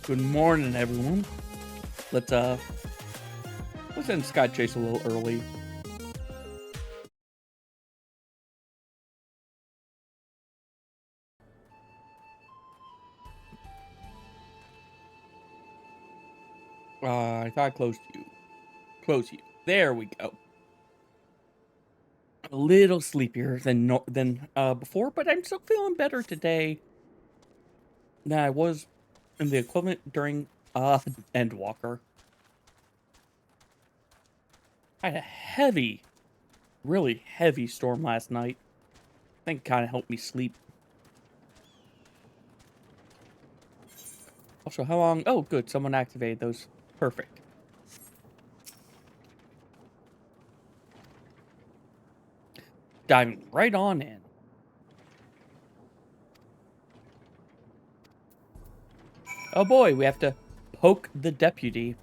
Good morning, everyone. Let's end Sky Chase a little early. I thought I closed you. Close you. There we go. A little sleepier than before, but I'm still feeling better today than I was in the equivalent during Endwalker. I had a heavy, really heavy storm last night. I think it kind of helped me sleep. Also, how long? Oh, good. Someone activated those. Perfect. Diving right on in. Oh boy, we have to poke the deputy.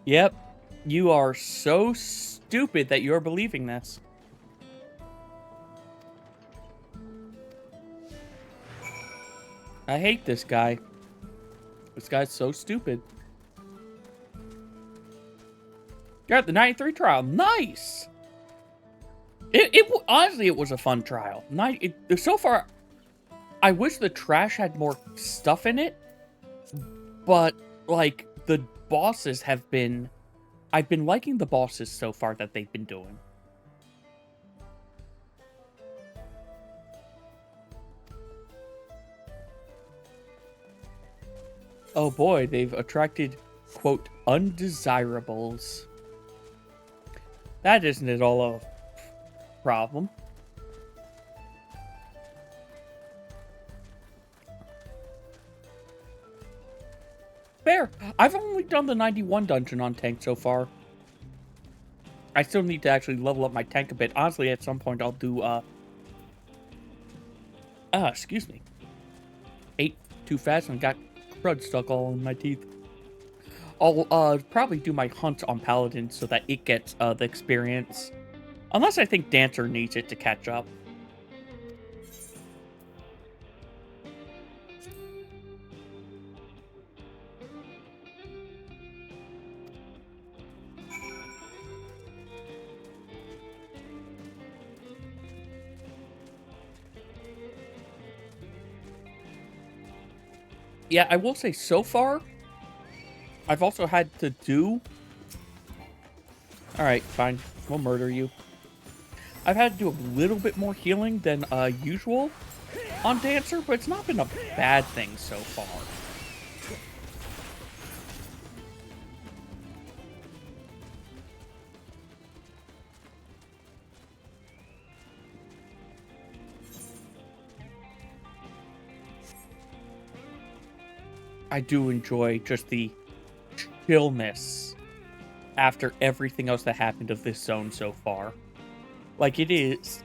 Yep, you are so stupid that you're believing this. I hate this guy. This guy's so stupid. You're at the 93 trial. Nice! Honestly, it was a fun trial. So far, I wish the trash had more stuff in it, but, like, the bosses have been... I've been liking the bosses so far that they've been doing. Oh boy, they've attracted, quote, undesirables. That isn't at all a problem. Fair. I've only done the 91 dungeon on tank so far. I still need to actually level up my tank a bit. Honestly, at some point I'll do, excuse me. Ate too fast and got crud stuck all in my teeth. I'll, probably do my hunt on Paladin so that it gets, the experience. Unless I think Dancer needs it to catch up. Yeah, I will say so far, I've also had to do... Alright, fine. We'll murder you. I've had to do a little bit more healing than usual on Dancer, but it's not been a bad thing so far. I do enjoy just the chillness after everything else that happened of this zone so far. Like, it is...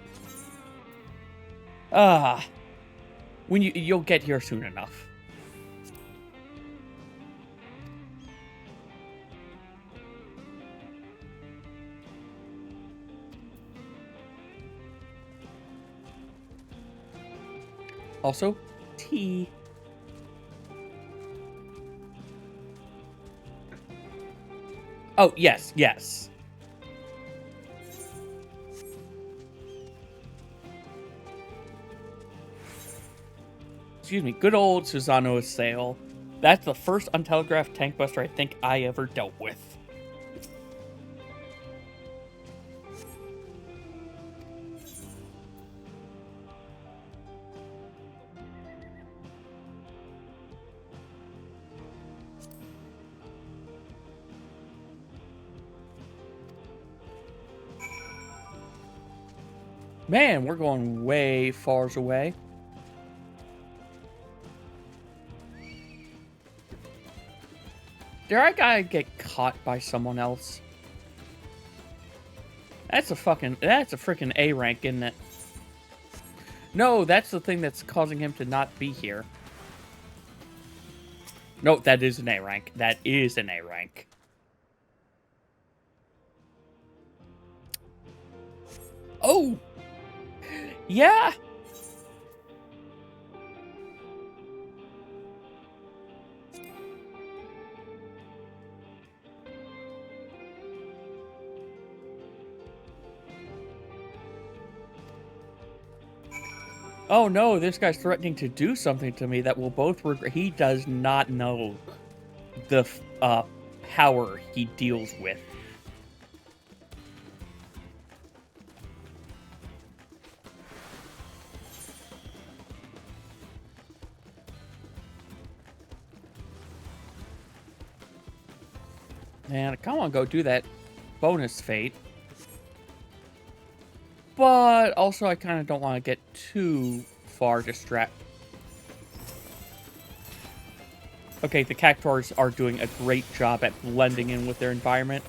when you'll get here soon enough. Also, tea. Oh, yes, yes. Excuse me, good old Susano Sale. That's the first untelegraphed tank buster I think I ever dealt with. Man, we're going way far away. Dare I gotta get caught by someone else? That's a freaking A rank, isn't it? No, that's the thing that's causing him to not be here. No, that is an A rank. That is an A rank. Oh! Yeah! Oh no, this guy's threatening to do something to me that will both regret. He does not know the power he deals with. Man, I kind of want to go do that bonus fate. But also, I kind of don't want to get too far distracted. Okay, the Cactuars are doing a great job at blending in with their environment.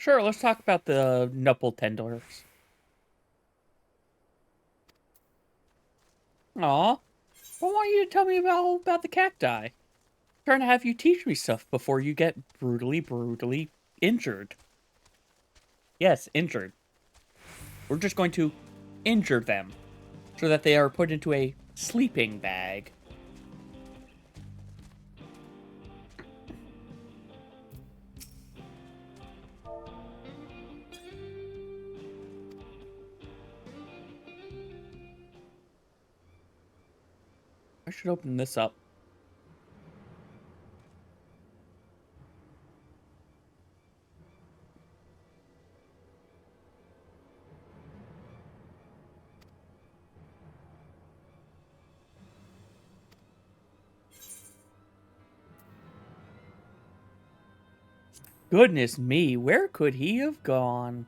Sure, let's talk about the nipple tenders. Aw. I want you to tell me about the cacti. I'm trying to have you teach me stuff before you get brutally injured. Yes, injured. We're just going to injure them so that they are put into a sleeping bag. I should open this up. Goodness me, where could he have gone?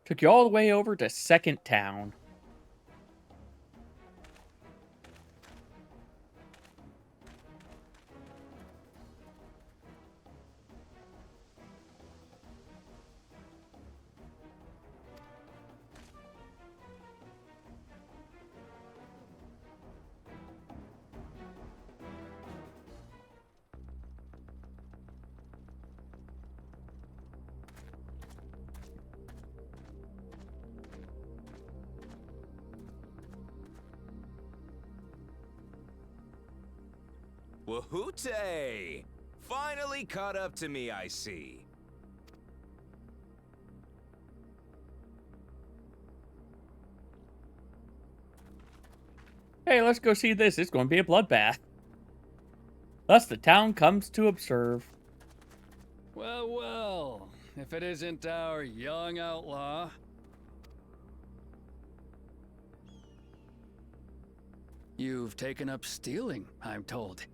Took you all the way over to Second Town. Wahoote! Finally caught up to me, I see. Hey, let's go see this. It's going to be a bloodbath. Thus, the town comes to observe. Well, well, if it isn't our young outlaw. You've taken up stealing, I'm told.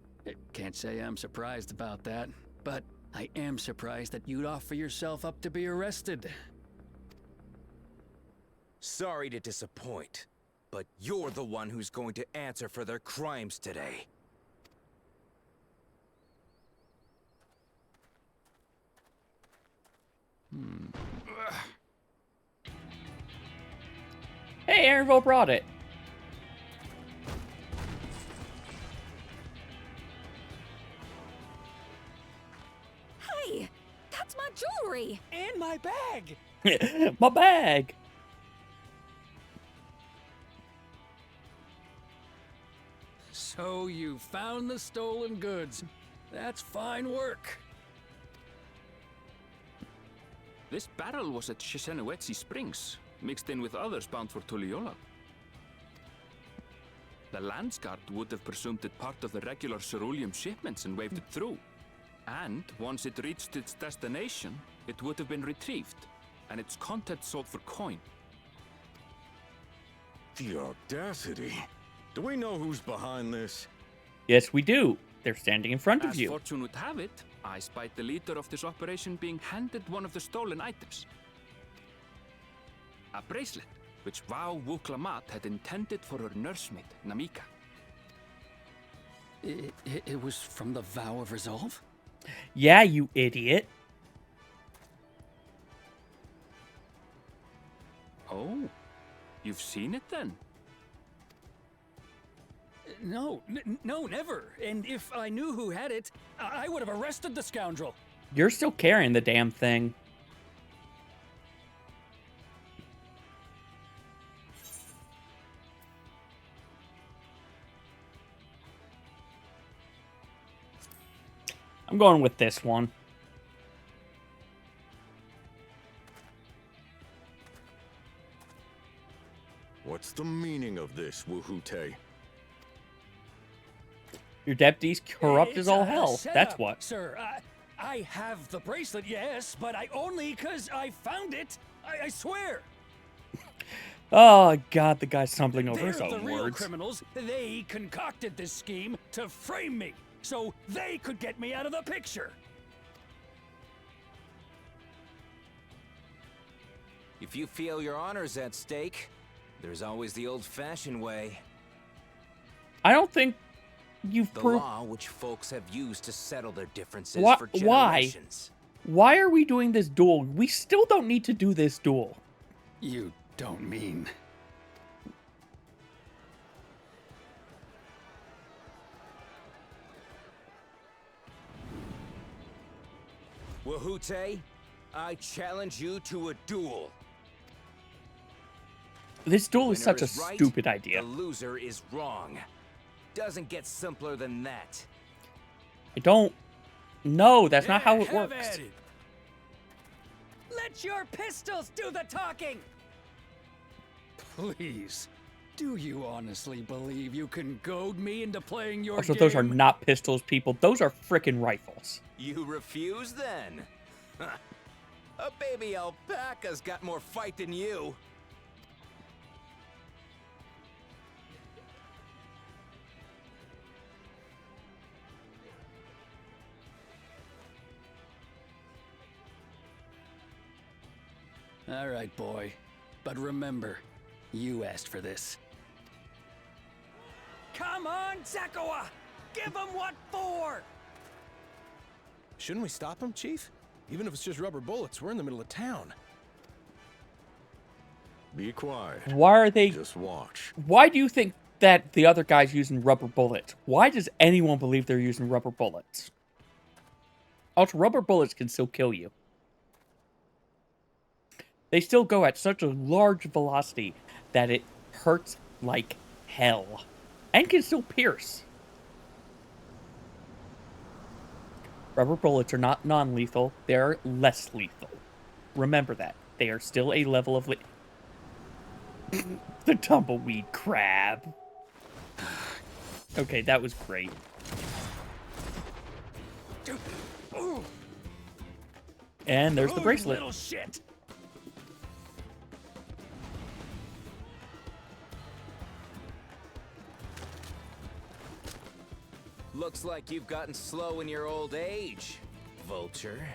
Can't say I'm surprised about that, but I am surprised that you'd offer yourself up to be arrested. Sorry to disappoint, but you're the one who's going to answer for their crimes today. Hey, Aaronville brought it. Hey, that's my jewelry. My bag! My bag! So you found the stolen goods. That's fine work. This barrel was at Shishenawetsi Springs, mixed in with others bound for Tuliyola. The Landsguard would have presumed it part of the regular ceruleum shipments and waved it through. And once it reached its destination, it would have been retrieved, and its contents sold for coin. The audacity. Do we know who's behind this? Yes, we do. They're standing in front of As you. fortune would have it, I spied the leader of this operation being handed one of the stolen items. A bracelet, which Vau Wuklamat had intended for her nursemaid, Namika. It was from the Vow of Resolve? Yeah, you idiot. Oh, you've seen it then? No, no, never. And if I knew who had it, I would have arrested the scoundrel. You're still carrying the damn thing. I'm going with this one. What's the meaning of this, Woohoote? Your deputy's corrupt It's as all a hell. setup, That's what. Sir, I have the bracelet, yes, but I only because I found it. I swear. Oh, God, the guy's stumbling over They're his the own real words. criminals. They concocted this scheme to frame me, so they could get me out of the picture. If you feel your honor's at stake, there's always the old-fashioned way. I don't think you've The proved... law which folks have used to settle their differences Wha- for why? generations. Why are we doing this duel? We still don't need to do this duel. You don't mean... Woohoote, I challenge you to a duel. This duel is Winner such a right, stupid idea. The loser is wrong. Doesn't get simpler than that. I don't... No, that's not how it Have works. at it. Let your pistols do the talking! Please, do you honestly believe you can goad me into playing your Also, game? those are not pistols, people. Those are frickin' rifles. You refuse then? A baby alpaca's got more fight than you. All right, boy. But remember, you asked for this. Come on, Zakawa! Give him what for! Shouldn't we stop him, Chief? Even if it's just rubber bullets, we're in the middle of town. Be quiet. Why are they... Just watch. Why do you think that the other guy's using rubber bullets? Why does anyone believe they're using rubber bullets? Also, rubber bullets can still kill you. They still go at such a large velocity that it hurts like hell. And can still pierce. Rubber bullets are not non-lethal, they are less lethal. Remember that. They are still a level of the tumbleweed crab. Okay, that was great. And there's the Oh, you bracelet. little shit! Looks like you've gotten slow in your old age, Vulture.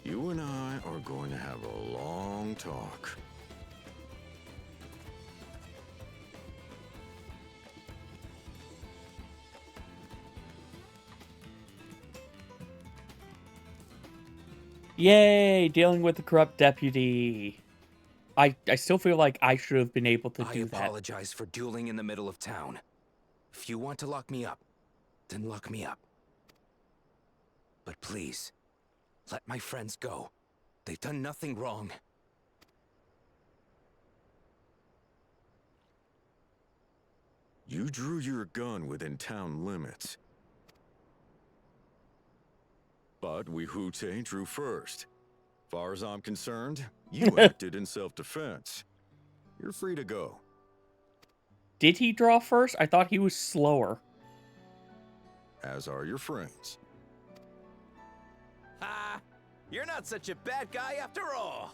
You and I are going to have a long talk. Yay, dealing with the corrupt deputy. I still feel like I should have been able to I do that. apologize for dueling in the middle of town. If you want to lock me up, then lock me up. But please, let my friends go. They've done nothing wrong. You drew your gun within town limits. But VOD drew first. Far as I'm concerned, you acted in self-defense. You're free to go. Did he draw first? I thought he was slower. As are your friends. Ha! You're not such a bad guy after all.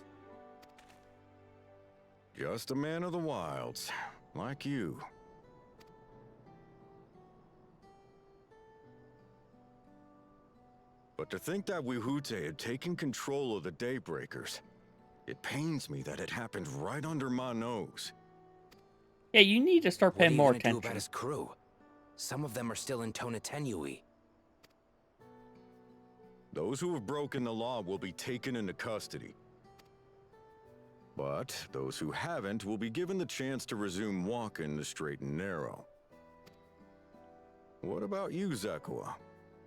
Just a man of the wilds, like you. But to think that VOD had taken control of the Daybreakers, it pains me that it happened right under my nose. Yeah, you need to start What are paying you more gonna do attention. about his crew? Some of them are still in Tonatenui. Those who have broken the law will be taken into custody. But those who haven't will be given the chance to resume walking the straight and narrow. What about you, Zakua?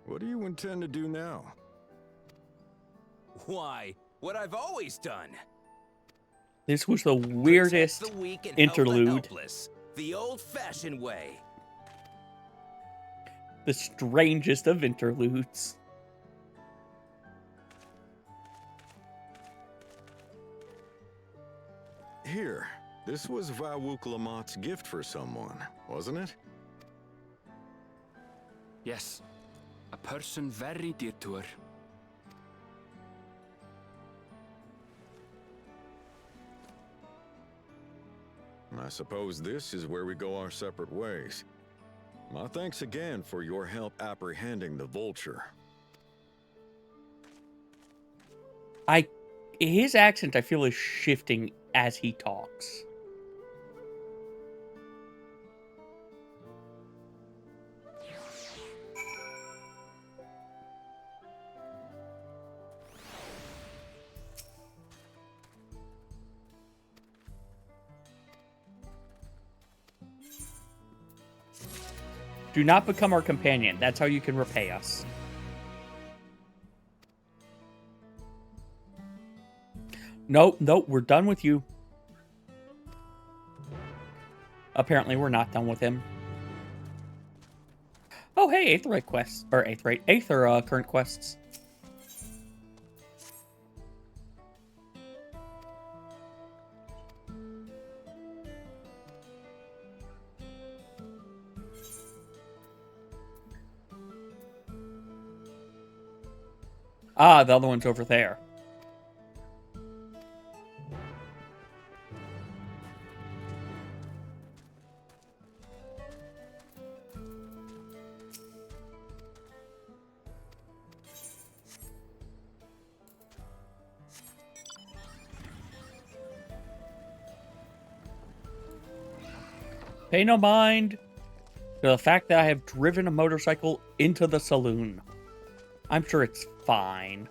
What do you intend to do now? Why? What I've always done. This was the weirdest Protect the weak and interlude. help the helpless. The old-fashioned way. The strangest of interludes. Here, this was Vawuklamat's gift for someone, wasn't it? Yes, a person very dear to her. I suppose this is where we go our separate ways. My thanks again for your help apprehending the vulture. His accent, I feel, is shifting as he talks. Do not become our companion. That's how you can repay us. Nope, we're done with you. Apparently, we're not done with him. Oh, hey, Aetheryte quests. Or Aether current quests. Ah, the other one's over there. Pay no mind to the fact that I have driven a motorcycle into the saloon. I'm sure it's fine.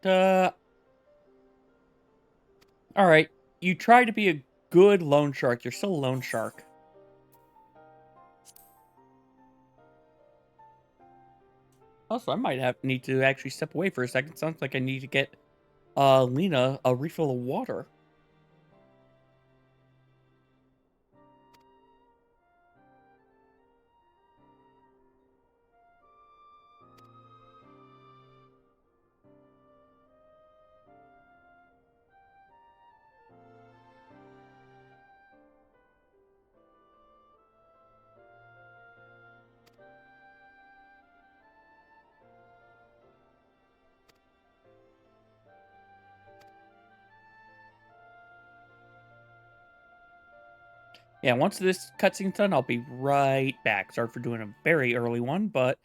But, alright. You try to be a good loan shark. You're still a loan shark. Also, I might need to actually step away for a second. Sounds like I need to get Lena a refill of water. Yeah, once this cutscene's done, I'll be right back. Sorry for doing a very early one, but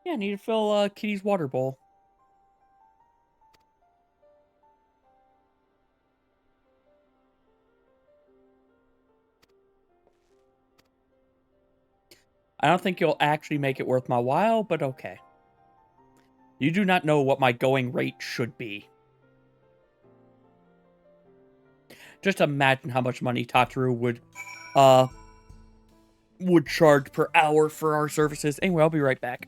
yeah, I need to fill Kitty's water bowl. I don't think you'll actually make it worth my while, but okay. You do not know what my going rate should be. Just imagine how much money Tataru would charge per hour for our services. Anyway, I'll be right back.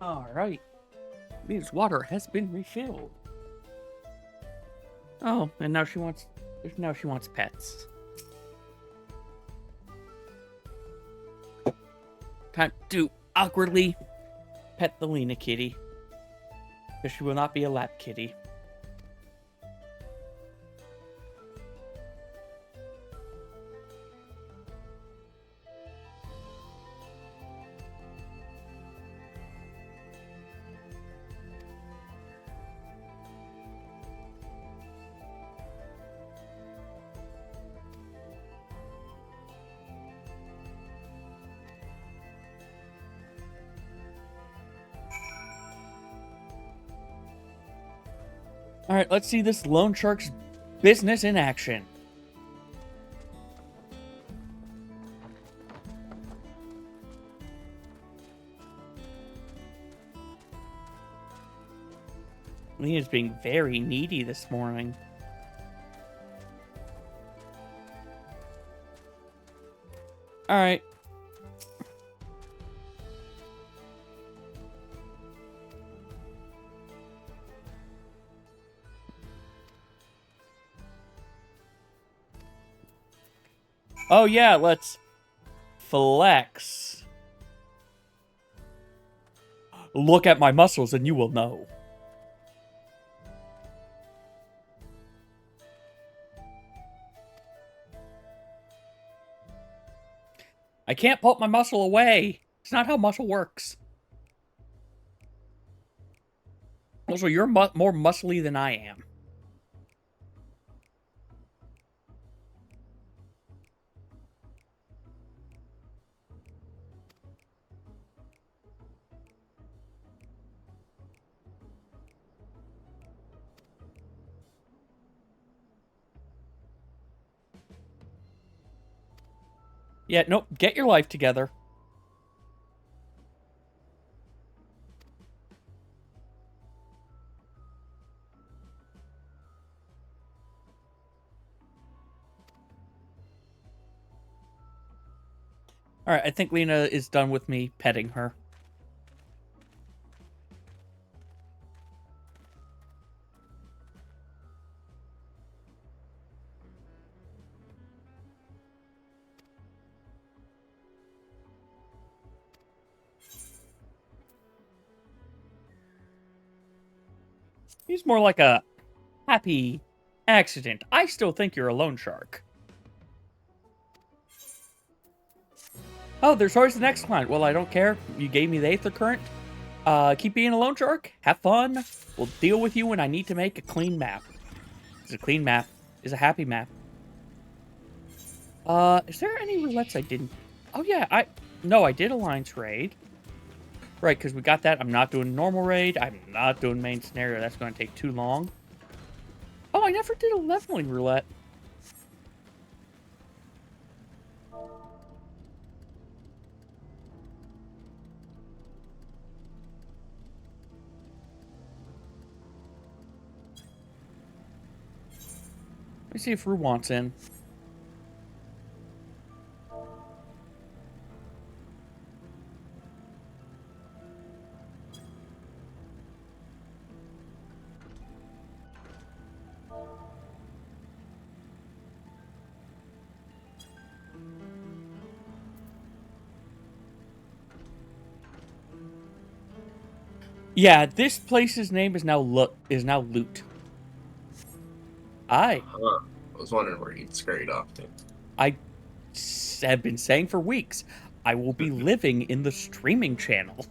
Alright. Means water has been refilled. Oh, and now she wants pets. Time to awkwardly pet the Lena kitty. Because she will not be a lap kitty. Alright, let's see this loan shark's business in action. Lena's being very needy this morning. Alright. Oh yeah, let's flex. Look at my muscles and you will know. I can't put my muscle away. It's not how muscle works. Also, you're more muscly than I am. Yeah, nope. Get your life together. Alright, I think Lena is done with me petting her. He's more like a happy accident. I still think you're a loan shark. Oh, there's always the next client. Well, I don't care. You gave me the Aether Current. Keep being a loan shark. Have fun. We'll deal with you when I need to make a clean map. It's a clean map. It's a happy map. Is there any roulettes I didn't... Oh, yeah, I did Alliance Raid. Right, because we got that. I'm not doing normal raid. I'm not doing main scenario. That's going to take too long. Oh, I never did a leveling roulette. Let's see if Rue wants in. Yeah, this place's name is now Loot. I was wondering where you'd scurried off to. have been saying for weeks, I will be living in the streaming channel.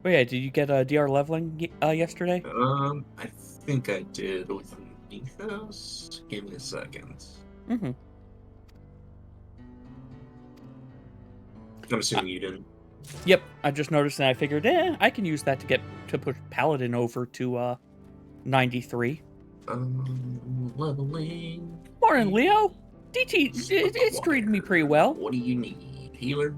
Oh yeah, did you get a DR leveling yesterday? I think I did with Mythos. Give me a second. Mm-hmm. I'm assuming you didn't. Yep, I just noticed and I figured, I can use that to push Paladin over to 93. Leveling. Morning, Leo. DT, it's treating me pretty well. What do you need? Healer?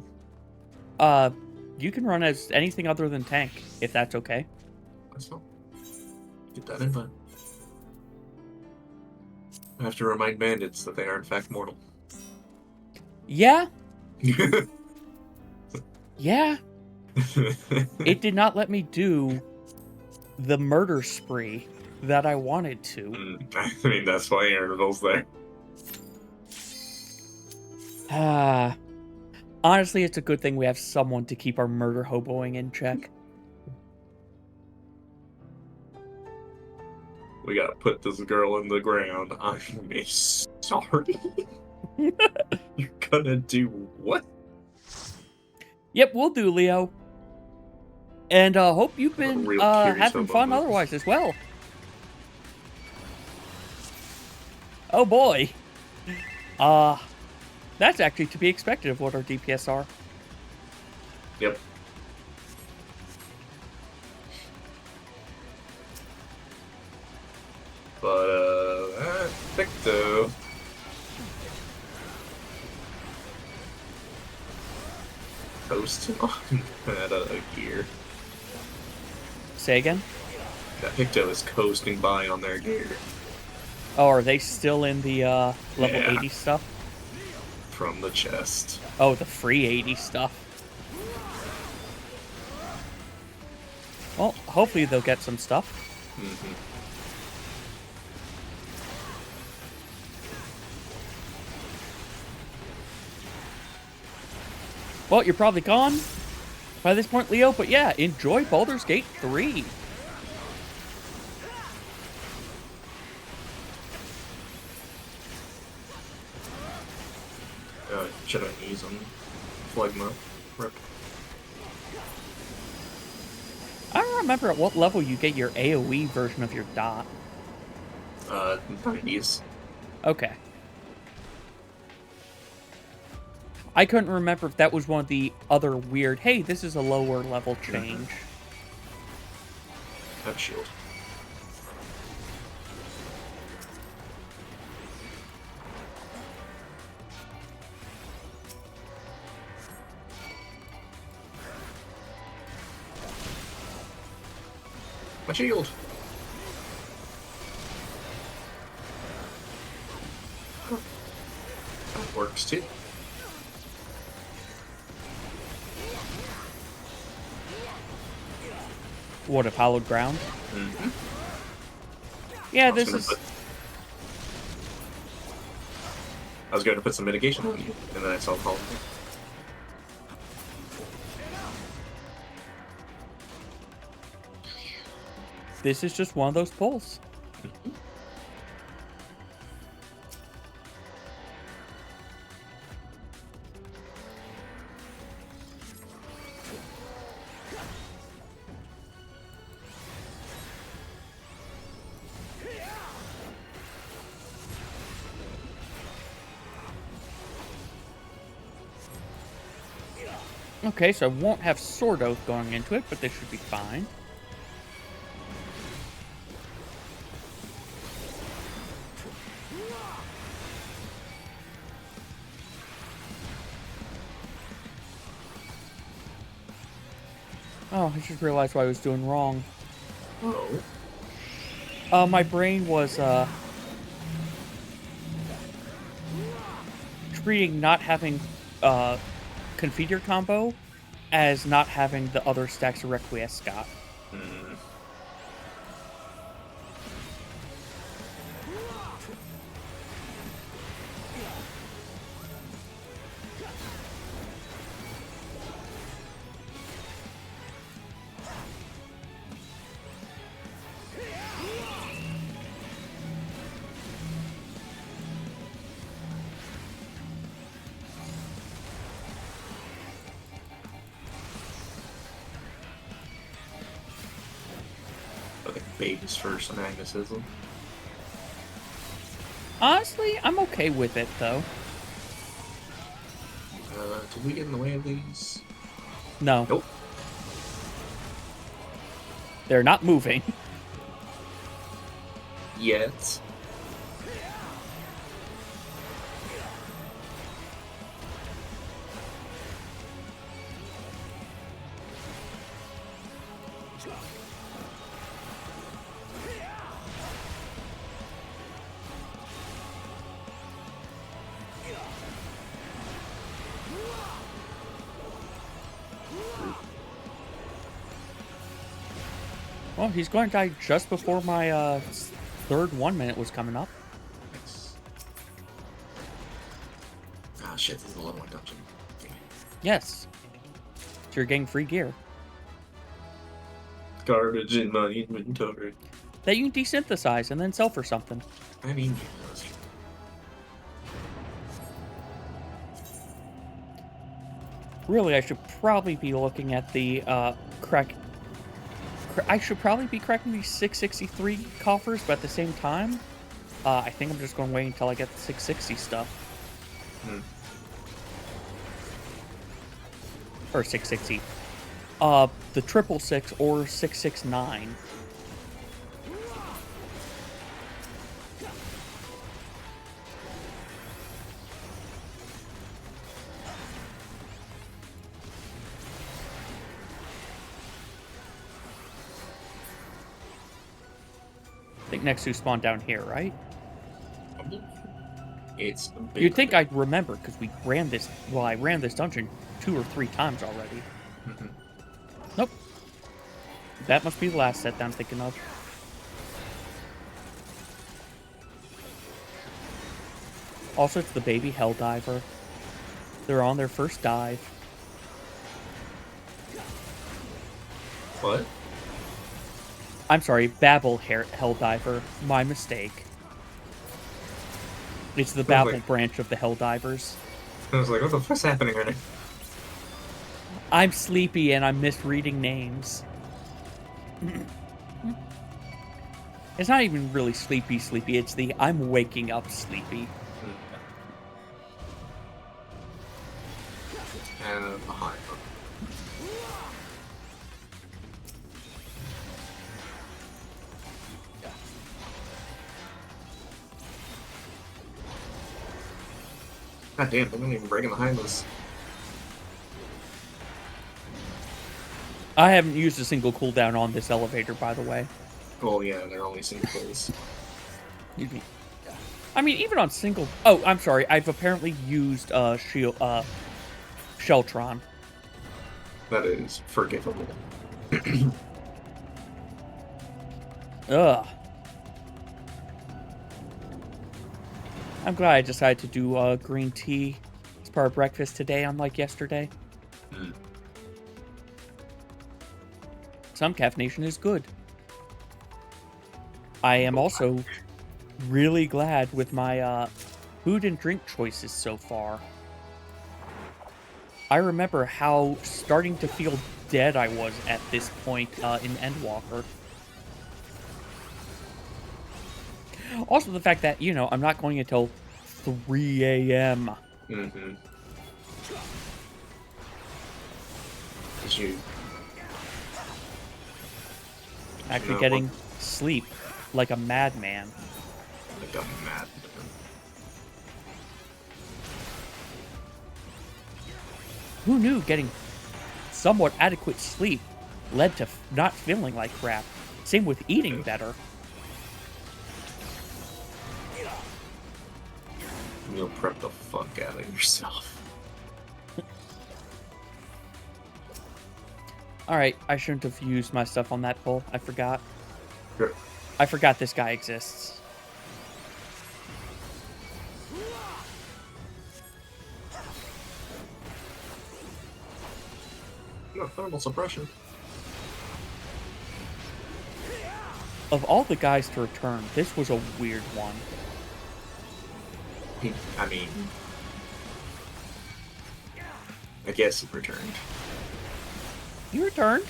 You can run as anything other than tank, if that's okay. That's all. Get that invite. I have to remind bandits that they are in fact mortal. Yeah. Yeah. It did not let me do the murder spree that I wanted to. I mean, that's why Aaronville's there. Honestly, it's a good thing we have someone to keep our murder hoboing in check. We gotta put this girl in the ground. I'm sorry. You're gonna do what? Yep, we'll do, Leo. And hope you've been Real curious having fun about this. otherwise as well. Oh boy. That's actually to be expected of what our DPS are. Yep. But, Victo. Coasting on that gear. Say again? That Victo is coasting by on their gear. Oh, are they still in the level Yeah. 80 stuff? From the chest. Oh, the free 80 stuff. Well, hopefully they'll get some stuff. Mm-hmm. Well, you're probably gone by this point, Leo, but yeah, enjoy Baldur's Gate 3. Should I use them? Phlegma. Rip. I don't remember at what level you get your AoE version of your dot. 90s. Okay. I couldn't remember if that was one of the other weird, hey, this is a lower level change. Have shield. My shield. That works too. What, of hallowed ground? Mm-hmm. Yeah, this is... I was going to put some mitigation on you, and then I saw Paul. This is just one of those pulls. Okay, so I won't have Sword Oath going into it, but this should be fine. Oh, I just realized what I was doing wrong. Oh. My brain was treating not having Configure combo as not having the other stacks of Requiescat. Hmm. Okay, baby's first on magnetism. Honestly, I'm okay with it, though. Did we get in the way of these? No. Nope. They're not moving. Yet. Well, he's going to die just before my third 1 minute was coming up. Ah, shit, this is a level 1 dungeon. Yes. So you're getting free gear. Garbage in my inventory. That you can desynthesize and then sell for something. I mean, Really, I should probably be looking at the I should probably be cracking these 663 coffers, but at the same time, I think I'm just going to wait until I get the 660 stuff. Hmm. Or 660. The 666 or 669. I think next to spawn down here, right? it's a big You'd think I'd remember, because we ran this, well, I ran this dungeon 2 or 3 times already. Mhm. Nope. That must be the last set that I'm thinking of. Also, it's the baby Helldiver. They're on their first dive. What? I'm sorry, Babel Helldiver. My mistake. It's the Babel Wait. branch of the Helldivers. I was like, what the fuck's happening right now? I'm sleepy and I'm misreading names. It's not even really sleepy. It's the I'm waking up sleepy. And behind. God damn, they're not even breaking behind us. I haven't used a single cooldown on this elevator, by the way. Oh yeah, they're only singles. Excuse me. I mean, even on single... Oh, I'm sorry. I've apparently used Sheltron. That is forgivable. Ugh. I'm glad I decided to do green tea as part of breakfast today, unlike yesterday. Mm. Some caffeination is good. I am also really glad with my food and drink choices so far. I remember how starting to feel dead I was at this point in Endwalker. Also the fact that, you know, I'm not going until 3 a.m. Mm-hmm. Did you... Actually know getting what? sleep like a madman. I got mad. Who knew getting somewhat adequate sleep led to not feeling like crap? Same with eating better. You'll prep the fuck out of yourself. Alright, I shouldn't have used my stuff on that pull. I forgot. Sure. I forgot this guy exists. No, thermal suppression. Of all the guys to return, this was a weird one. I mean, I guess he returned. He returned.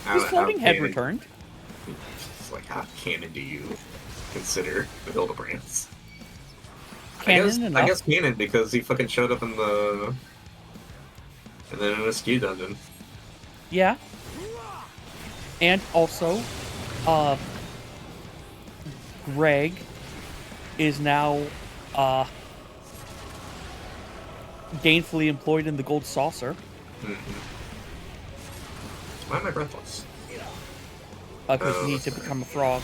How- His how floating head canon- returned. It's like, how canon do you consider the Hildebrands? Canon enough. I guess canon because he fucking showed up in the SKU dungeon. Yeah. And also, Greg is now, gainfully employed in the Gold Saucer. Why am I breathless? Because Oh, he needs to okay. become a frog.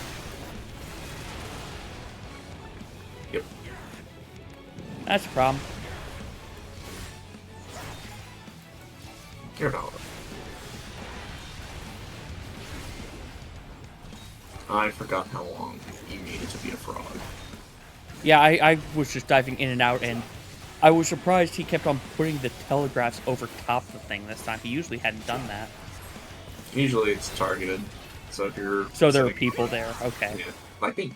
Yep. That's a problem. You're valid. I forgot how long you needed to be a frog. Yeah, I was just diving in and out, and I was surprised he kept on putting the telegraphs over top of the thing this time. He usually hadn't done that. Usually it's targeted, so if you're... So there were sitting- people there. Okay. Yeah, like me.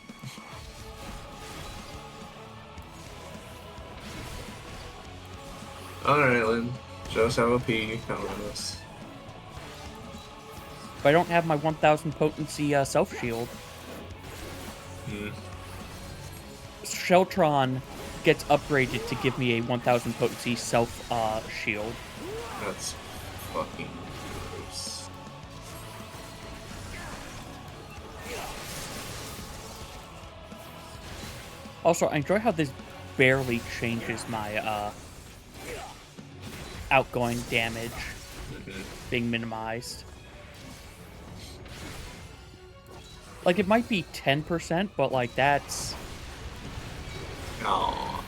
Alright, Lynn. Show us how OP this. But I don't have my 1000 potency self-shield. Hmm. Sheltron gets upgraded to give me a 1000 potency self-shield. That's fucking gross. Also, I enjoy how this barely changes my outgoing damage being minimized. Like, it might be 10%, but, like, that's... Aww.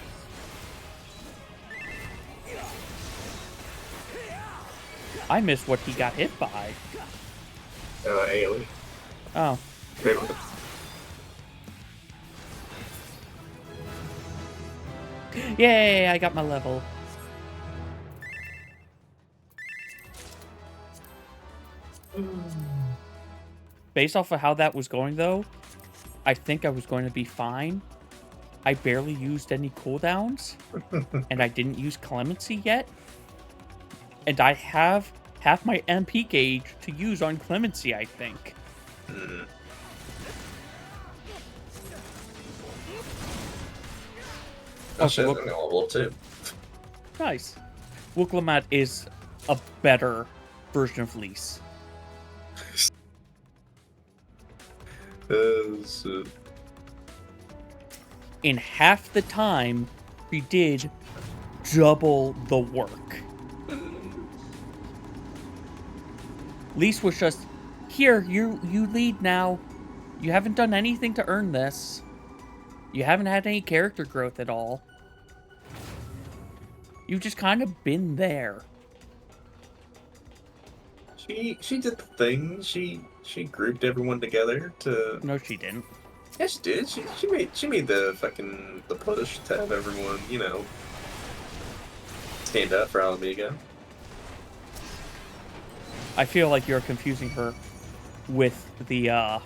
I missed what he got hit by. AoE. Oh. Great one. Yay, I got my level. Based off of how that was going, though, I think I was going to be fine. I barely used any cooldowns, and I didn't use Clemency yet. And I have half my MP gauge to use on Clemency, I think. Oh Also, shit, look- I'm gonna level up too. Nice. Wooklamat is a better version of Lise. In half the time, she did double the work. Lise was just, here, you lead now. You haven't done anything to earn this. You haven't had any character growth at all. You've just kind of been there. She did the thing. She grouped everyone together to. No, she didn't. Yeah, she did. She made the fucking the push to have everyone, you know, stand up for Alamigo. I feel like you're confusing her with the,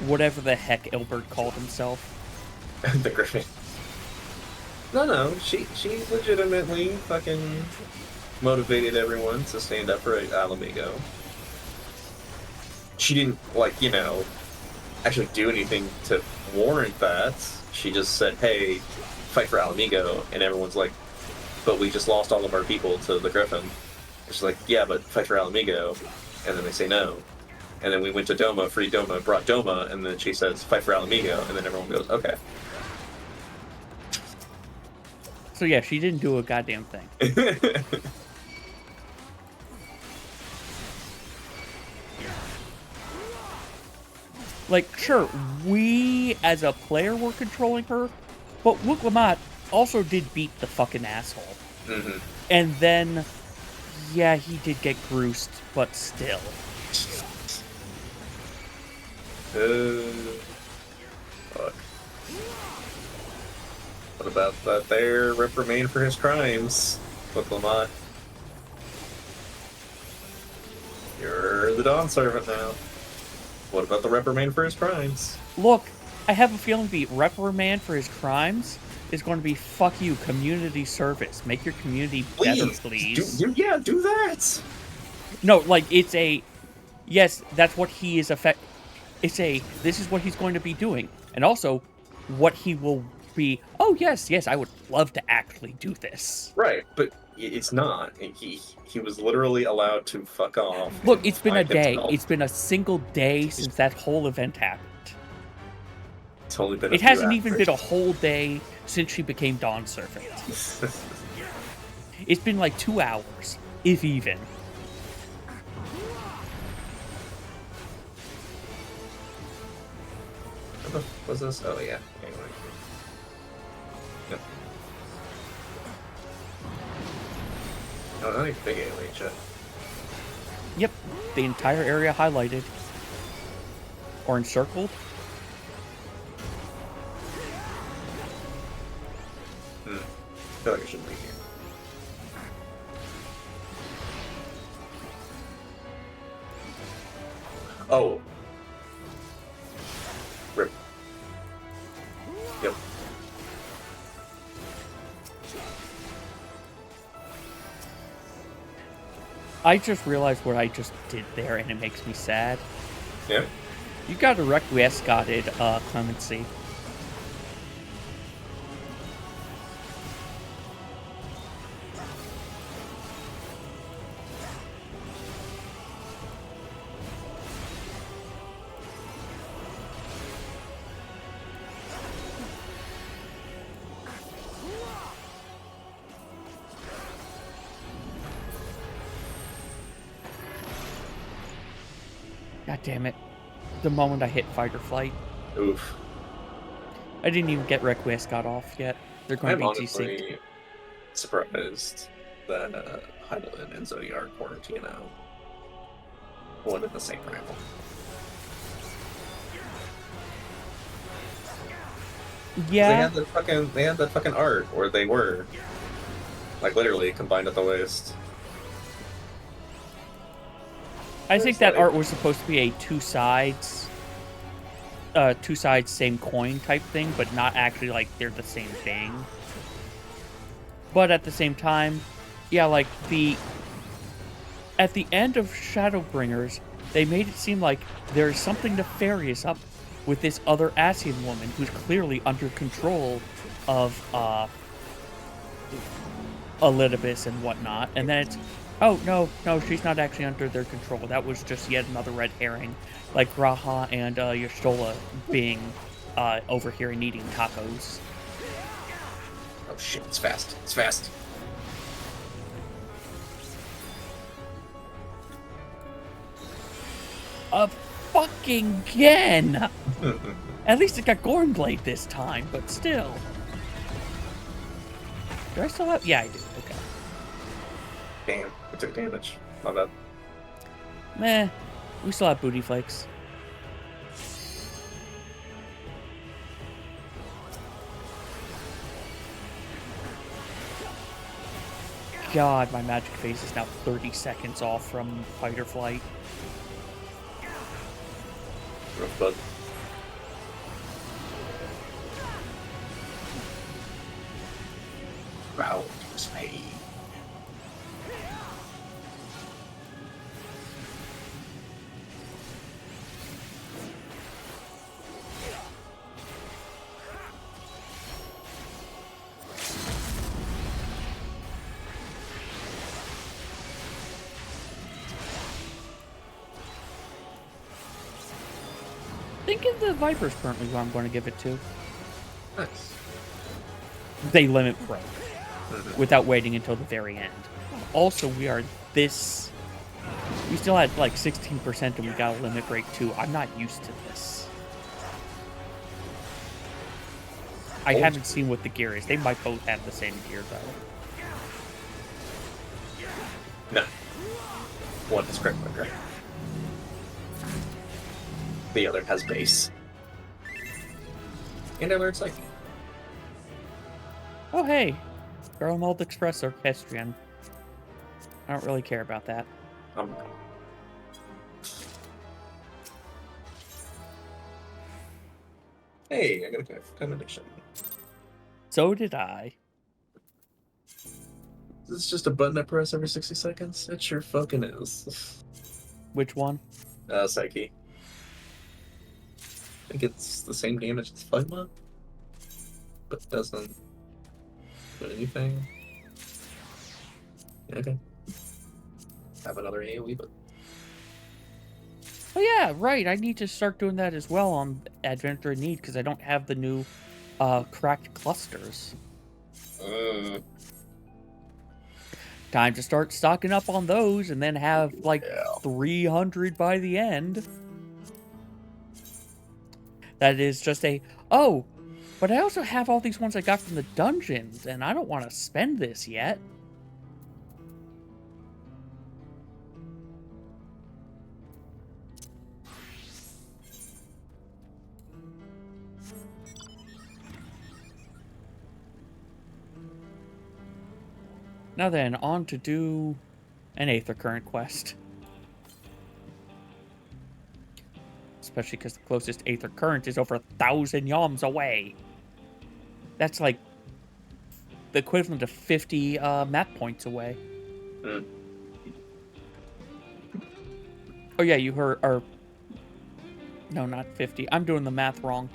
whatever the heck Ilbert called himself. The Griffin. No, she legitimately fucking motivated everyone to stand up for Alamigo. She didn't, like, you know, actually do anything to warrant that. She just said, hey, fight for Alamigo, and everyone's like, but we just lost all of our people to the Griffin. She's like, yeah, but fight for Alamigo. And then they say no. And then we went to Doma, free Doma, brought Doma, and then she says, fight for Alamigo, and then everyone goes, okay. So yeah, she didn't do a goddamn thing. Like, sure, we as a player were controlling her, but Luke Lamont also did beat the fucking asshole. Mm-hmm. And then, yeah, he did get gruesed, but still. Fuck. What about that there reprimand for his crimes, Luke Lamont? You're the Dawn Servant now. What about the reprimand for his crimes? Look, I have a feeling the reprimand for his crimes is going to be, fuck you, community service. Make your community better, please. Do that! No, like, it's a... Yes, that's what he is It's a, this is what he's going to be doing. And also, what he will be, oh, yes, I would love to actually do this. Right, but it's not. He was literally allowed to fuck off. Look, it's been by a day. himself. It's been a single day since that whole event happened. It's only been It hasn't even been a whole day since she became Dawn Servant. It's been like 2 hours, if even. What the was this? Oh, yeah. Anyway. Yep. Oh, not even big alien shit. Yep, the entire area highlighted. Or encircled. I feel like I shouldn't be here. Oh. Rip. Yep. I just realized what I just did there, and it makes me sad. Yeah. You got a requiescated clemency. God damn it. The moment I hit fight or flight. Oof. I didn't even get Requiescat off yet. They're going I'm to be honestly GC. surprised that Heidelin and Zodiac Quarantino won in the same round. Yeah. They had that fucking art where they were like literally combined at the waist. I think that art was supposed to be a two sides, same coin type thing, but not actually like they're the same thing. But at the same time, yeah, like at the end of Shadowbringers, they made it seem like there's something nefarious up with this other Asian woman who's clearly under control of Elidibus and whatnot, and then it's, oh, no, she's not actually under their control. That was just yet another red herring, like Raha and Y'shtola being over here and eating tacos. Oh shit, it's fast. It's fast. Fucking again! At least it got Gornblade this time, but still. Do I still have? Yeah, I do. Okay. Damn, I took damage. My bad. Meh. We still have booty flakes. God, my magic phase is now 30 seconds off from fight or flight. Rough bud. Wow, was me. Thinking the Viper's currently who I'm going to give it to. Nice. They limit broke without waiting until the very end. Also, we still had like 16% and we got a limit break too. I'm not used to this. I Old haven't school. seen what the gear is. They might both have the same gear, though. No. One is Crit Clicker. The other has base. And I learned Psyche. Oh, hey. Girl Mold Express Orchestrion. I don't really care about that. Hey, I got a commendation. So did I. This is just a button I press every 60 seconds? It sure fucking is. Which one? Psyche. I think it's the same damage as Phlegma, but doesn't do anything. Yeah, okay. Have another AoE, but Oh, yeah, right. I need to start doing that as well on Adventure in Need because I don't have the new cracked clusters. Time to start stocking up on those and then have like 300 by the end. That is just a, oh, but I also have all these ones I got from the dungeons and I don't want to spend this yet. Now then, on to do an Aether Current quest. Especially because the closest Aether Current is over 1,000 yalms away. That's like the equivalent of 50 map points away. Oh yeah, you heard, or no, not 50. I'm doing the math wrong.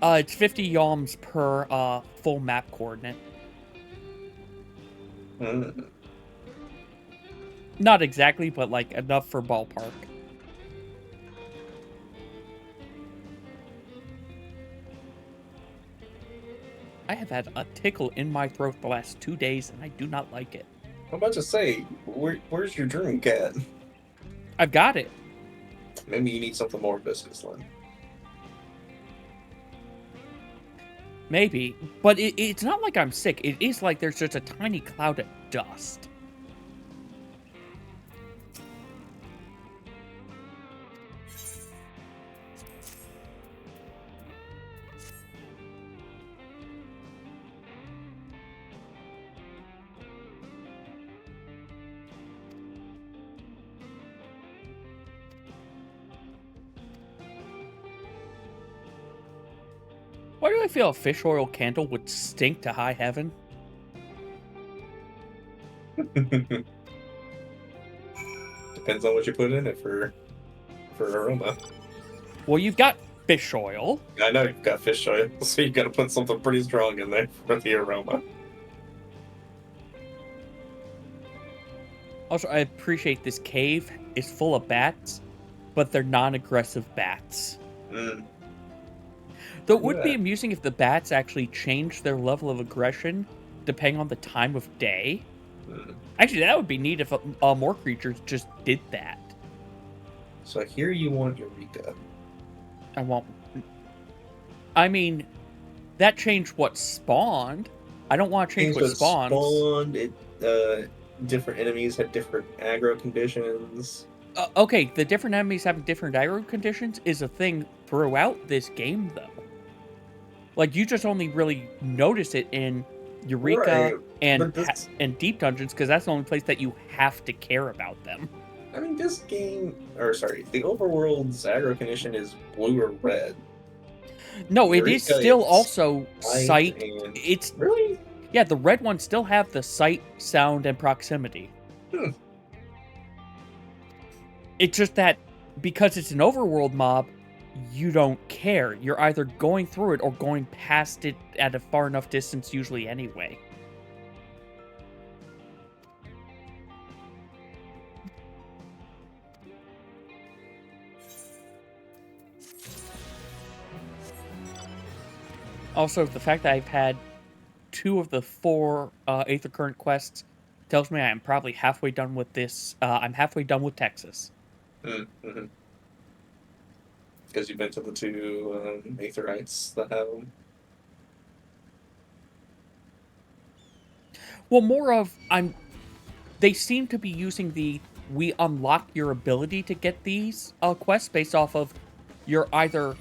It's 50 yalms per full map coordinate. Not exactly, but like enough for ballpark. I have had a tickle in my throat the last 2 days, and I do not like it. I'm about to say, where's your drink at? I've got it. Maybe you need something more viscous then. Maybe, but it's not like I'm sick. It is like there's just a tiny cloud of dust. Why do I feel a fish oil candle would stink to high heaven? Depends on what you put in it for aroma. Well, you've got fish oil. I know you've got fish oil, so you gotta put something pretty strong in there for the aroma. Also, I appreciate this cave is full of bats, but they're non-aggressive bats. Though it would be amusing if the bats actually changed their level of aggression depending on the time of day. Actually, that would be neat if more creatures just did that. So here you want Eureka. I want... I mean, that changed what spawned. I don't want to change what spawns. Spawned, different enemies had different aggro conditions. Okay, the different enemies having different aggro conditions is a thing throughout this game, though. Like, you just only really notice it in Eureka and Deep Dungeons, because that's the only place that you have to care about them. I mean, this game, or sorry, the overworld's aggro condition is blue or red. No, it is still also sight. It's really? Yeah, the red ones still have the sight, sound, and proximity. It's just that because it's an overworld mob, you don't care. You're either going through it or going past it at a far enough distance, usually anyway. Also, the fact that I've had 2 of the 4 Aether Current quests tells me I am probably halfway done with this. I'm halfway done with Texas. Because you've been to the 2 Aetherites that have them. Well, more of they seem to be using we unlock your ability to get these quests based off of you're either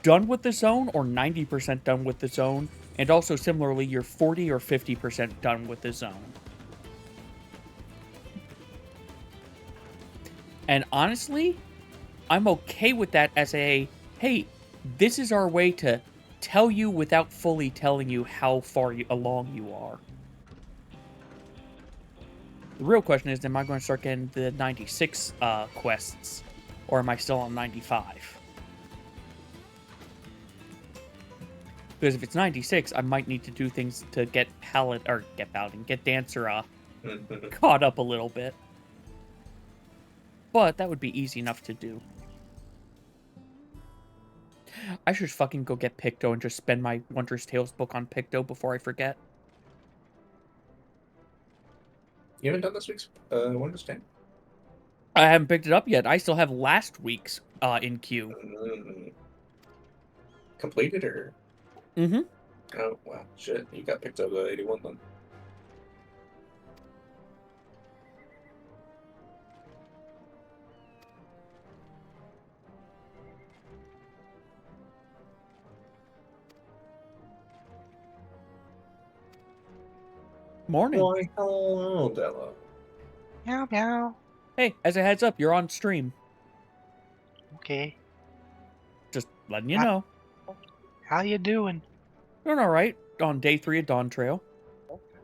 done with the zone or 90% done with the zone, and also similarly you're 40 or 50% done with the zone. And honestly, I'm okay with that as a, hey, this is our way to tell you without fully telling you how far along you are. The real question is, am I going to start getting the 96 quests, or am I still on 95? Because if it's 96, I might need to do things to get Dancer caught up a little bit. But that would be easy enough to do. I should fucking go get Picto and just spend my Wondrous Tales book on Picto before I forget. You haven't done this week's Wondrous Tale? I haven't picked it up yet. I still have last week's in queue. Completed or? Mm-hmm. Oh, wow. Shit. You got Picto to 81 then. Morning. Why, hello, Della. Meow meow. Hey, as a heads up, you're on stream. Okay. Just letting you know. How you doing? Doing alright on day 3 of Dawntrail.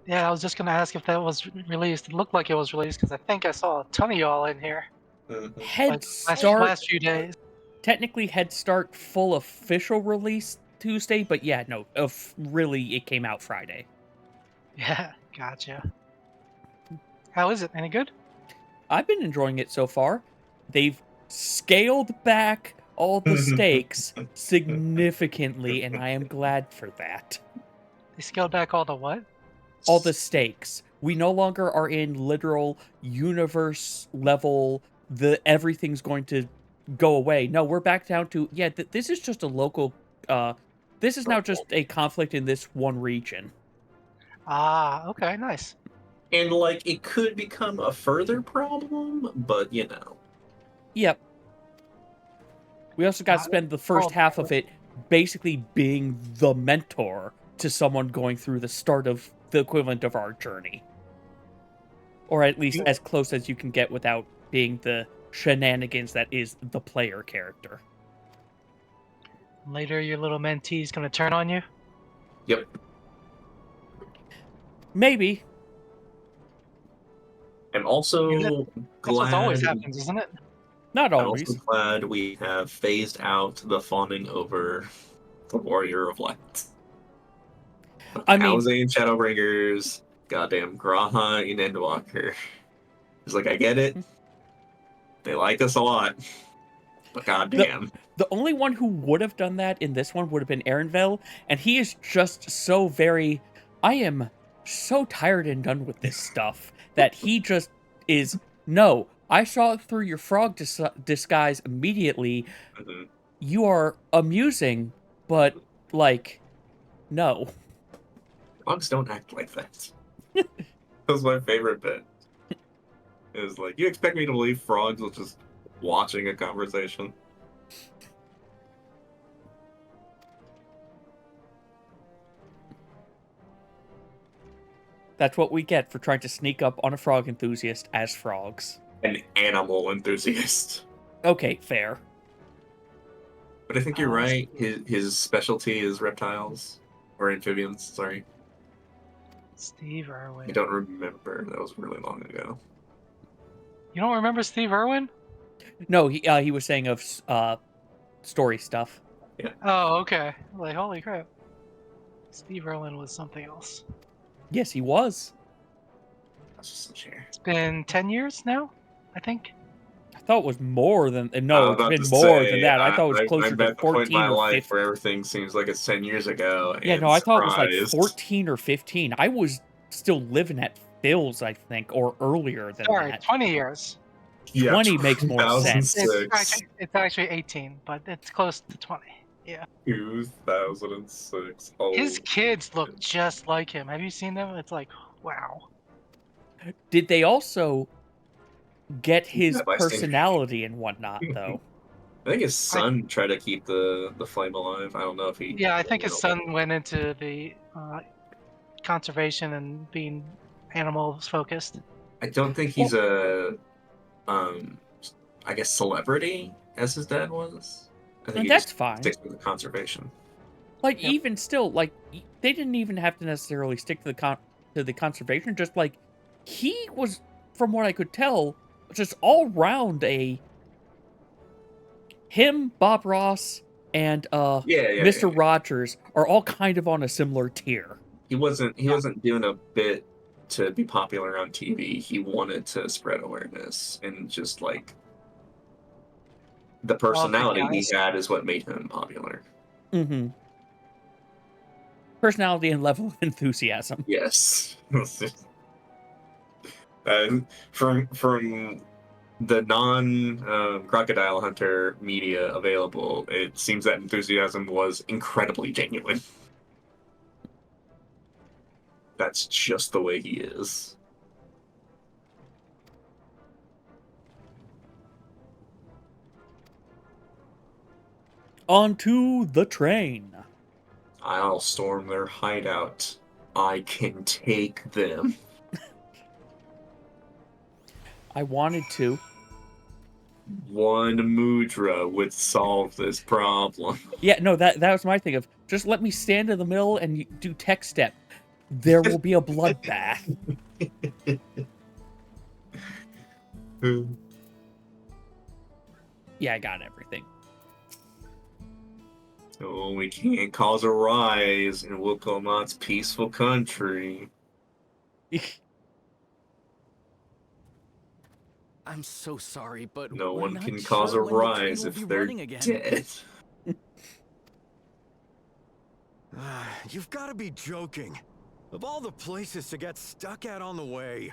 Yeah, I was just gonna ask if that was released. It looked like it was released because I think I saw a ton of y'all in here. Headstart. Last few days. Technically, Headstart full official release Tuesday, but yeah, no, really, it came out Friday. Yeah, gotcha. How is it? Any good? I've been enjoying it so far. They've scaled back all the stakes significantly, and I am glad for that. They scaled back all the what? All the stakes. We no longer are in literal universe level, everything's going to go away. No, we're back down to, yeah, this is just a local, this is now just a conflict in this one region. Ah, okay, nice. And, like, it could become a further problem, but, you know. Yep. We also got to spend the first half of it basically being the mentor to someone going through the start of the equivalent of our journey. Or at least as close as you can get without being the shenanigans that is the player character. Later, your little mentee's gonna turn on you? Yep. Maybe. I'm also That's glad. what always happens, isn't it? Not I'm always. also glad we have phased out the fawning over the Warrior of Light. I mean, Alzane Shadowbringers, goddamn Graha in Endwalker. It's like, I get it. They like us a lot. But goddamn. The only one who would have done that in this one would have been Ehrenvel, and he is just so very... I am so tired and done with this stuff that he just is... No, I saw it through your frog disguise immediately. Mm-hmm. You are amusing, but, like, no. Frogs don't act like that. That was my favorite bit. It was like, you expect me to believe frogs was just watching a conversation? That's what we get for trying to sneak up on a frog enthusiast as frogs. An animal enthusiast. Okay, fair. But I think you're right. His specialty is reptiles. Or amphibians, sorry. Steve Irwin. I don't remember. That was really long ago. You don't remember Steve Irwin? No, he was saying of story stuff. Yeah. Oh, okay. Like, holy crap. Steve Irwin was something else. Yes, he was. That's just a chair. It's been 10 years now, I think. I thought it was more than... No, it's been to more say, than that. I thought it was closer I'm to at the point in 14 my or life 15. where everything seems like it's 10 years ago. Yeah, and no, I thought it was like surprised. 14 or 15. I was still living at Phil's, I think, or earlier than Sorry, that. 20 years. Yeah, 20 makes more sense. 2006. It's actually 18, but it's close to 20. Yeah. 2006. Oh. His kids look just like him. Have you seen them? It's like, Wow. Did they also get his Yeah, by stinging. personality and whatnot, though? I think his son tried to keep the flame alive. I don't know if he. Yeah, I think his son went into the conservation and being animals focused. I don't think he's a, I guess celebrity as his dad was. I think And he that's just fine. sticks with the conservation. Like, Yep. even still, like, they didn't even have to necessarily stick to the conservation. Just like he was, from what I could tell, just all round him, Bob Ross, and Mr. Rogers are all kind of on a similar tier. He wasn't doing a bit to be popular on TV. He wanted to spread awareness, and just like the personality he guys. had is what made him popular. Mm-hmm. Personality and level of enthusiasm. Yes. From the non-crocodile hunter media available, it seems that enthusiasm was incredibly genuine. That's just the way he is. Onto the train. I'll storm their hideout. I can take them. I wanted to. One mudra would solve this problem. Yeah, no, that was my thing of just let me stand in the middle and do tech step. There will be a bloodbath. Yeah, I got everything. Oh, we can't cause a rise in Wilcomott's peaceful country. I'm so sorry, but No we're one not can sure cause a when the train rise will if be they're running again. dead. You've got to be joking. Of all the places to get stuck at on the way.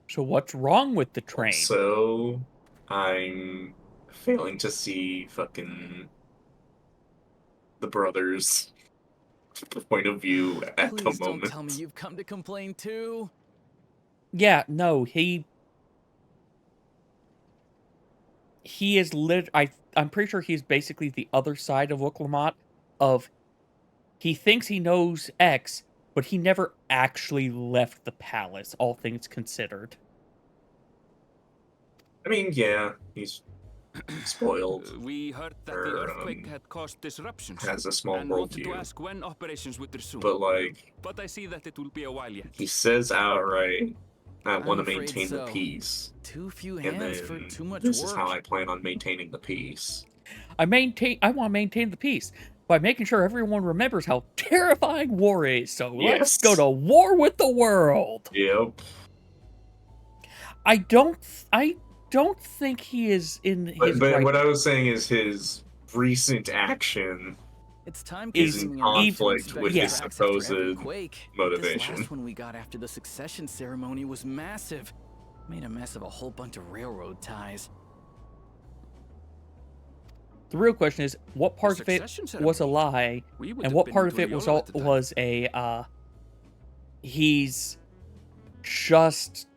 So what's wrong with the train? So, I'm failing to see fucking the brothers' point of view at Please the don't moment. tell me you've come to complain too. Yeah, no, he is I'm pretty sure he's basically the other side of Willamette of he thinks he knows X, but he never actually left the palace, all things considered. I mean, yeah, he's spoiled. We heard that the earthquake had caused disruptions. Has a small and wanted to worldview. ask when operations would resume. But like, But I see that it will be a while yet. he says outright, I want to I'm afraid maintain the so. peace. Too few And hands for then too much this work. is how I plan on maintaining the peace. I want to maintain the peace by making sure everyone remembers how terrifying war is. So let's go to war with the world. Yep. I don't think he is in his But right. what I was saying is his recent action It's time is in consuming conflict with his tracks after every supposed quake. motivation. This last one we got after the succession ceremony was massive. Made a mess of a whole bunch of railroad ties. The real question is, what part The of it succession was a ceremony? lie, We would and have what been part in of it Toriola at the time. was a he's just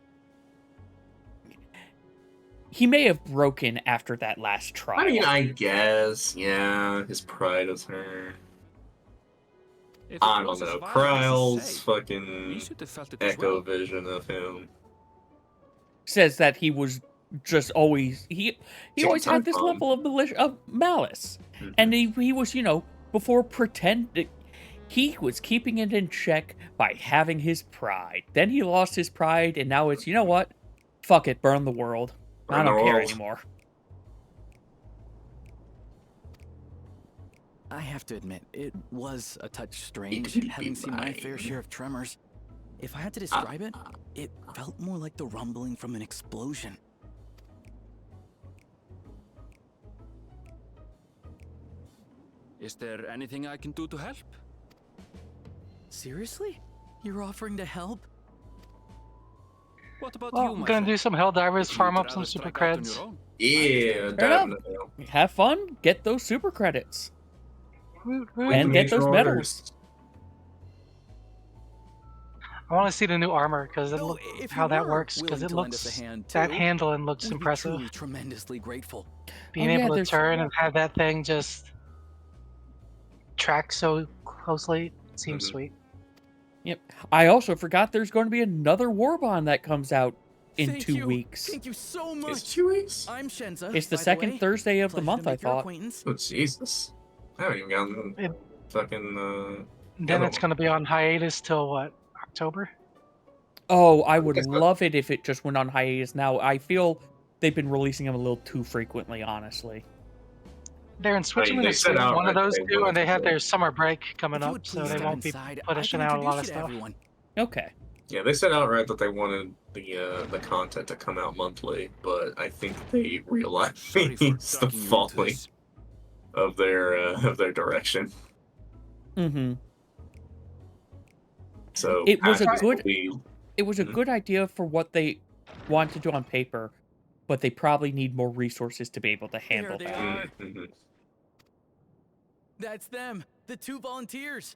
he may have broken after that last trial. I mean, I guess, yeah, his pride is hurt. If it I don't was as know. violent as you Kryle's say, fucking we should have felt it as echo well. vision of him. Says that he was just always he always had this Sometimes. level of malice, Mhm. and he was before he was keeping it in check by having his pride. Then he lost his pride, and now it's what, fuck it, burn the world. I Burn the don't care world. anymore. I have to admit, it was a touch strange could having be seen my fair mine. share of tremors. If I had to describe it, it felt more like the rumbling from an explosion. Is there anything I can do to help? Seriously? You're offering to help? What about Well, you, I'm my gonna friend? do some Helldivers, You'd farm up some rather super strike out on creds. your own? Yeah, Fair enough. definitely. Have fun, get those super credits, Woot, woot. and get Major those orders. medals. I want to see the new armor because it No, look if how you that were works because willing it to lend us looks a hand, that too, handling looks we'd be impressive. truly tremendously grateful. Being Oh, yeah, able to there's- turn and have that thing just track so closely seems Mhm. sweet. Yep. I also forgot there's going to be another Warbond that comes out in Thank 2 you. weeks. Thank you so It's much. 2 weeks? I'm Shenza. It's the by second way. Thursday of the Pleasure month, to I make your thought. acquaintance. Oh, Jesus. I haven't even gotten It- fucking, Then other it's one. going to be on hiatus till what, October? Oh, I would guess that- love it if it just went on hiatus now. I feel they've been releasing them a little too frequently, honestly. They're in Switzerland they or said Sweden, one of outright those they two, wanted and they to have do it. their summer break coming If you up, would so please they step won't be inside, pushing I out can a lot of introduce you to stuff. everyone. Okay. Yeah, they said outright that they wanted the content to come out monthly, but I think they realized Sorry for the talking you into folly this. of their direction. Mm-hmm. So It was a patches will good- be- It was a Mhm. good idea for what they wanted to do on paper, but they probably need more resources to be able to handle they that. are. Mhm. That's them, the 2 volunteers.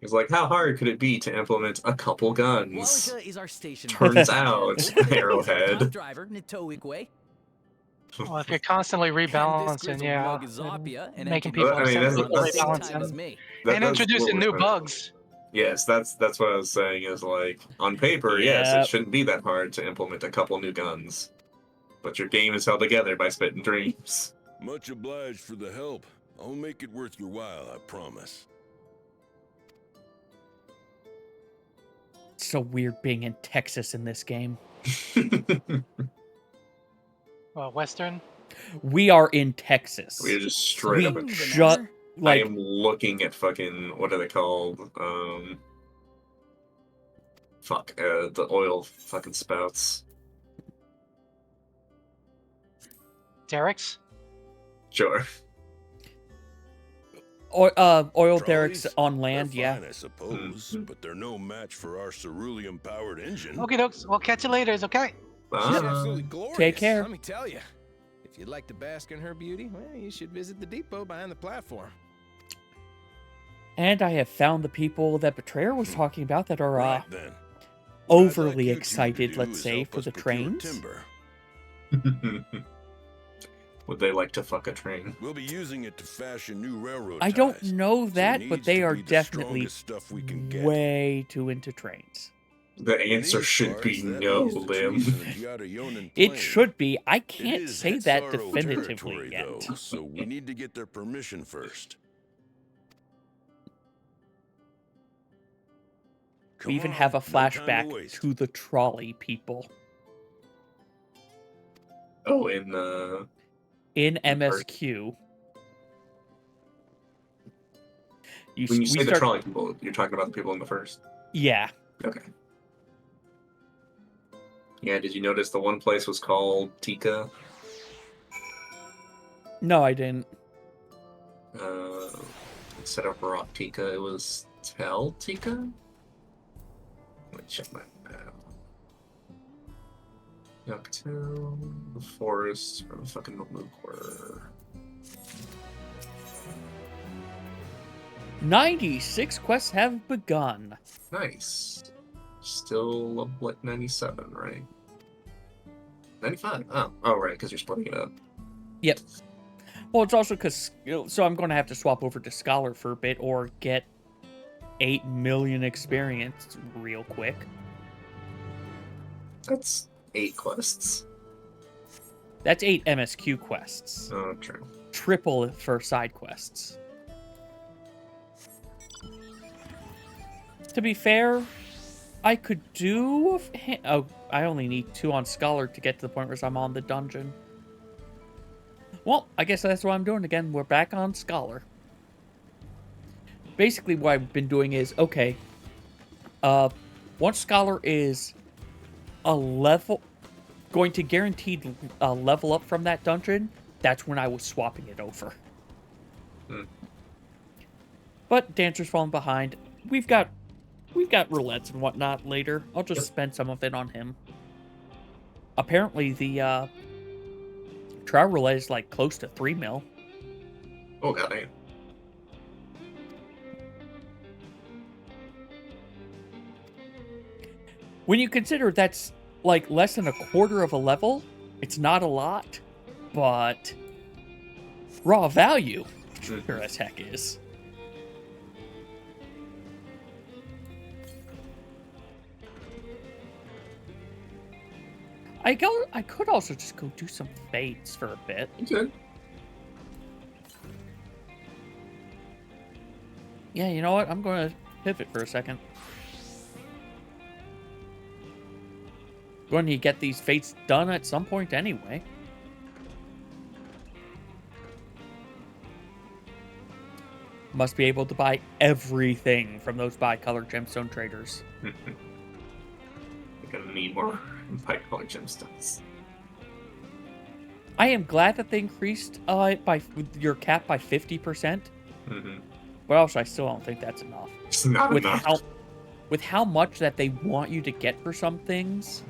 It's like, how hard could it be to implement a couple guns? Walika is our station. Turns out, Top Arrowhead. driver, Nitoigwe. Well, if you're constantly rebalancing, yeah, and making people I mean, upset, that's- people that's- rebalancing, me. and that's introducing what new we're- bugs. Yes, that's what I was saying. Is like on paper, yes, Yep. it shouldn't be that hard to implement a couple new guns, but your game is held together by spitting dreams. Much obliged for the help. I'll make it worth your while, I promise. It's so weird being in Texas in this game. Western. We are in Texas. We're just straight up. We In, just I like am looking at fucking what are they called? The oil fucking spouts. Derek's. Sure. oil Trolleys? derricks on land. They're Yeah. fine, I suppose, but they're no match for our cerulean-powered engine. Okay, dokes. We'll catch you later. It's okay. She's absolutely glorious. Take care. Let me tell you. If you'd like to bask in her beauty, well, you should visit the depot behind the platform. And I have found the people that Betrayer was talking about that are Right then. overly What I'd like you two excited, to do let's is say, help for us the procure trains. Timber. Would they like to fuck a train? We'll be using it to fashion new railroad I don't ties, know so it that, but needs they to are be the definitely strongest stuff we can get. way too into trains. The In answer these should be parts, that no, means the Lim. trees in the Giada-Yonan It plain. should be. I It can't is say that Hetzaro definitively territory, yet. though, so we need to get their permission first. We Come even on, have a no time flashback waste. to the trolley people Oh, in MSQ. when you we say the start- trolley people, you're talking about the people in the first. Yeah. Okay. Yeah, did you notice the one place was called Tika? No, I didn't. Instead of Rock Tika, it was Tel Tika? Let me check my map. Yucktail, the forest, or the fucking Mook Quarter. 96 quests have begun. Nice. Still level at 97, right? 95? Oh, right, because you're splitting it up. Yep. Well, it's also because, so I'm going to have to swap over to Scholar for a bit or get 8 million experience real quick. That's 8 quests. That's 8 MSQ quests. Oh, true. Triple for side quests. To be fair, I could do... Oh, I only need 2 on Scholar to get to the point where I'm on the dungeon. Well, I guess that's what I'm doing again. We're back on Scholar. Basically, what I've been doing is, okay, once Scholar is a level... going to guaranteed level up from that dungeon, that's when I was swapping it over. But Dancer's falling behind. We've got roulettes and whatnot later. I'll just spend some of it on him. Apparently, the Travel Roulette is like close to 3 mil. Oh god damn. When you consider that's like less than a quarter of a level, it's not a lot, but raw value sure as heck is. I could also just go do some fades for a bit. Okay. Yeah, you know what? I'm going to pivot for a second. Going to get these fates done at some point anyway. Must be able to buy everything from those bi-color gemstone traders. I'm gonna need more bi-color gemstones. I am glad that they increased by your cap by 50%. But also, I still don't think that's enough. It's not enough. With how much that they want you to get for some things.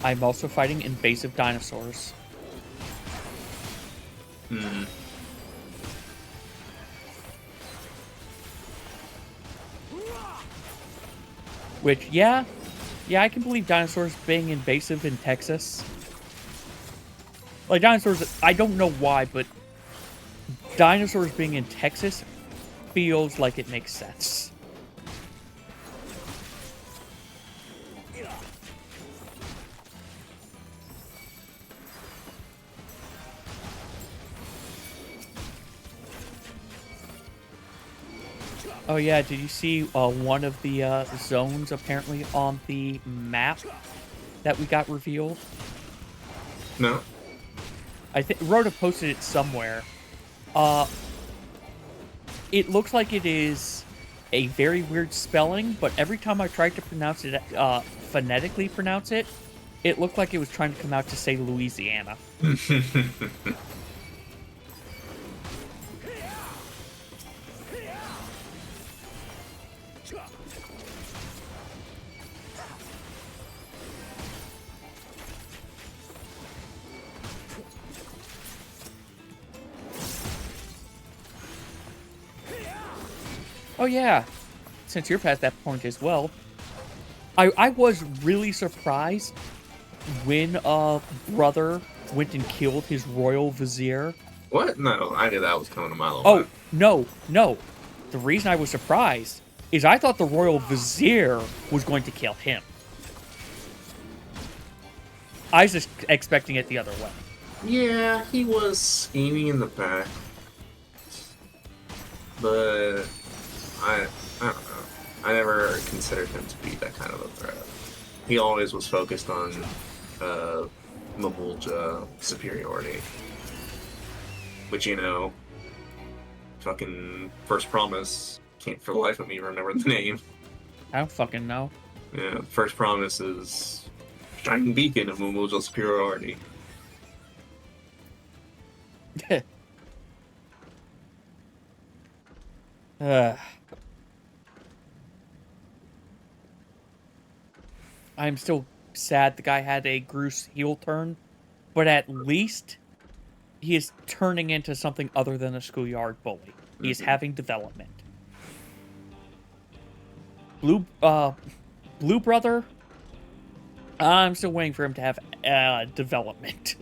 I'm also fighting invasive dinosaurs. Which, yeah, I can believe dinosaurs being invasive in Texas. Like, dinosaurs, I don't know why, but dinosaurs being in Texas feels like it makes sense. Oh yeah, did you see one of the zones apparently on the map that we got revealed? No. I think Rhoda posted it somewhere. It looks like it is a very weird spelling, but every time I tried to pronounce it, phonetically pronounce it, it looked like it was trying to come out to say Louisiana. Oh yeah, since you're past that point as well, I was really surprised when brother went and killed his royal vizier. What? No, I knew that was coming a mile away. Oh, no. The reason I was surprised is I thought the royal vizier was going to kill him. I was just expecting it the other way. Yeah, he was scheming in the back. But I don't know. I never considered him to be that kind of a threat. He always was focused on Mamulja superiority. Which, you know, fucking First Promise, can't for the life of me remember the name. I don't fucking know. Yeah, First Promise is shining beacon of Mamulja superiority. I'm still sad the guy had a Groose heel turn, but at least he is turning into something other than a schoolyard bully. He is having development. Blue Brother, I'm still waiting for him to have development.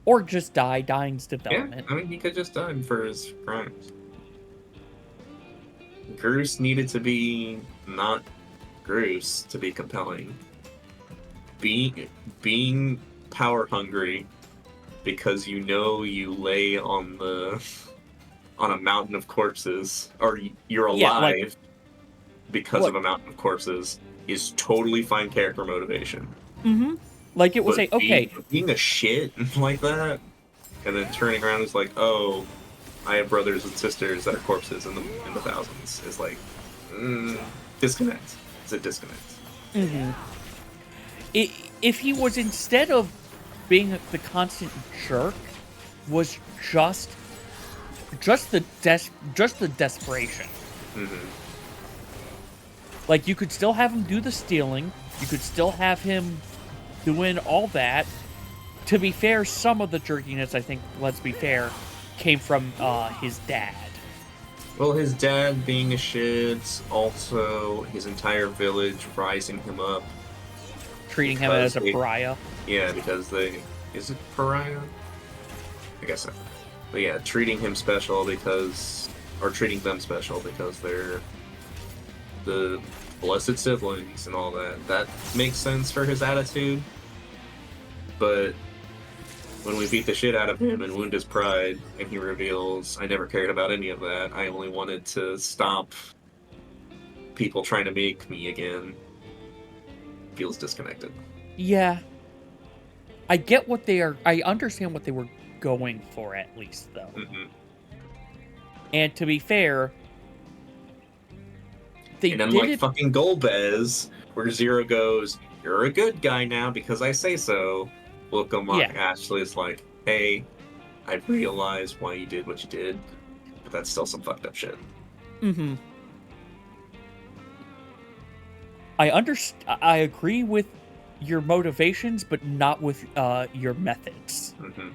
Or just die. Dying's development. Yeah, I mean, he could just die for his crimes. Groose needed to be not Groose to be compelling. Being power hungry because you know you lay on a mountain of corpses, or you're alive. because What? of amount of corpses is totally fine character motivation. Mm-hmm. Like, it will But say, okay, being a shit like that, and then turning around is like, oh, I have brothers and sisters that are corpses in the thousands, is like, disconnect. It's a disconnect. mm-hmm. If he was, instead of being the constant jerk, was just the desperation. Mm-hmm. Like, you could still have him do the stealing, you could still have him doing all that. To be fair, some of the jerkiness, I think, let's be fair, came from his dad. Well, his dad being a shit, also his entire village rising him up. Treating him as a pariah. Yeah, because they... Is it pariah? I guess so. But yeah, treating him special because... Or treating them special because they're the blessed siblings and all that. That makes sense for his attitude. But when we beat the shit out of him and wound his pride, and he reveals, I never cared about any of that. I only wanted to stop people trying to make me again. Feels disconnected. Yeah. I get what they are... I understand what they were going for, at least, though. Mm-hmm. And to be fair, they and did unlike it... fucking Golbez, where Zero goes, you're a good guy now because I say so. Wilcomock Ashley is like, hey, I realize why you did what you did, but that's still some fucked up shit. Mm-hmm. I agree with your motivations, but not with your methods. Mm-hmm.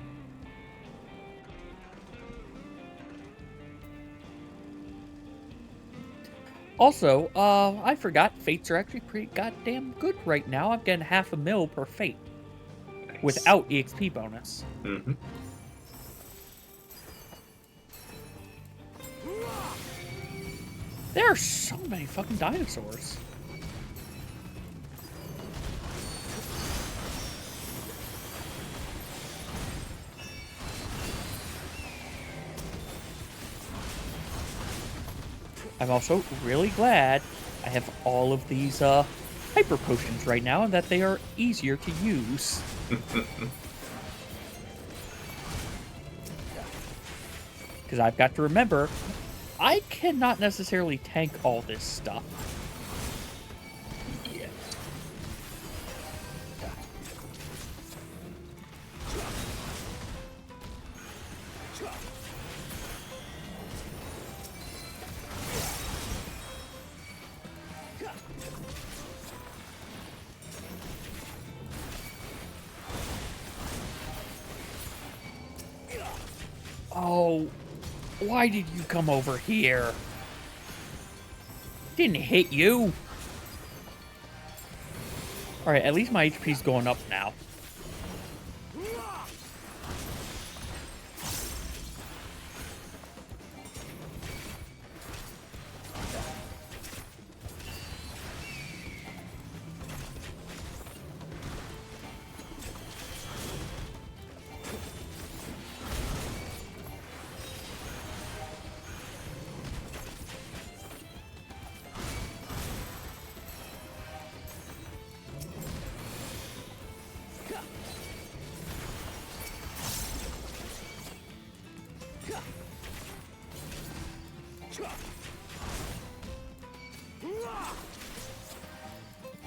Also, I forgot, fates are actually pretty goddamn good right now. I'm getting $500,000 per fate. Nice. Without EXP bonus. Mm-hmm. There are so many fucking dinosaurs. I'm also really glad I have all of these hyper potions right now and that they are easier to use. Because I've got to remember, I cannot necessarily tank all this stuff. Yeah. Oh, why did you come over here? Didn't hit you. Alright, at least my HP's going up now.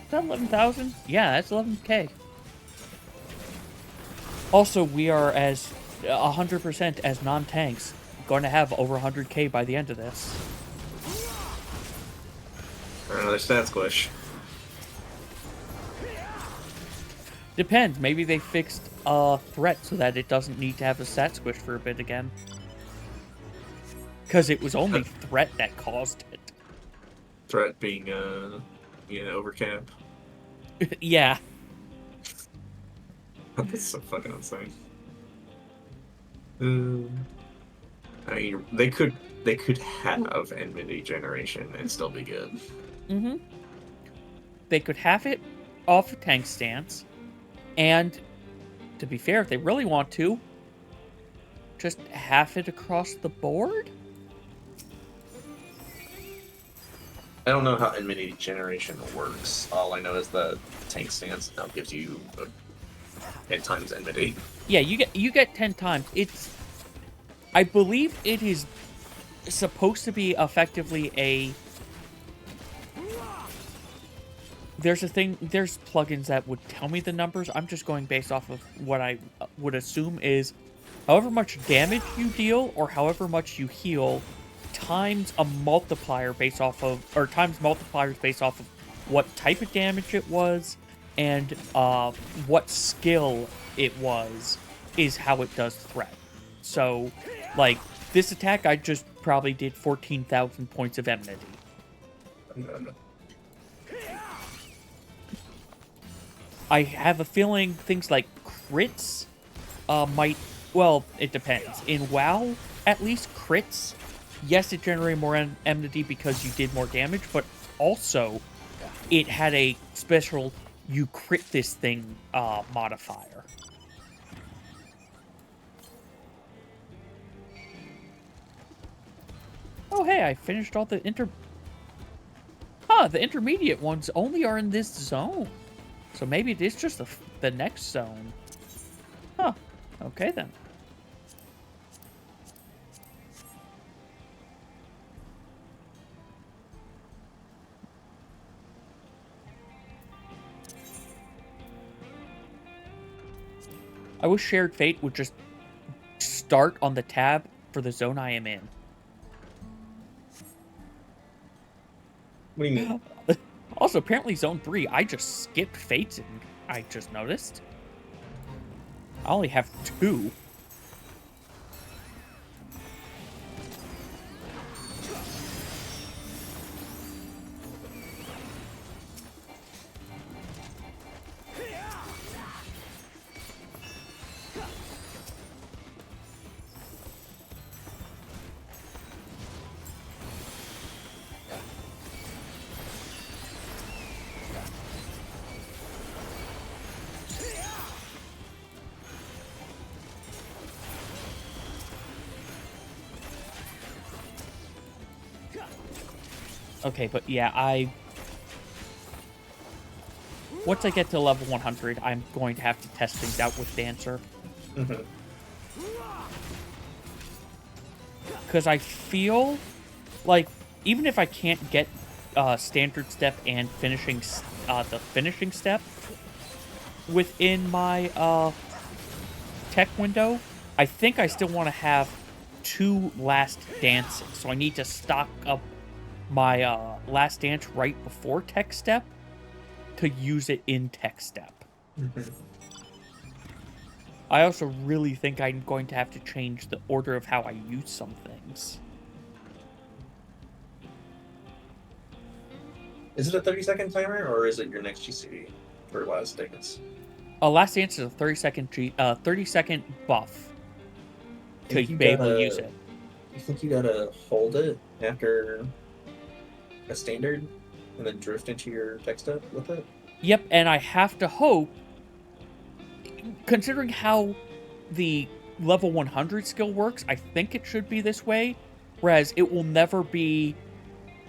Is that 11,000? Yeah, that's 11k. Also, we are as 100% as non-tanks going to have over 100k by the end of this. Another stat squish. Depends. Maybe they fixed threat so that it doesn't need to have a stat squish for a bit again. Because it was only threat that caused it. Threat being, overcap. Yeah. That's so fucking insane. I mean, they could have enmity generation and still be good. Mm-hmm. They could have it off a tank stance, and to be fair, if they really want to, just have it across the board? I don't know how enmity generation works. All I know is that tank stance now gives you 10 times enmity. Yeah, you get 10 times. I believe it is supposed to be effectively a. There's plugins that would tell me the numbers. I'm just going based off of what I would assume is however much damage you deal or however much you heal times a multiplier based off of, or times multipliers based off of what type of damage it was and what skill it was is how it does threat. So, like, this attack, I just probably did 14,000 points of enmity. I have a feeling things like crits might, well, it depends. In WoW, at least, crits, yes, it generated more enmity because you did more damage, but also it had a special you crit this thing modifier. Oh, hey, I finished all the the intermediate ones only are in this zone. So maybe it is just the next zone. Huh. Okay, then. I wish Shared Fate would just start on the tab for the zone I am in. What do you mean? Also, apparently Zone 3, I just skipped Fates and I just noticed. I only have 2. Okay, but yeah, once I get to level 100, I'm going to have to test things out with Dancer. Because I feel like, even if I can't get Standard Step and the finishing step within my tech window, I think I still want to have 2 last dances. So I need to stock up my last dance right before tech step to use it in tech step. I also really think I'm going to have to change the order of how I use some things. Is it a 30-second timer, or is it your next GCD for last dance? Last dance is a 30-second buff to be able to use it. You think you gotta hold it after a standard and then drift into your tech step with it? Yep, and I have to hope, considering how the level 100 skill works, I think it should be this way, whereas it will never be.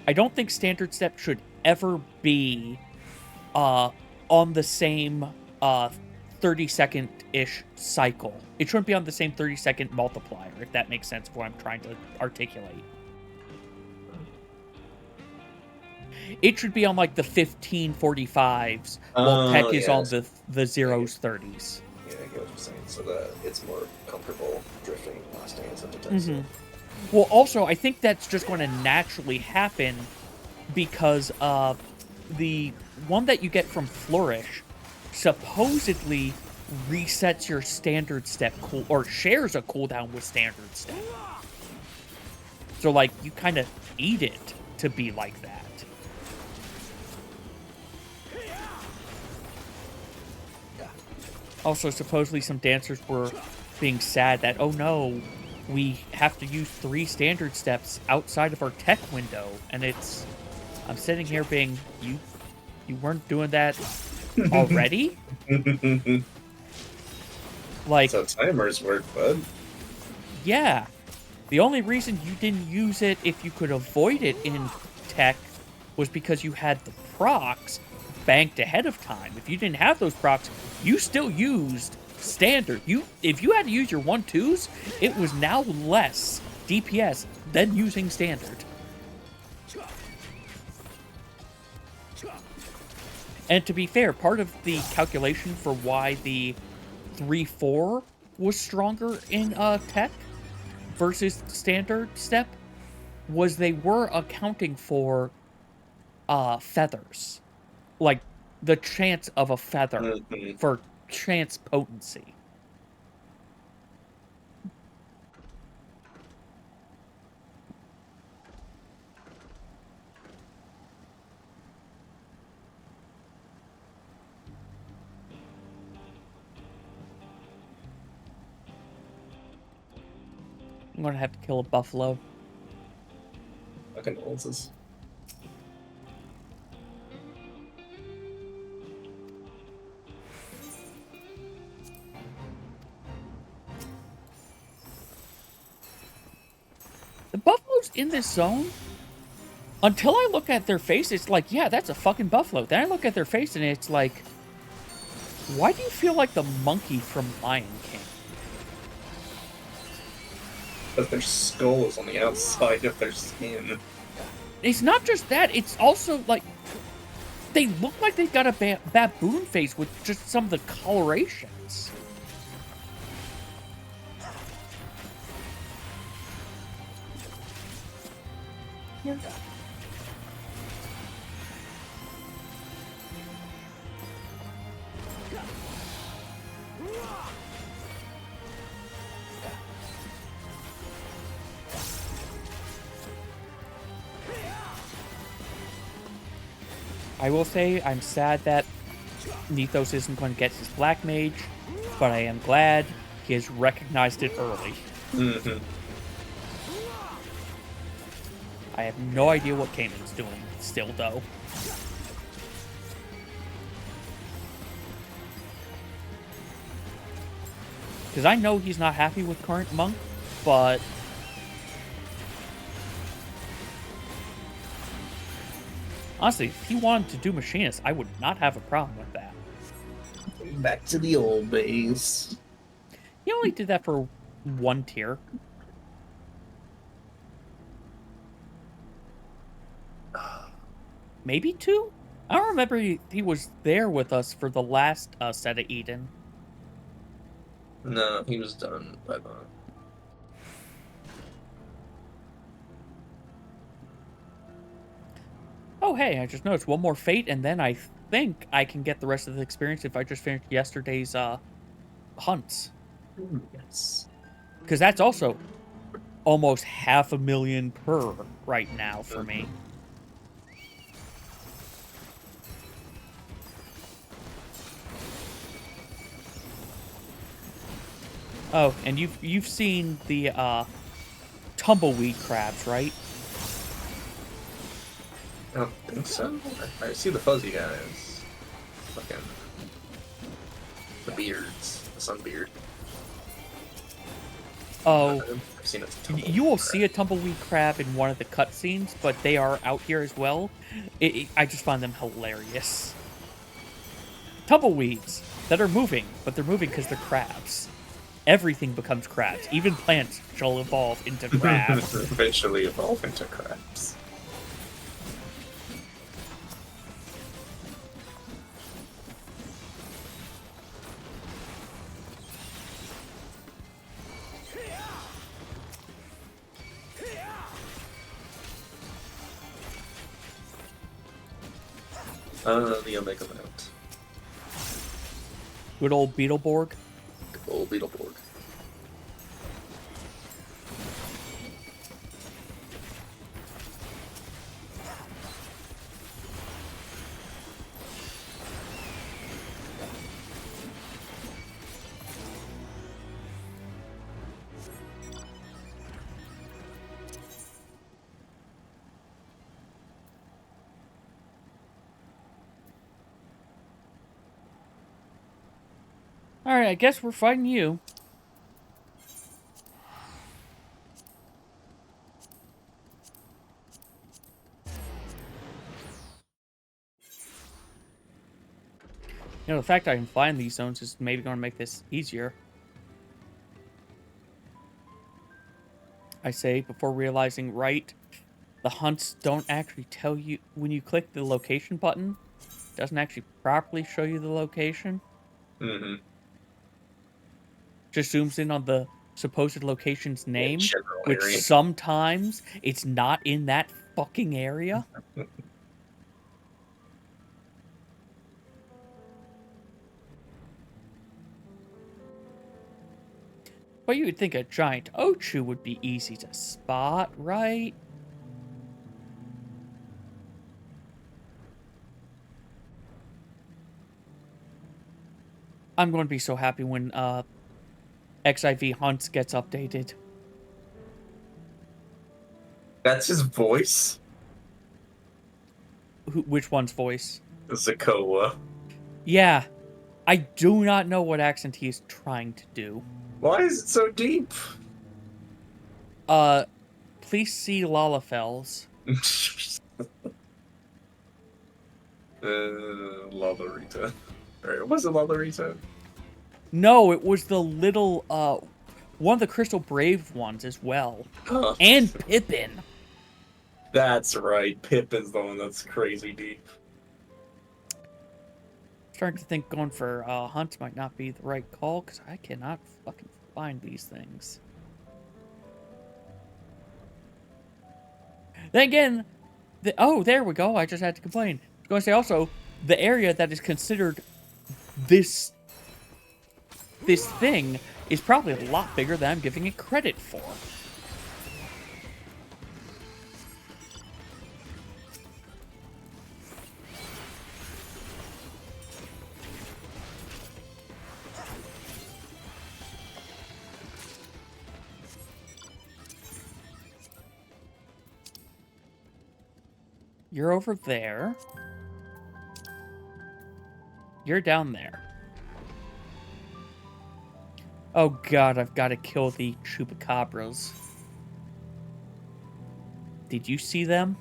I don't think Standard Step should ever be on the same 30-second-ish cycle. It shouldn't be on the same 30-second multiplier, if that makes sense of what I'm trying to articulate. It should be on like the 1545s, while tech is on the 0s 30s. Yeah, I get what you're saying. So that it's more comfortable drifting last dance into tech step. Well, also, I think that's just going to naturally happen because the one that you get from Flourish supposedly resets your standard step or shares a cooldown with standard step. So, like, you kind of need it to be like that. Also, supposedly some dancers were being sad that, oh no, we have to use 3 standard steps outside of our tech window. And I'm sitting here being, you weren't doing that already? Like, so timers work, bud. Yeah. The only reason you didn't use it if you could avoid it in tech was because you had the procs banked ahead of time. If you didn't have those procs, you still used standard. If you had to use your 1-2s, it was now less DPS than using standard. And to be fair, part of the calculation for why the 3-4 was stronger in tech versus standard step was they were accounting for feathers. Like, the chance of a feather for chance potency. I'm gonna have to kill a buffalo. My condolences. The buffaloes in this zone, until I look at their face, it's like, yeah, that's a fucking buffalo. Then I look at their face and it's like, why do you feel like the monkey from Lion King? Because their skull is on the outside of their skin. It's not just that, it's also like, they look like they've got a baboon face with just some of the colorations. Here. I will say I'm sad that Nethos isn't going to get his Black Mage, but I am glad he has recognized it early. Mm-hmm. I have no idea what Cayman's doing still, though. Because I know he's not happy with current Monk, but... honestly, if he wanted to do Machinist, I would not have a problem with that. Back to the old days. He only did that for 1 tier. Maybe 2? I don't remember he was there with us for the last set of Eden. No, he was done by the... Oh, hey, I just noticed one more fate, and then I think I can get the rest of the experience if I just finished yesterday's hunts. Yes. Because that's also almost 500,000 per right now for me. Oh, and you've seen the tumbleweed crabs, right? I don't think so. I see the fuzzy guys. Fucking... the beards. The sunbeard. Oh, I've seen it. you will see a tumbleweed crab in one of the cutscenes, but they are out here as well. I just find them hilarious. Tumbleweeds that are moving, but they're moving because they're crabs. Everything becomes crabs. Even plants shall evolve into crabs. Eventually evolve into crabs. The Omega Mount. Good old Beetleborg. Good old Beetleborg. Alright, I guess we're fighting you. You know, the fact I can find these zones is maybe going to make this easier. I say, before realizing right, the hunts don't actually tell you, when you click the location button, it doesn't actually properly show you the location. Mm-hmm. Just zooms in on the supposed location's name, general which area. sometimes it's not in that fucking area. But you would think a giant Ochu would be easy to spot, right? I'm going to be so happy when XIV Hunts gets updated. That's his voice? Which one's voice? Zakoa. Yeah. I do not know what accent he is trying to do. Why is it so deep? Please see Lalafels. Lalorita. Or was it Lalorita? No, it was the little, one of the Crystal Brave ones as well. And Pippin. That's right. Pippin's the one that's crazy deep. Starting to think going for hunts might not be the right call, because I cannot fucking find these things. Then again, oh, there we go. I just had to complain. I was going to say also, the area that is considered this thing is probably a lot bigger than I'm giving it credit for. You're over there. You're down there. Oh god, I've got to kill the chupacabras. Did you see them?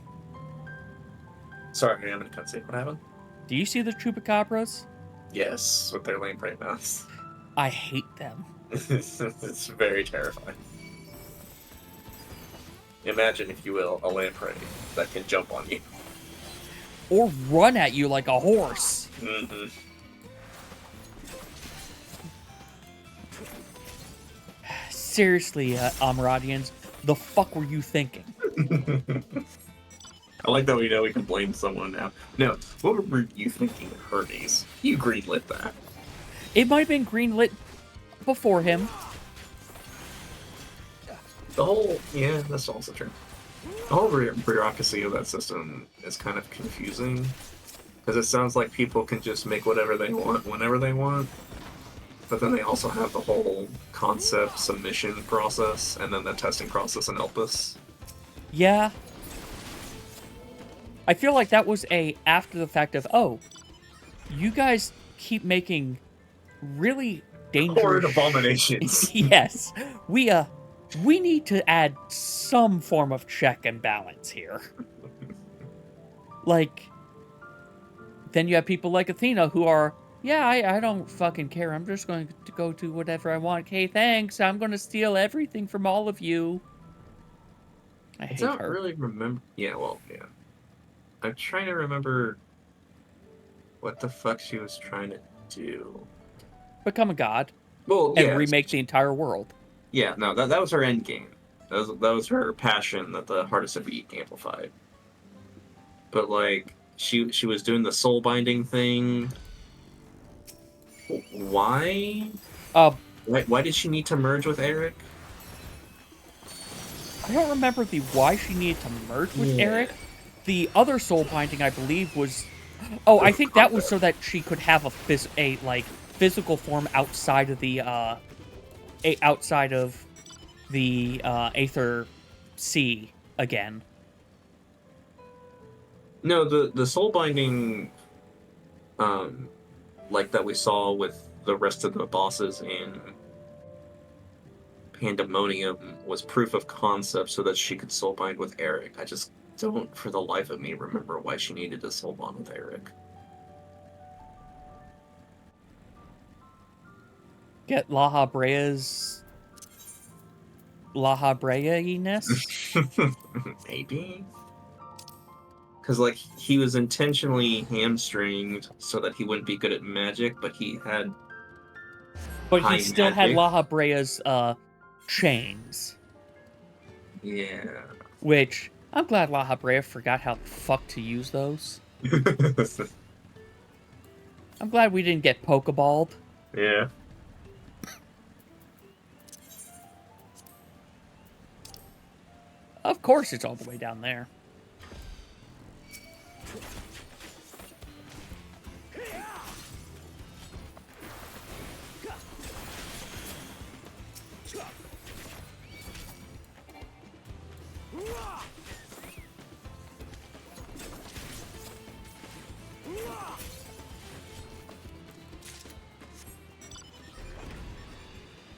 Sorry, I'm in a cutscene. What happened? Do you see the chupacabras? Yes, with their lame prey mouths. I hate them. It's very terrifying. Imagine, if you will, a lamprey that can jump on you. Or run at you like a horse. Mm-hmm. Seriously, Amaradians, the fuck were you thinking? I like that we know we can blame someone now. No, what were you thinking, Hermes? You greenlit that. It might have been greenlit before him. The whole... Yeah, that's also true. The whole bureaucracy of that system is kind of confusing. Because it sounds like people can just make whatever they want, whenever they want. But then they also have the whole concept submission process, and then the testing process in Elpis. Yeah. I feel like that was a after the fact of, oh, you guys keep making really dangerous... Horrid abominations. Yes. We need to add some form of check and balance here. Like, then you have people like Athena who are, yeah, I don't fucking care. I'm just going to go do whatever I want. Okay, thanks. I'm going to steal everything from all of you. I hate don't her. really remember... Yeah, well, yeah. I'm trying to remember what the fuck she was trying to do. Become a god. Well, and yeah, remake the entire world. Yeah, no, that was her end game. That was her passion that the Hardest to Beat amplified. But like, she was doing the soul binding thing. Why? Why did she need to merge with Eric? I don't remember the why she needed to merge with Eric. The other soul binding, I believe, was... Oh, I think that was so that she could have a physical form outside of the Aether Sea again. No, the soul binding, like that we saw with the rest of the bosses in Pandemonium, was proof of concept so that she could soul bind with Eric. I just don't, for the life of me, remember why she needed to soul bond with Eric. get La Habrea's La Habrea-ness. Maybe. Because, like, he was intentionally hamstringed so that he wouldn't be good at magic, but he had But he high still had magic. La Habrea's chains. Yeah. Which, I'm glad La Habrea forgot how the fuck to use those. I'm glad we didn't get Pokeballed. Yeah. Of course it's all the way down there.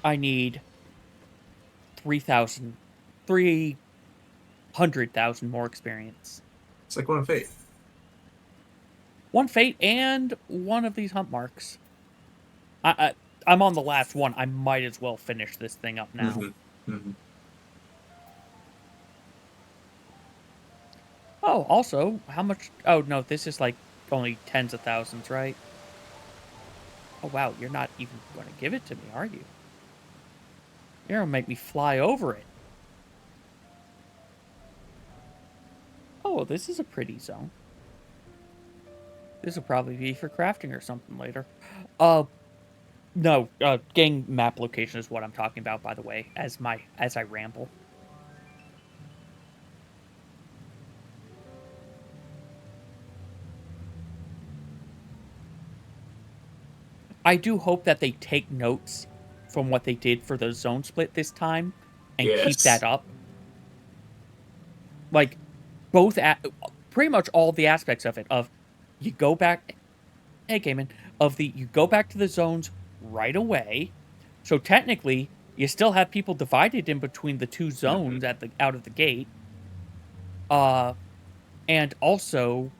I need 300,000 more experience. It's like one fate. One fate and one of these hunt marks. I'm on the last one. I might as well finish this thing up now. Mm-hmm. Mm-hmm. Oh, also, how much? Oh, no, this is like only tens of thousands, right? Oh, wow, you're not even going to give it to me, are you? You're going to make me fly over it. Oh, this is a pretty zone. This will probably be for crafting or something later. No, gang map location is what I'm talking about, by the way, as I ramble. I do hope that they take notes from what they did for the zone split this time and keep that up. Like, pretty much all the aspects of it. Of you go back, hey, Gaiman, you go back to the zones right away. So technically, you still have people divided in between the two zones out of the gate. And also,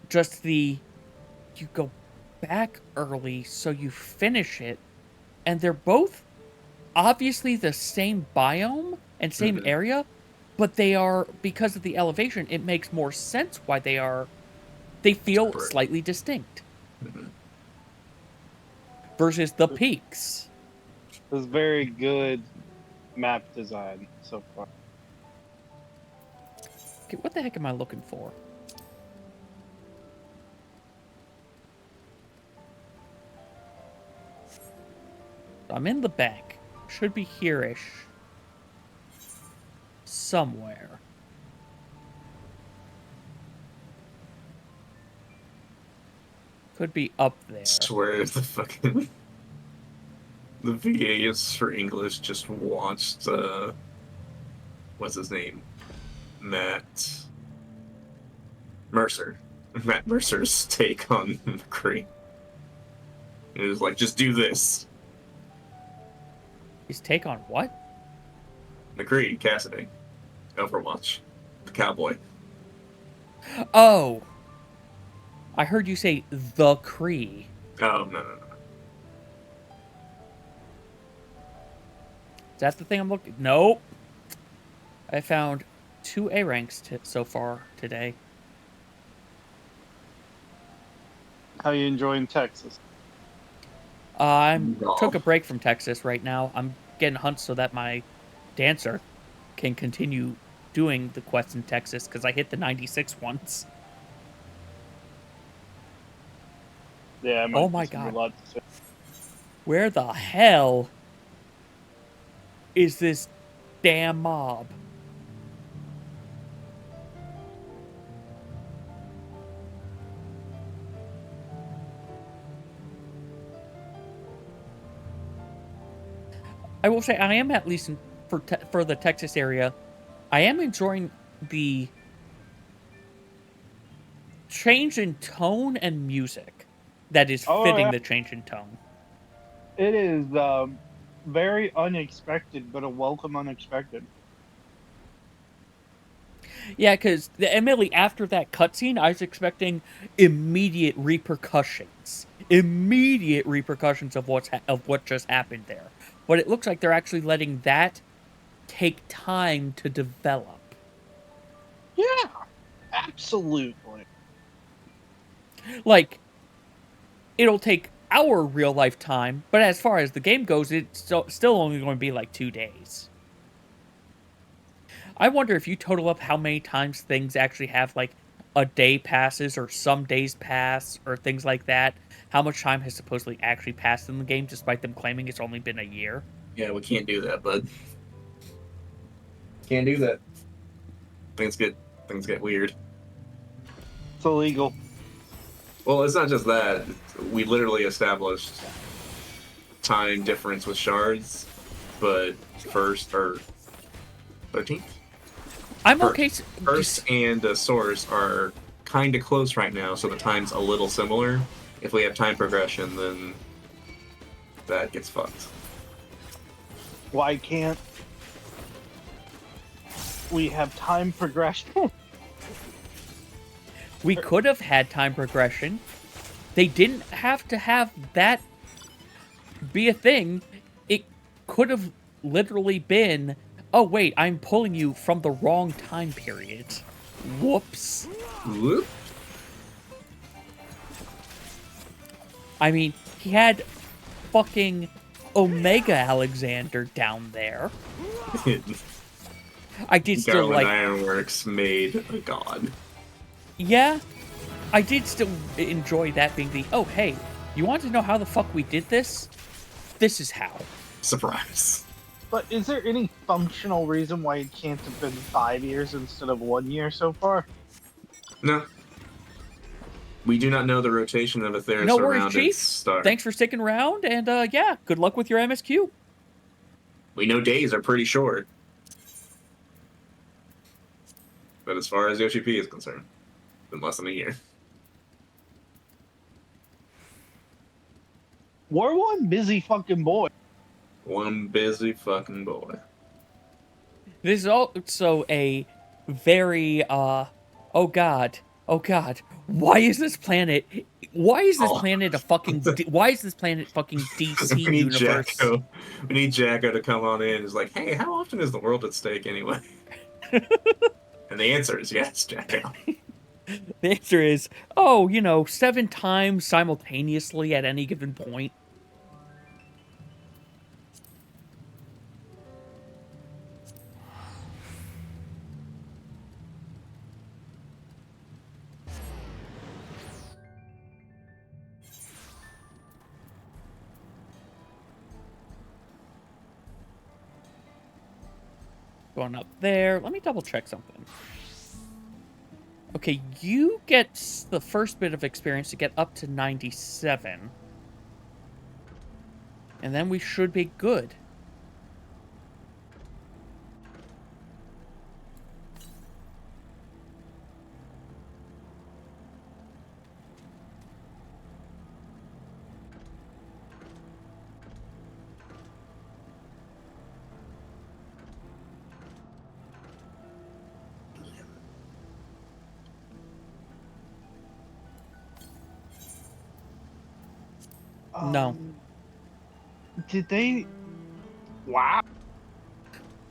just you go back early so you finish it, and they're both obviously the same biome and same area, but they are, because of the elevation, it makes more sense why they feel slightly distinct. Versus the peaks. It's very good map design so far. Okay, what the heck am I looking for? I'm in the back. Should be here-ish. Somewhere. Could be up there. I swear the VAs for English just watched, what's his name? Matt Mercer. Matt Mercer's take on McCree. It was like, just do this. His take on what? McCree, Cassidy. Overwatch. The cowboy. Oh! I heard you say the Cree. Oh, no. Is that the thing I'm looking? Nope. I found 2 A ranks so far today. How you enjoying Texas? Took a break from Texas right now. I'm getting hunts so that my dancer can continue doing the quests in Texas because I hit the 96 once. Yeah. Oh my god. Where the hell is this damn mob? I will say I am, at least for the Texas area, I am enjoying the change in tone and music that is fitting the change in tone. It is very unexpected, but a welcome unexpected. Yeah, because immediately after that cutscene, I was expecting immediate repercussions. Immediate repercussions of what just happened there. But it looks like they're actually letting that take time to develop. Yeah, absolutely. Like, it'll take our real life time, but as far as the game goes, it's still only going to be like 2 days. I wonder if you total up how many times things actually have like a day passes or some days pass or things like that, how much time has supposedly actually passed in the game despite them claiming it's only been a year. Yeah, we can't do that, bud. Can't do that. Things get weird. It's illegal. Well, it's not just that. We literally established time difference with shards, but first or 13th? I'm okay. First and source are kind of close right now, so the time's a little similar. If we have time progression, then that gets fucked. Why can't we have time progression? We could have had time progression. They didn't have to have that be a thing. It could have literally been, oh wait, I'm pulling you from the wrong time period. Whoops. Whoop. I mean, he had fucking Omega Alexander down there. I did still Garland like... Ironworks made a god. Yeah, I did still enjoy that being the, oh hey, you want to know how the fuck we did this? This is how. Surprise. But is there any functional reason why it can't have been 5 years instead of 1 year so far? No. We do not know the rotation of Atheris No worries, around Chief. its star. Thanks for sticking around, and yeah, good luck with your MSQ. We know days are pretty short. But as far as Yoshi P is concerned, it's been less than a year. We're one busy fucking boy. One busy fucking boy. This is also a very, oh god, why is this planet a fucking, why is this planet fucking DC we need universe? Jacko. We need Jacko to come on in. It's like, hey, how often is the world at stake anyway? And the answer is yes, Jacko. The answer is, 7 times simultaneously at any given point. Going up there. Let me double check something. Okay, you get the first bit of experience to get up to 97. And then we should be good. No. Did they? Wow.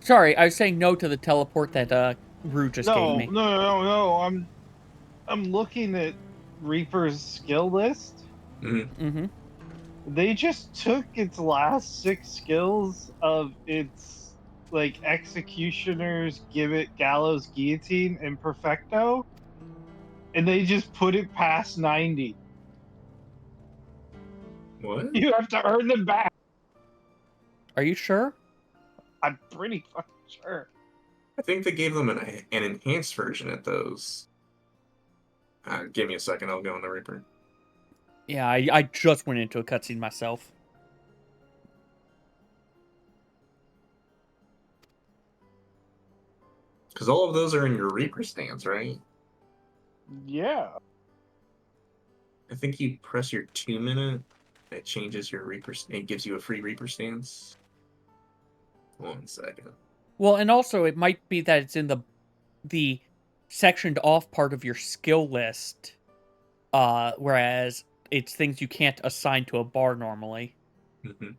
Sorry, I was saying no to the teleport that Rue just gave me. No. I'm looking at Reaper's skill list. Mm-hmm. They just took its last 6 skills of its Executioner's Gibbet, Gallows, Guillotine, and Perfecto, and they just put it past 90. What? You have to earn them back. Are you sure? I'm pretty fucking sure. I think they gave them an enhanced version at those. Give me a second, I'll go on the Reaper. Yeah, I just went into a cutscene myself. Because all of those are in your Reaper stance, right? Yeah. I think you press your 2-minute, it changes your Reaper, it gives you a free Reaper stance. 1 second. Well, and also it might be that it's in the sectioned off part of your skill list, whereas it's things you can't assign to a bar normally. Mhm.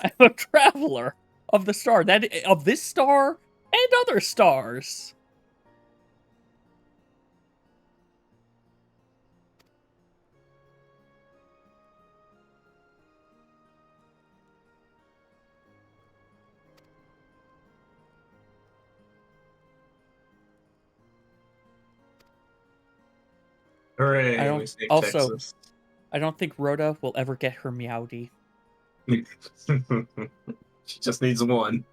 I'm a traveler of the star, of this star and other stars. Hooray, I we don't. saved Also, Texas. I don't think Rhoda will ever get her Meowdy. She just needs one.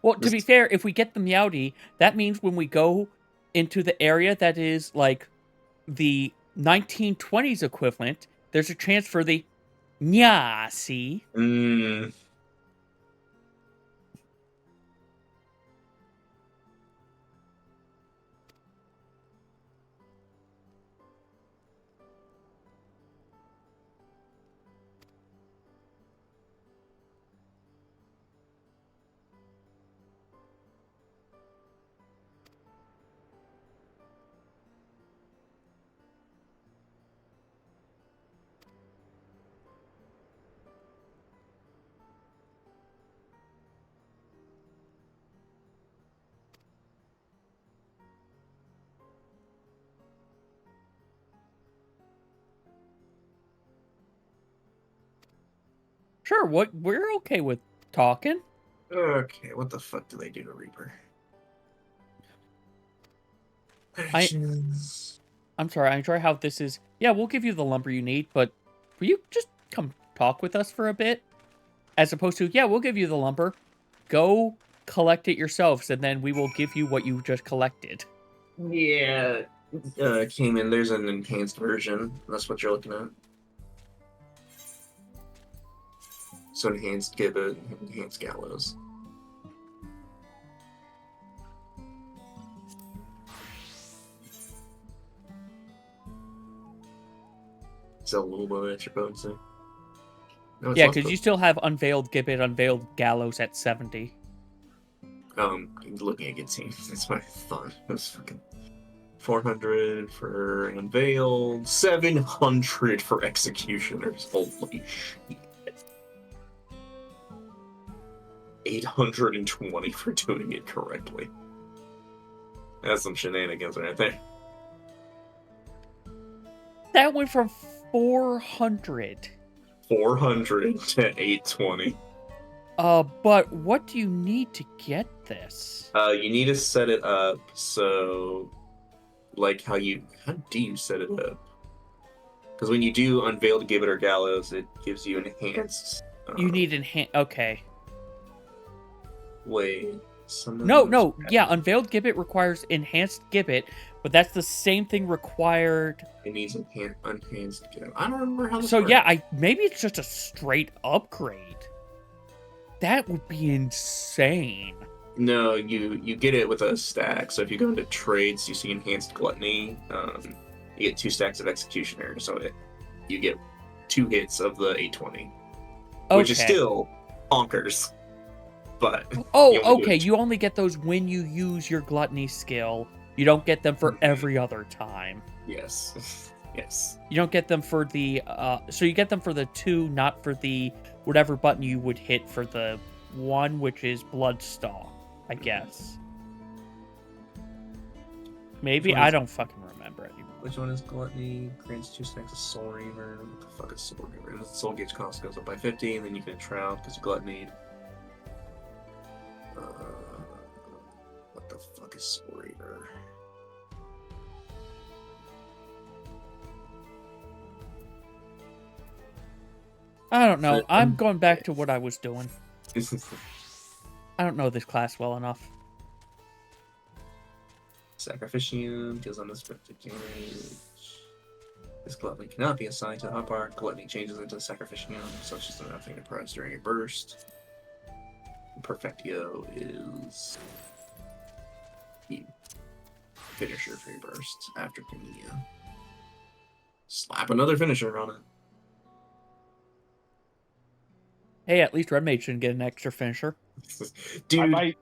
Well, to be fair, if we get the Meowdy, that means when we go into the area that is like the 1920s equivalent, there's a chance for the Nyasi. Mm. Sure, we're okay with talking. Okay, what the fuck do they do to Reaper? I'm sorry, I enjoy how this is. Yeah, we'll give you the lumber you need, but will you just come talk with us for a bit? As opposed to, yeah, we'll give you the lumber. Go collect it yourselves, and then we will give you what you just collected. Yeah, came in. There's an enhanced version. That's what you're looking at. So enhanced Gibbet, enhanced Gallows. It's a little bit of extra potency. No, it's Yeah, less because you potent. still have Unveiled Gibbet, Unveiled Gallows at 70. Looking at good teams. It's my fun. It was fucking 400 for Unveiled, 700 for Executioners. Holy shit. 820 for doing it correctly. That's some shenanigans right there. That went from 400. 400 to 820. But what do you need to get this? You need to set it up so, like, how do you set it up? Because when you do Unveiled Gibbet or Gallows, it gives you enhanced. You need enhanced. Okay. Wait. No. Yeah, Unveiled Gibbet requires Enhanced Gibbet, but that's the same thing required. It needs enhanced Gibbet. I don't remember how this So works. yeah, maybe it's just a straight upgrade. That would be insane. No, you get it with a stack. So if you go into trades, you see enhanced gluttony. You get 2 stacks of executioner, so you get 2 hits of the 820, which is still bonkers. But you only get those when you use your gluttony skill. You don't get them for every other time. Yes. Yes. You don't get them for the so you get them for the 2, not for the whatever button you would hit for the 1, which is Bloodstalk, I guess. Maybe I don't fucking remember anymore. Which one is gluttony? Grants 2 stacks of Soul Reaver. What the fuck is Soul Reaver? And the soul gauge cost goes up by 50, and then you can Shroud because you gluttony. What the fuck is Soul Reaver? I don't know. I'm going back to what I was doing. I don't know this class well enough. Sacrificium deals unexpected damage. This gluttony cannot be assigned to the hotbar. Gluttony changes into Sacrificium, so it's just another thing to press during a burst. Perfectio is the finisher for your burst after Communia. Slap another finisher on it. Hey, at least Red Mage shouldn't get an extra finisher. Dude,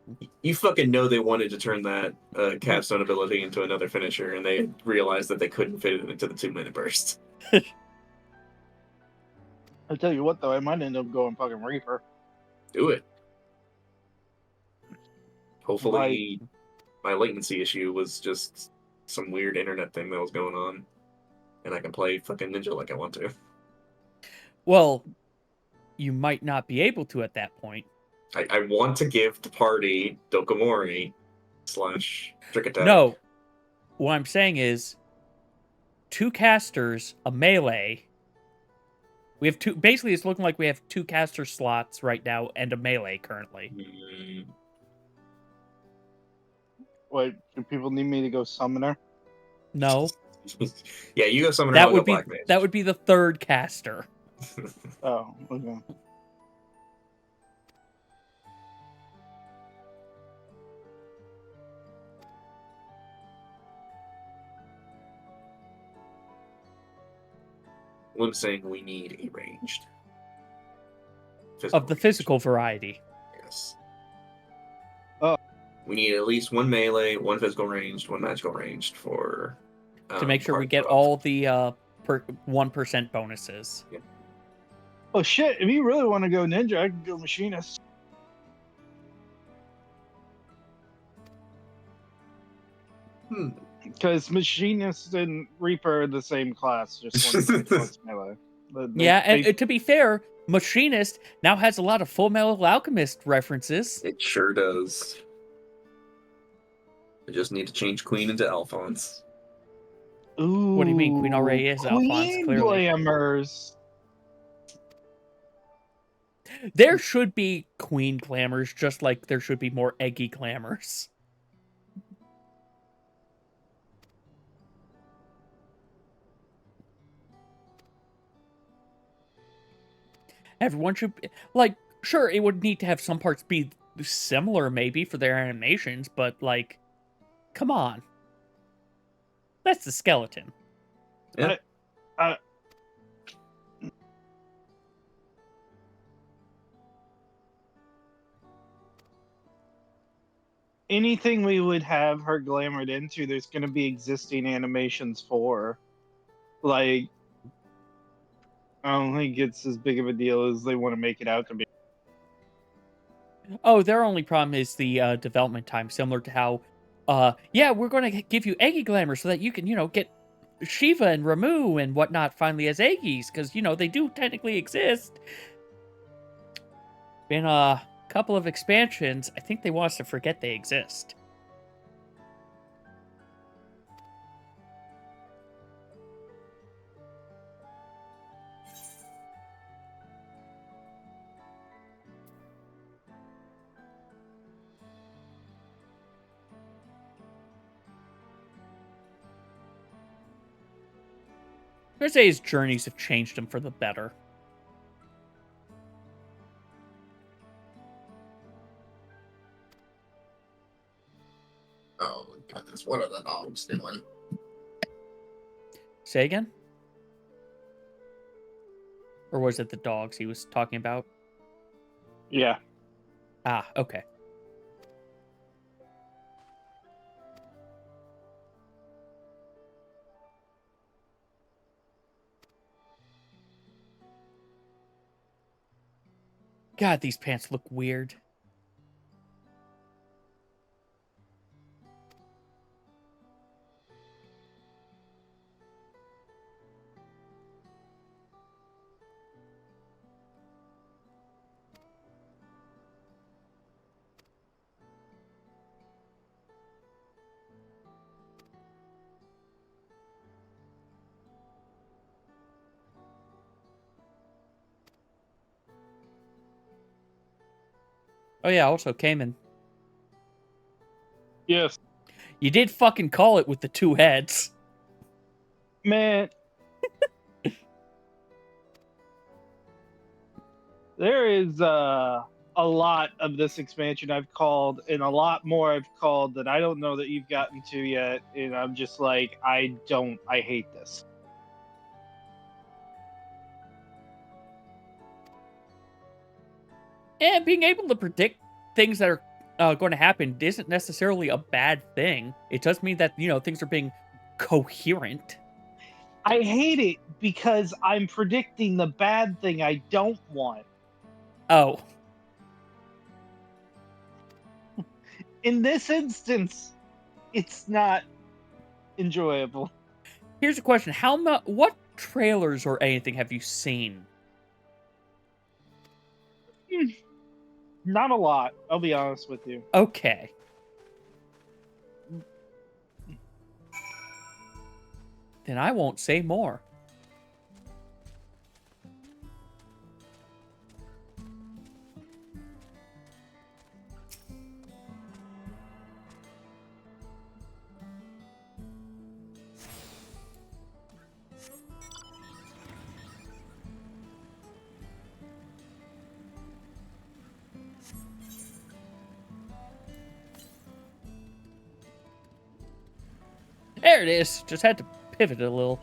you fucking know they wanted to turn that capstone ability into another finisher, and they realized that they couldn't fit it into the 2-minute burst. I tell you what, though, I might end up going fucking Reaper. Do it. Hopefully, my latency issue was just some weird internet thing that was going on, and I can play fucking Ninja like I want to. Well, you might not be able to at that point. I want to give the party Dokomori / Trick Attack. No. What I'm saying is 2 casters, a melee. We have 2. Basically, it's looking like we have 2 caster slots right now and a melee currently. Wait, do people need me to go Summoner? No. Yeah, you go Summoner, I'll go Black Mage. That would be the 3rd caster. Oh, okay. I'm saying we need a ranged. Of the physical variety. Yes. Oh. We need at least 1 melee, 1 physical ranged, 1 magical ranged for... to make sure we get all the 1% bonuses. Yeah. Oh shit, if you really want to go Ninja, I can go Machinist. Because Machinist and Reaper are the same class, just one's melee. And to be fair, Machinist now has a lot of Full Metal Alchemist references. It sure does. I just need to change Queen into Alphonse. Ooh, what do you mean? Queen already is Alphonse, clearly. Glamours. There should be Queen Glamours, just like there should be more Eggy Glamours. Everyone should be, like, sure, it would need to have some parts be similar, maybe, for their animations, but, like, come on. That's the skeleton. Yeah. Anything we would have her glamored into, there's going to be existing animations for. Like, I don't think it's as big of a deal as they want to make it out to be. Oh, their only problem is the development time, similar to how, yeah, we're going to give you Eggy Glamour so that you can, get Shiva and Ramu and whatnot finally as Eggies, because, they do technically exist. Been a couple of expansions, I think they want us to forget they exist. I'm going to say his journeys have changed him for the better. Oh, goodness. What are the dogs doing? Say again? Or was it the dogs he was talking about? Yeah. Ah, okay. God, these pants look weird. Oh yeah, also Cayman. Yes, You did fucking call it with the 2 heads. man. There is a lot of this expansion I've called, and a lot more I've called that I don't know that you've gotten to yet. And I'm just like, I hate this. And being able to predict things that are going to happen isn't necessarily a bad thing. It does mean that, things are being coherent. I hate it because I'm predicting the bad thing I don't want. Oh. In this instance, it's not enjoyable. Here's a question. What trailers or anything have you seen? Not a lot, I'll be honest with you. Okay. Then I won't say more. There it is. Just had to pivot a little.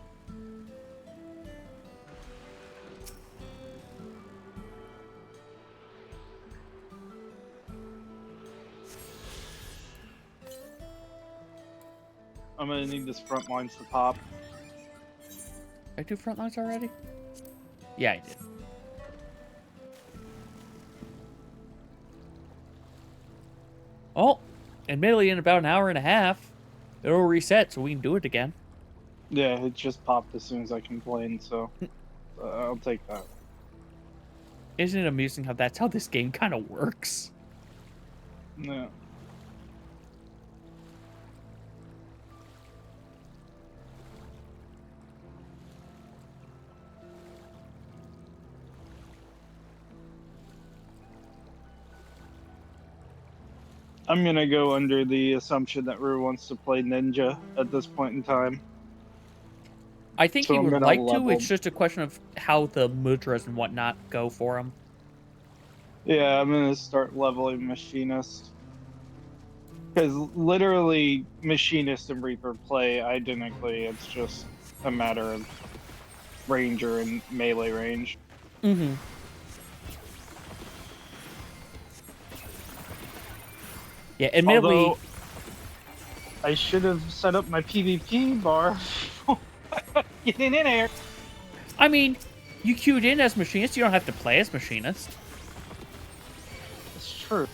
I'm gonna need this front lines to pop. Did I do front lines already? Yeah, I did. Oh, admittedly, in about an hour and a half, it'll reset so we can do it again. Yeah, it just popped as soon as I complained, so I'll take that. Isn't it amusing how that's how this game kind of works? Yeah. I'm gonna go under the assumption that Rue wants to play Ninja at this point in time. I think So he I'm would gonna like to. level. It's just a question of how the mudras and whatnot go for him. Yeah, I'm gonna start leveling Machinist. Because literally, Machinist and Reaper play identically. It's just a matter of Ranger and melee range. Mm-hmm. Yeah, admittedly... Although, I should have set up my PvP bar before getting in there. I mean, you queued in as Machinist, you don't have to play as Machinist. It's true.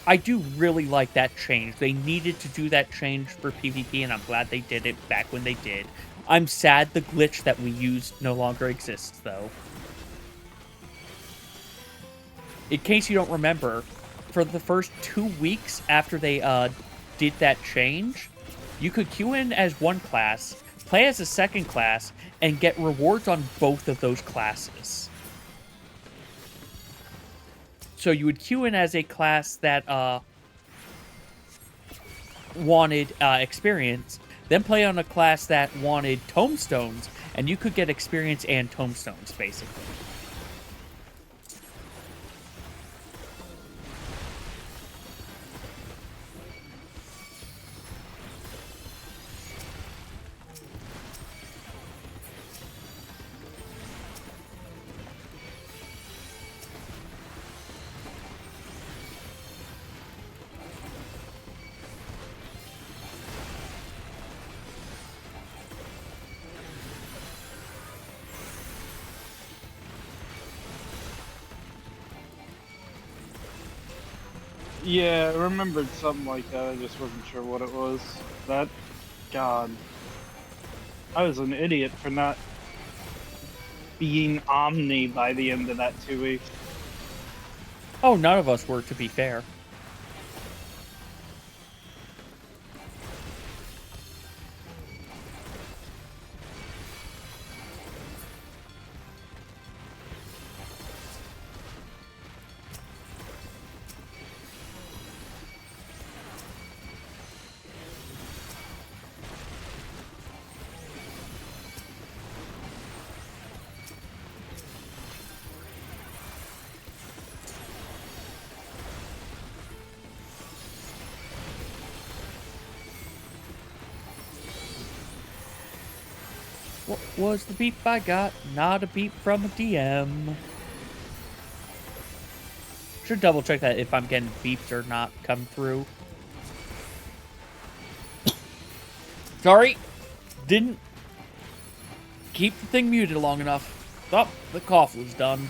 I do really like that change. They needed to do that change for PvP, and I'm glad they did it back when they did. I'm sad the glitch that we used no longer exists, though. In case you don't remember, for the first 2 weeks after they did that change, you could queue in as one class, play as a second class, and get rewards on both of those classes. So you would queue in as a class that wanted experience, then play on a class that wanted tomestones, and you could get experience and tomestones, basically. Yeah, I remembered something like that. I just wasn't sure what it was. God. I was an idiot for not being Omni by the end of that 2 weeks. Oh, none of us were, to be fair. What was the beep I got? Not a beep from a DM. Should double check that if I'm getting beeps or not come through. Sorry. Didn't keep the thing muted long enough. Oh, the cough was done.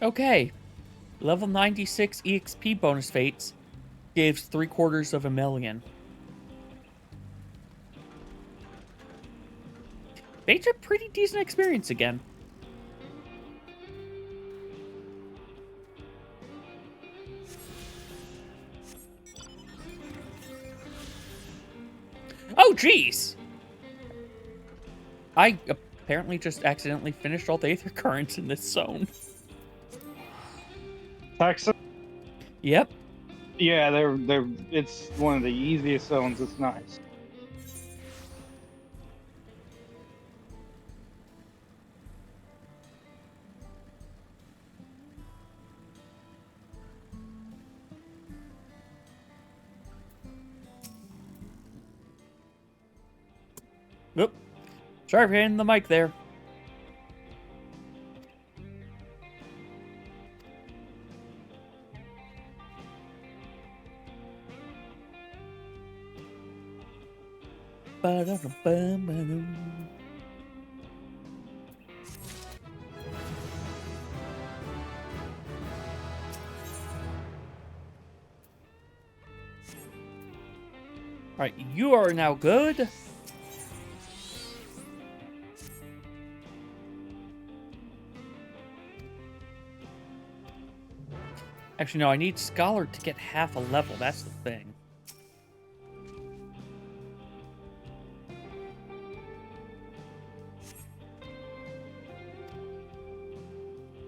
Okay. Level 96 EXP bonus fates gives 750,000. Fates are pretty decent experience again. Oh, jeez! I apparently just accidentally finished all the Aether Currents in this zone. Texas? Yep. Yeah, they're it's one of the easiest zones. It's nice. Oop. Sorry for hitting the mic there. Ba-da-da-bum-ba-dum. Alright, you are now good. Actually, no, I need Scholar to get half a level. That's the thing.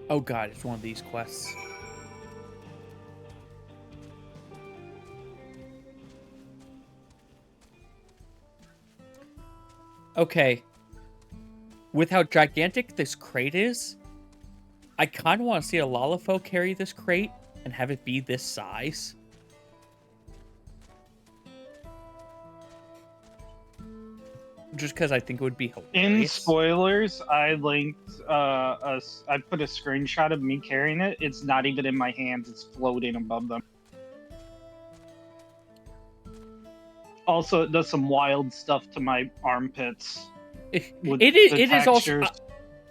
Oh god, it's one of these quests. Okay. With how gigantic this crate is, I kind of want to see a Lalafell carry this crate and have it be this size. Just because I think it would be hilarious. In spoilers, I linked I put a screenshot of me carrying it. It's not even in my hands, it's floating above them. Also, it does some wild stuff to my armpits. It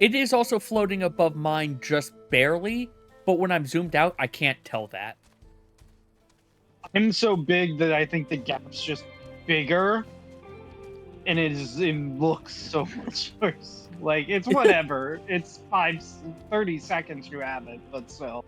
is also floating above mine just barely, but when I'm zoomed out, I can't tell that. I'm so big that I think the gap's just bigger, and it looks so much worse. Like, it's whatever. It's 30 seconds you have it, but still.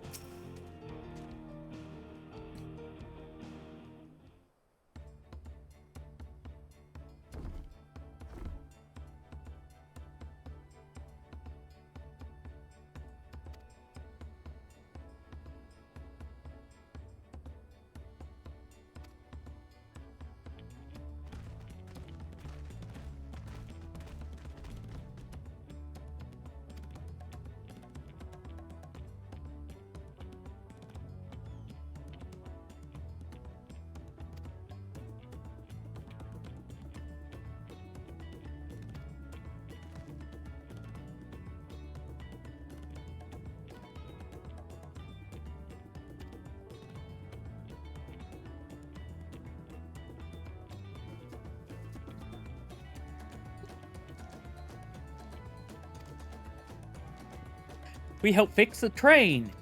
We help fix the train.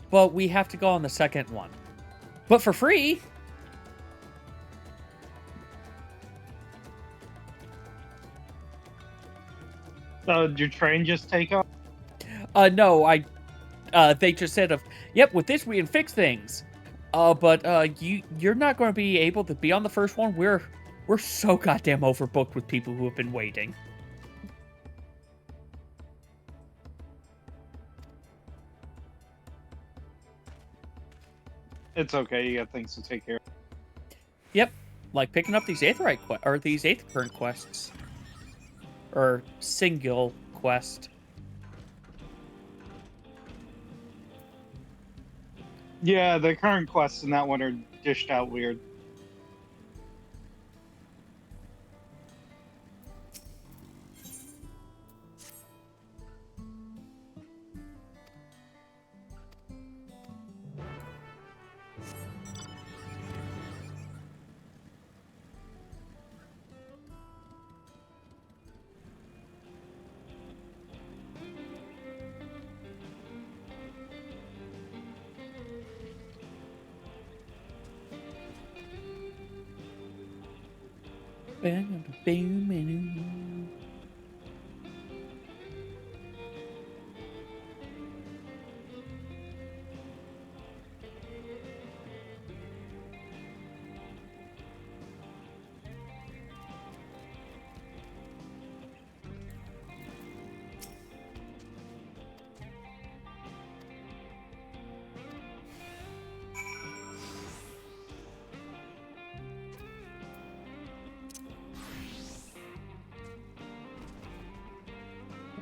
but we have to go on the second one. But for free. So did your train just take off? No, they just said yep, with this we can fix things. But you're not going to be able to be on the first one. We're so goddamn overbooked with people who have been waiting. It's okay, you got things to take care of. Yep, like picking up these Aetheryte or these Eighth Current quests. Or single quest. Yeah, the current quests in that one are dished out weird.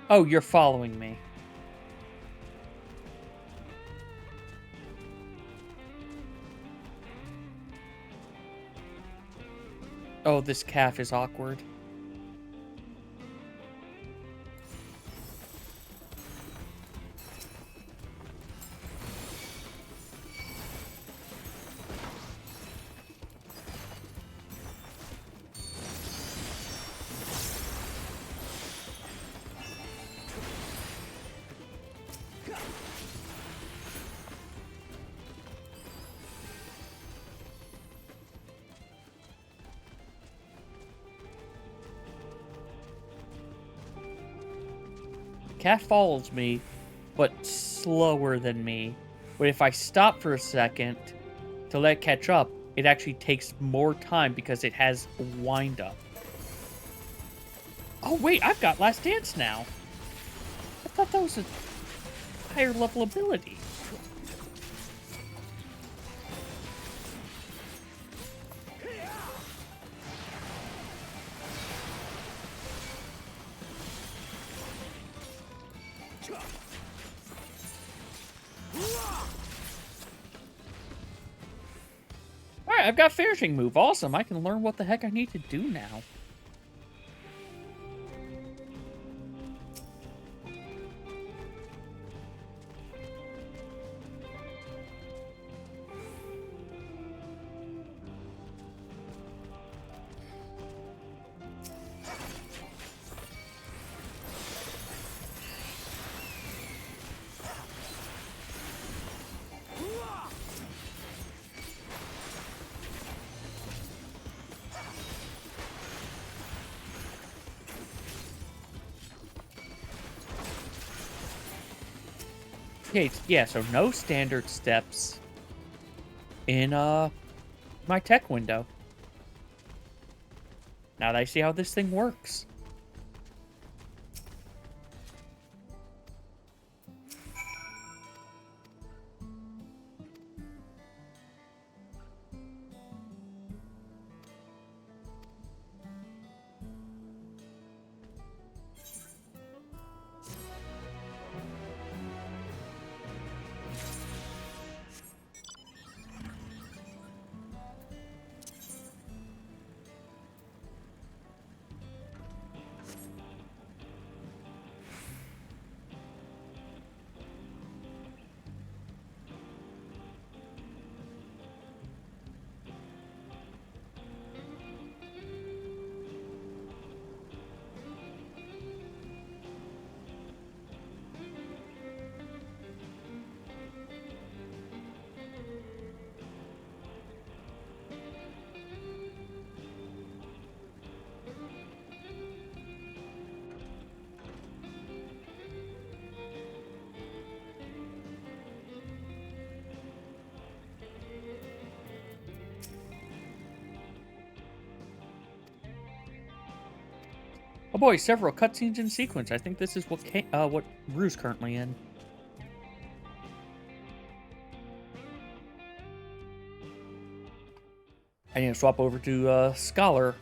Oh, you're following me. Oh, this calf is awkward. Cat follows me, but slower than me. But if I stop for a second to let it catch up, it actually takes more time because it has wind up. Oh wait, I've got Last Dance now. I thought that was a higher level ability. Alright, I've got Finishing Move. Awesome. I can learn what the heck I need to do now. Okay, yeah, so no standard steps in my tech window. Now that I see how this thing works. Oh boy, several cutscenes in sequence. I think this is what Rue's currently in. I need to swap over to Scholar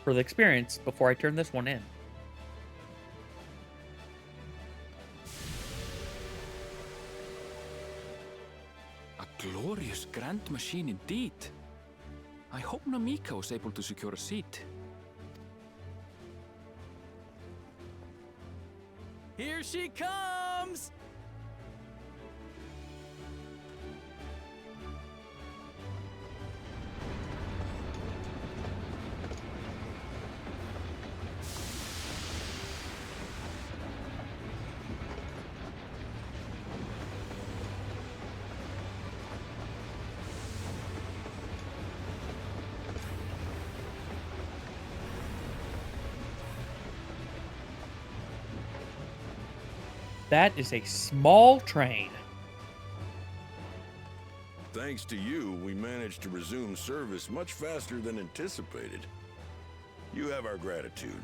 for the experience before I turn this one in. A glorious grand machine indeed. I hope Namika was able to secure a seat. Here she comes! That is a small train. Thanks to you, we managed to resume service much faster than anticipated. You have our gratitude.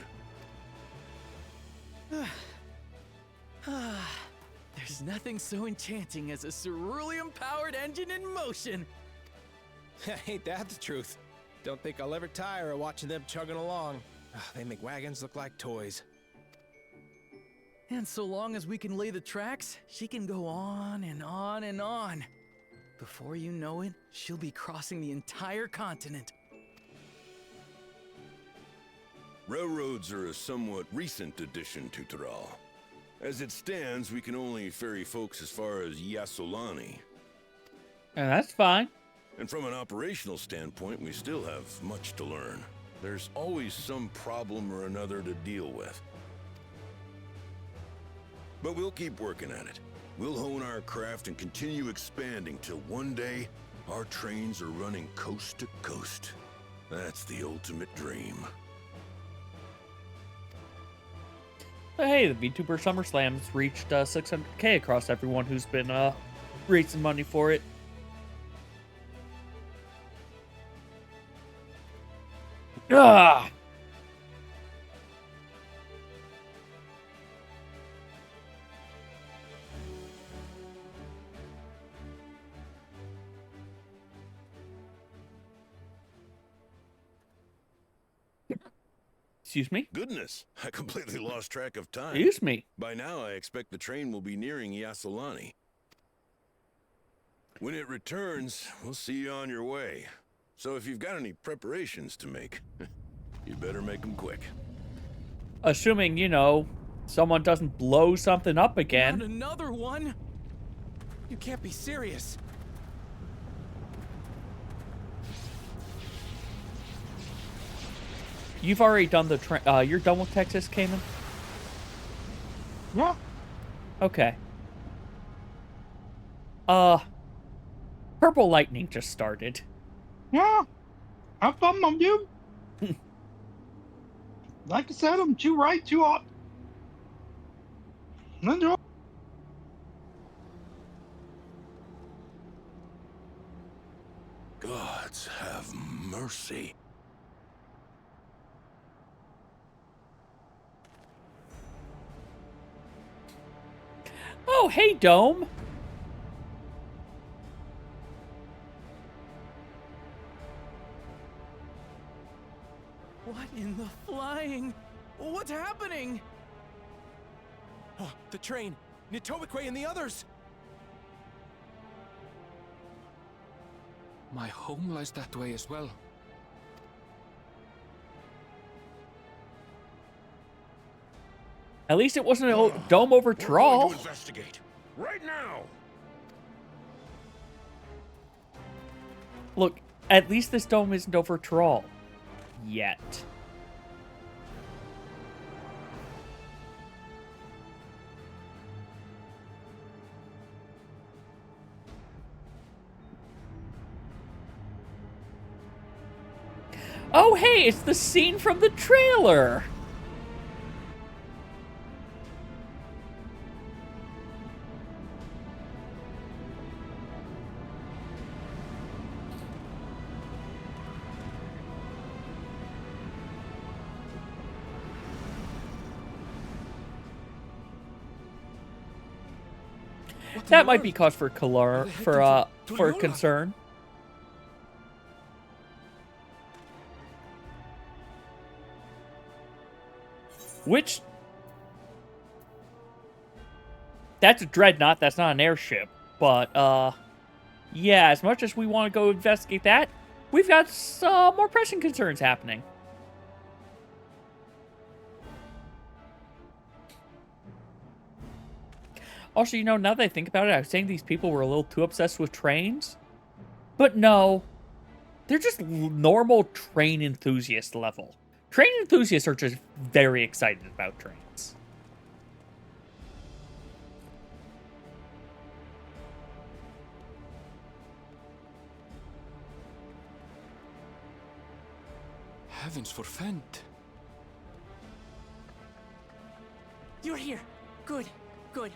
There's nothing so enchanting as a cerulean-powered engine in motion. Ain't that the truth? Don't think I'll ever tire of watching them chugging along. They make wagons look like toys. And so long as we can lay the tracks, she can go on and on and on. Before you know it, she'll be crossing the entire continent. Railroads are a somewhat recent addition to Tyrol. As it stands, we can only ferry folks as far as Yassolani. And that's fine. And from an operational standpoint, we still have much to learn. There's always some problem or another to deal with. But we'll keep working at it. We'll hone our craft and continue expanding till one day, our trains are running coast to coast. That's the ultimate dream. But hey, the VTuber SummerSlam's reached 600K across everyone who's been raising money for it. Ah! Excuse me? Goodness, I completely lost track of time. Excuse me. By now, I expect the train will be nearing Yassolani. When it returns, we'll see you on your way. So if you've got any preparations to make, you better make them quick. Assuming, you know, someone doesn't blow something up again. Not another one? You can't be serious. You've already done the train. You're done with Texas, Cayman? Yeah. Okay. Purple Lightning just started. Yeah. Have fun, my dude. Like I said, I'm too right, too hot. Enjoy. Gods have mercy. Oh, hey, Dome. What in the flying? What's happening? Oh, the train! Nitobekwe and the others! My home lies that way as well. At least it wasn't a Dome over We're going Tyrol. to investigate. Right now! Look, at least this Dome isn't over Tyrol. Yet. Oh, hey, it's the scene from the trailer. That might be cause for for concern. Which that's a dreadnought, that's not an airship. But yeah, as much as we want to go investigate that, we've got some more pressing concerns happening. Also, you know, now that I think about it, I was saying these people were a little too obsessed with trains. But no, they're just normal train enthusiast level. Train enthusiasts are just very excited about trains. Heavens forfend. You're here. Good, good.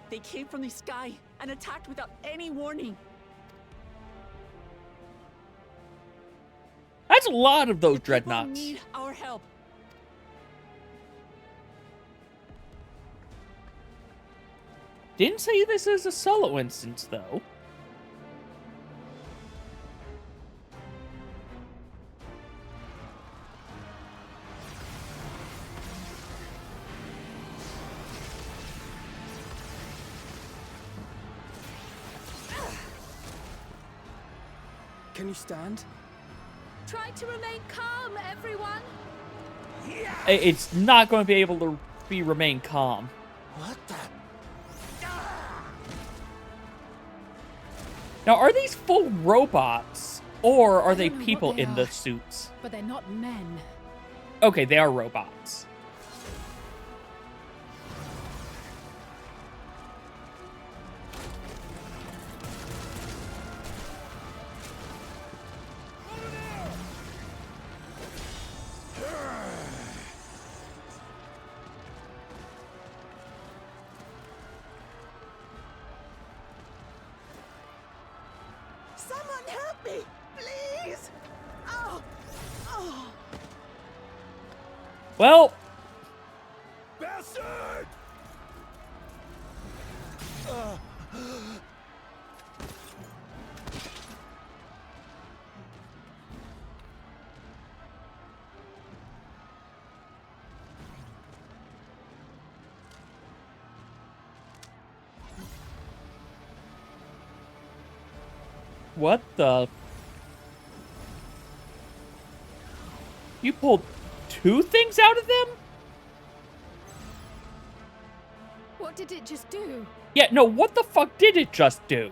They came from the sky and attacked without any warning. That's a lot of those The people dreadnoughts. need our help. Didn't say this is a solo instance, though. Can you stand? Try to remain calm, everyone. It's not going to be able to remain calm. What the? Now, are these full robots, or are I they don't know what people they in the are. suits? But they're not men. Okay, they are robots. Someone help me, please. Oh, oh. Well, Bastard! what the? You pulled two things out of them? What did it just do? Yeah, no, what the fuck did it just do?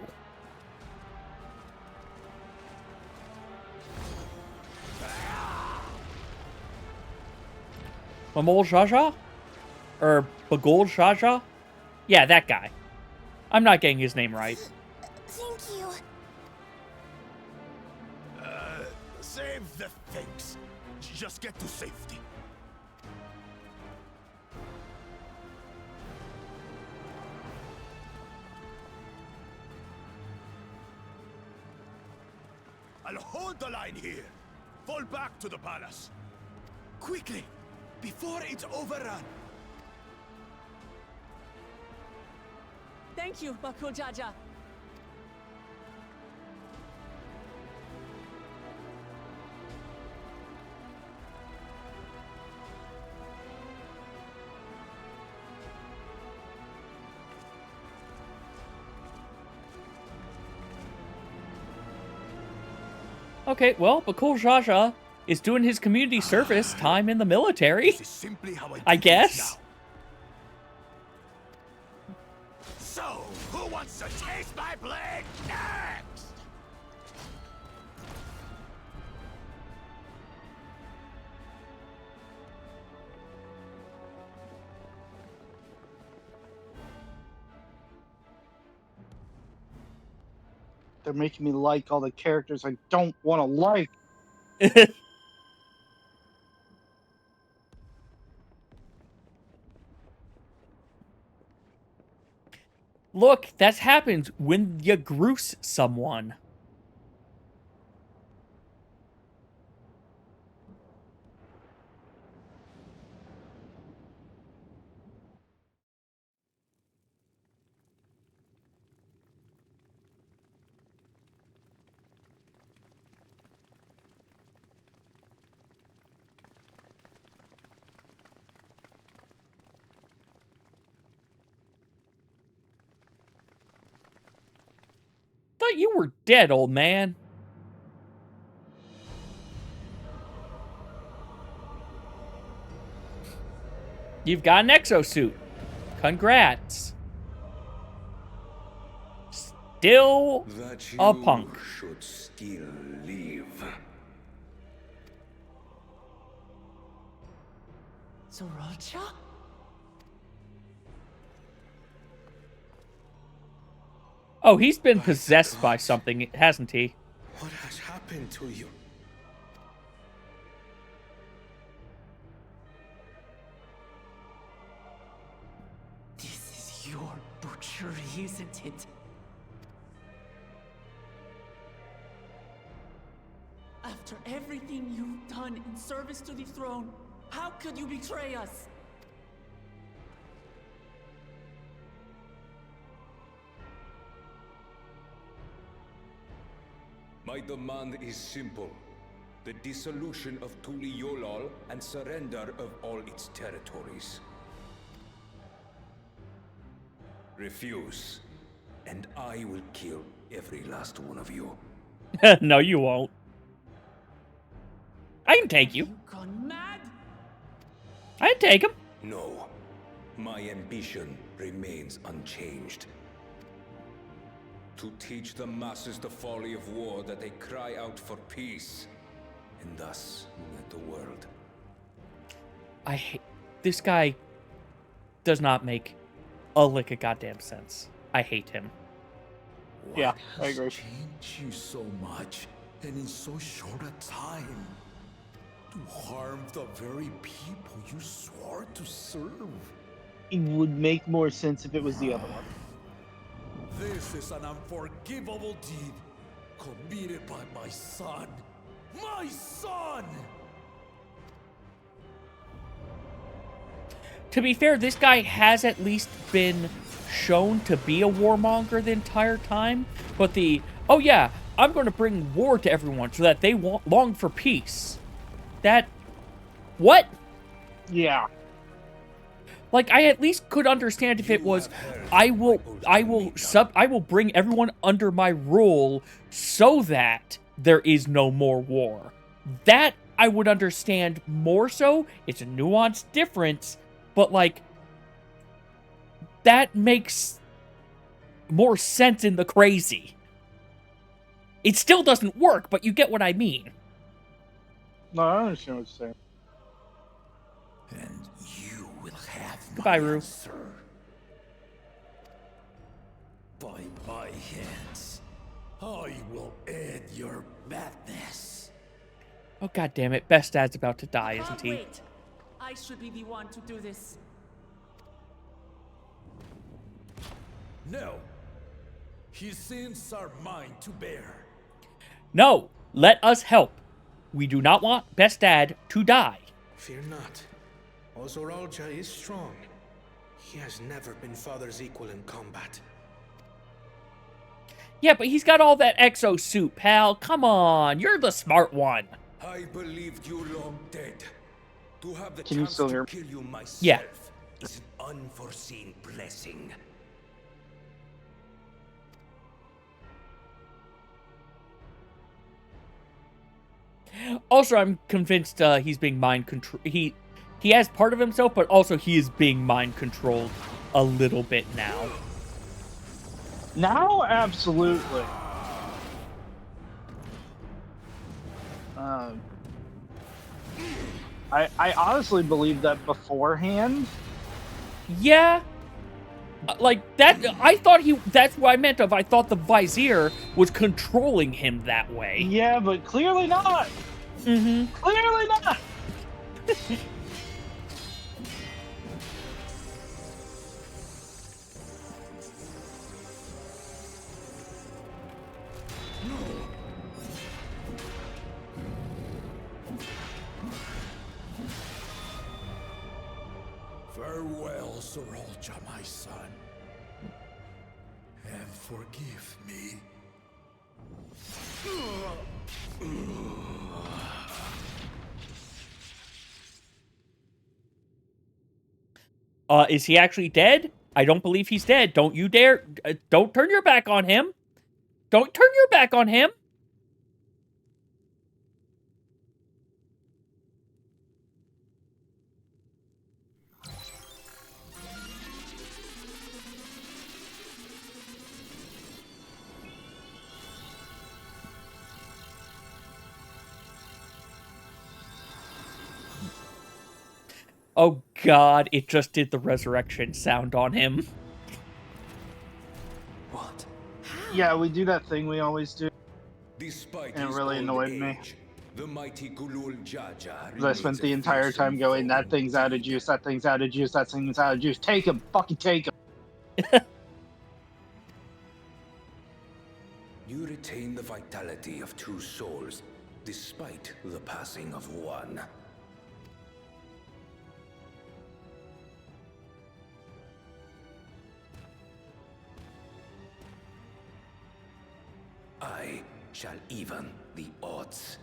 Mamol Jaja? Or Bagul Jaja? Yeah, that guy. I'm not getting his name right. Thank you. Save the things. Just get to safety. I'll hold the line here. Fall back to the palace. Quickly, before it's overrun. Thank you, Bakul Jaja. Okay, well, Bakul Jaja is doing his community service time in the military. This is simply how I do guess. this now. So, who wants to taste my blade next? They're making me like all the characters I don't want to like. Look, that happens when you groose someone. thought you were dead, old man. You've got an exosuit. Congrats. Still a punk. Should still live. Sorolcha? Oh, he's been possessed by something, hasn't he? What has happened to you? This is your butchery, isn't it? After everything you've done in service to the throne, how could you betray us? My demand is simple. The dissolution of Tuliolol and surrender of all its territories. Refuse, and I will kill every last one of you. No, you won't. I can take you. Gone mad? I can take him. No. My ambition remains unchanged. To teach the masses the folly of war, that they cry out for peace, and thus unite the world. I hate... This guy does not make a lick of goddamn sense. I hate him. Yeah, I agree. Changed you so much, and in so short a time. To harm the very people you swore to serve. It would make more sense if it was the other one. This is an unforgivable deed committed by my son. My son! To be fair, this guy has at least been shown to be a warmonger the entire time. But oh yeah, I'm going to bring war to everyone so that they long for peace. What? Yeah. Like, I at least could understand if it was, I will bring everyone under my rule so that there is no more war. That I would understand more so. It's a nuanced difference, but like, that makes more sense in the crazy. It still doesn't work, but you get what I mean. No, I understand what you're saying. And you will have Goodbye, Rue. answer. By my hands, I will end your madness. Oh, god damn it. Best Dad's about to die, isn't he? Wait. I should be the one to do this. No. His sins are mine to bear. No, let us help. We do not want Best Dad to die. Fear not. Ozoralja is strong. He has never been Father's equal in combat. Yeah, but he's got all that exosuit, pal. Come on, you're the smart one. I believed you long dead. To have the Can you chance still to hear me? kill you myself Yeah. is an unforeseen blessing. Also, I'm convinced he's being mind control. He has part of himself, but also he is being mind controlled a little bit now. Now, absolutely. I honestly believe that beforehand. Yeah. Like, that, I thought that's what I meant of, I thought the Vizier was controlling him that way. Yeah, but clearly not. Mm-hmm. Clearly not. Farewell, Sorolja, my son. And forgive me. Is he actually dead? I don't believe he's dead. Don't you dare. Don't turn your back on him. Don't turn your back on him. Oh god, it just did the resurrection sound on him. What? Yeah, we do that thing we always do. Despite And it his really old annoyed me. age, the mighty Gulul Jaja 'Cause I spent remains the a entire time fearsome going, that foe thing's out of indeed. juice, that thing's out of juice, that thing's out of juice. Take him! Fucking take him! You retain the vitality of two souls, despite the passing of one. I shall even the odds.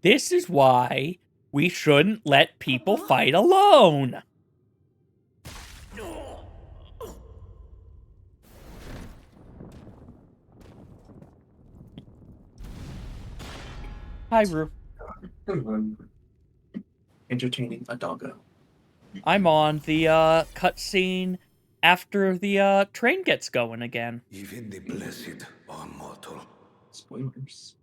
This is why we shouldn't let people fight alone. Hi, Rue. Entertaining a doggo. I'm on the cutscene after the train gets going again. Even the blessed are mortal. Spoilers.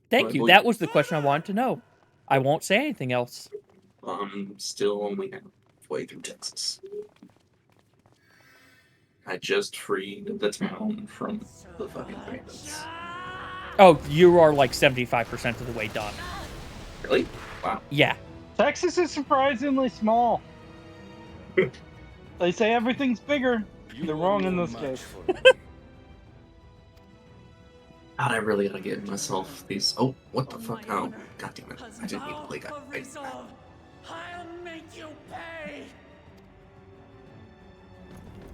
Thank you. That was the question I wanted to know. I won't say anything else. Still only halfway through Texas. I just freed the town from the fucking bandits. Oh, you are like 75% of the way done. Really? Wow. Yeah. Texas is surprisingly small. They say everything's bigger. They're wrong in this case. God, I really gotta get myself these. Oh, what the fuck? Oh, god damn it. I didn't need to play that. I'll make you pay.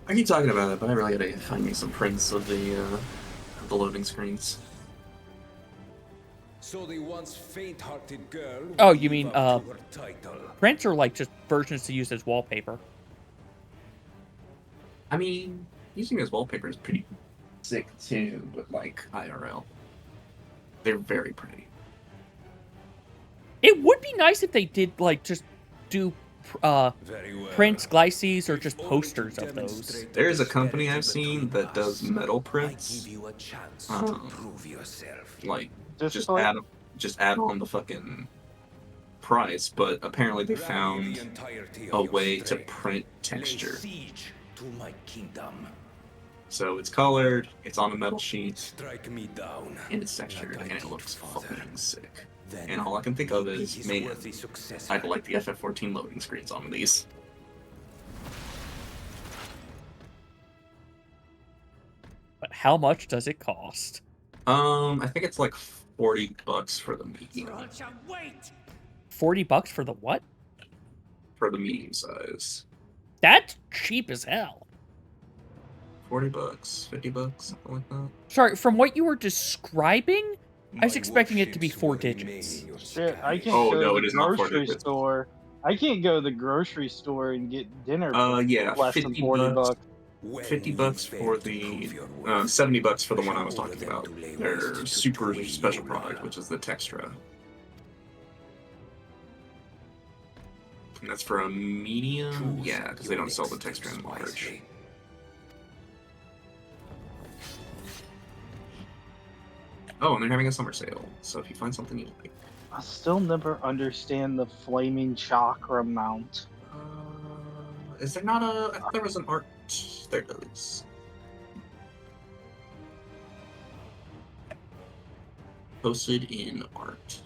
I keep talking about it, but I really gotta find me some prints of the loading screens. So the once faint-hearted girl. Oh, you mean, live up to her title. prints are like just versions to use as wallpaper. I mean, using as wallpaper is pretty sick too, but like IRL. They're very pretty. It would be nice if they did like just do prints, glyces, or just posters of those. There's a company I've seen that does metal prints. Like just add on the fucking price, but apparently they found a way to print texture. To my kingdom. So it's colored, it's on a metal sheet, Strike me down, and it's textured, and it looks fucking sick. And all I can think of is, man, I'd like the FF14 loading screens on these. But how much does it cost? I think it's like $40 for the medium. $40 for the what? For the medium size. That's cheap as hell. $40, $50, something like that. Sorry, from what you were describing, I was expecting it to be 4 digits. Shit, I can't go to the grocery store. I can't go to the grocery store and get dinner for Yeah, less than $40. $50 for the $70 for the one I was talking about. Their super special product, which is the Textra. And that's for a medium? Yeah, because they don't sell the Textra in large. Oh, and they're having a summer sale, so if you find something you like. I still never understand the flaming chakra mount. Is there not a... I thought there was an art... There it is. posted in art.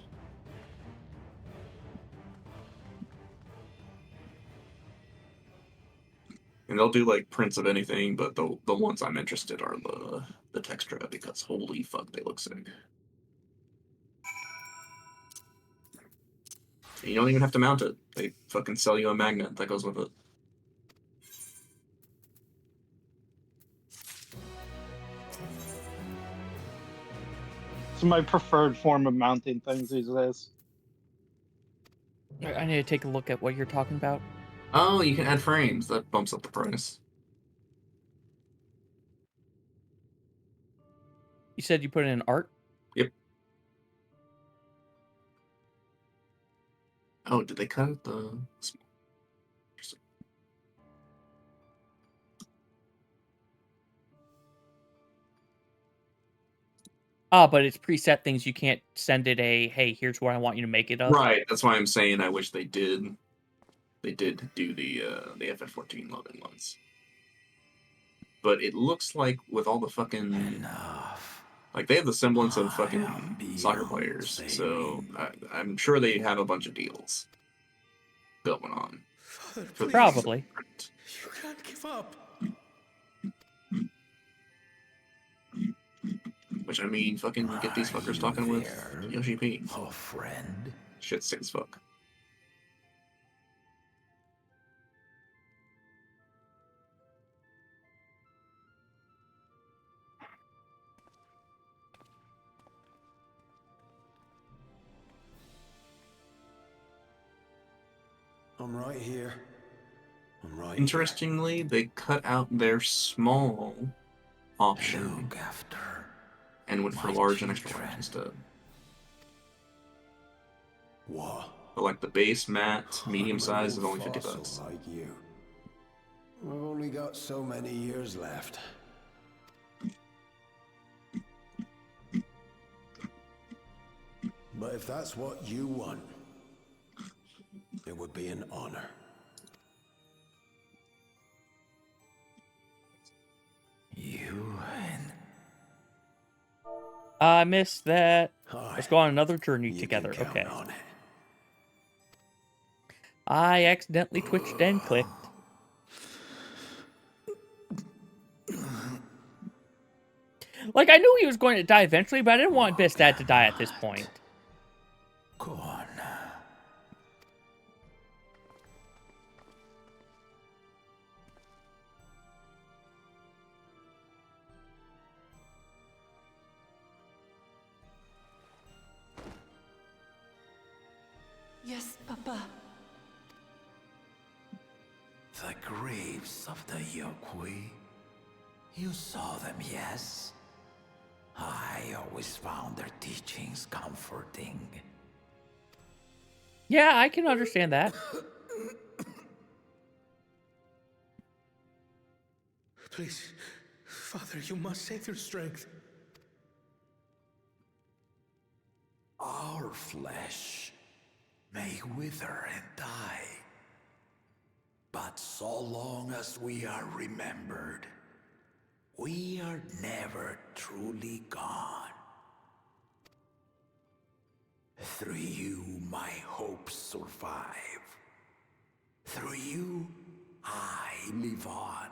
And they'll do like prints of anything, but the ones I'm interested are the Textra because holy fuck, they look sick. And you don't even have to mount it. They fucking sell you a magnet that goes with it. It's my preferred form of mounting things these days. I need to take a look at what you're talking about. Oh, you can add frames. That bumps up the price. You said you put it in art? Yep. Oh, did they cut the... Ah, but it's preset things. You can't send it a, hey, here's what I want you to make it of. Right, that's why I'm saying I wish they did. They did do the FF14 Loving ones. But it looks like with all the fucking... Like, they have the semblance of fucking soccer players, so I'm sure they have a bunch of deals going on. Father, For Probably. You can't give up. Which, I mean, fucking get these fuckers talking with Yoshi P. Oh, friend. Shit's sick as fuck. I'm right here. I'm right Interestingly, they cut out their small option and went for large and extra large instead. What? But like the base mat, medium size is only $50. Like you. I've only got so many years left. But if that's what you want, it would be an honor. You and... I missed that. Let's go on another journey together. Okay. I accidentally twitched and clicked. Like, I knew he was going to die eventually, but I didn't want Best Dad to die at this point. Go on. Yes, Papa. The graves of the Yokui. You saw them, yes? I always found their teachings comforting. Yeah, I can understand that. Please, Father, you must save their strength. Our flesh may wither and die, but so long as we are remembered, we are never truly gone. Through you, my hopes survive. Through you, I live on.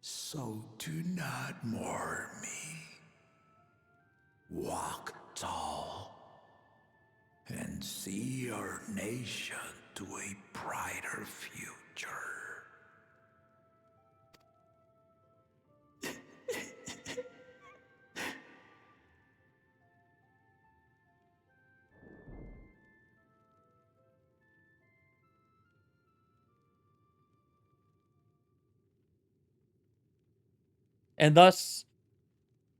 So do not mourn me. Walk tall and see our nation to a brighter future. And thus,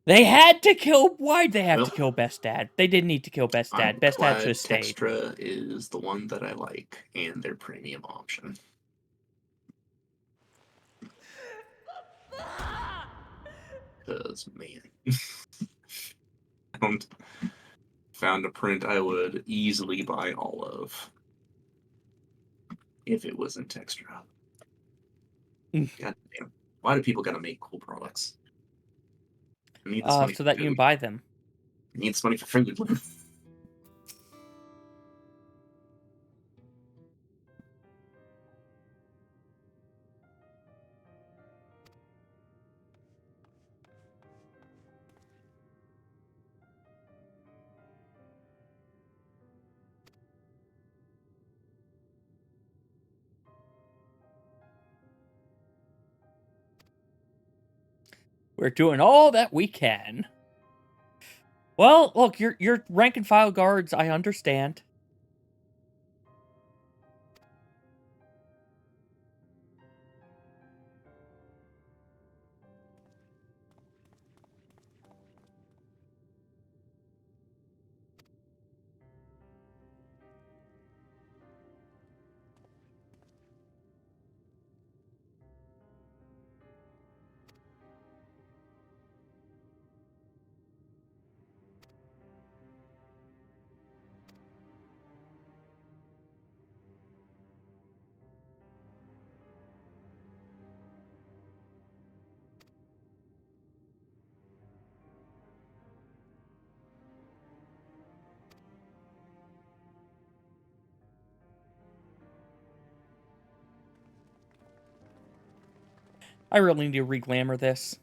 they had to kill... Why'd they have to kill Best Dad? They didn't need to kill Best Dad. Best Dad should have stayed. Textra is the one that I like, and their premium option. Because, man. Found a print I would easily buy all of. If it was in Textra. God damn. Why do people gotta make cool products? I need this money so for that you can food. buy them. I need this money for food. We're doing all that we can. Well, look, you're rank and file guards. I understand. I really need to re-glamour this.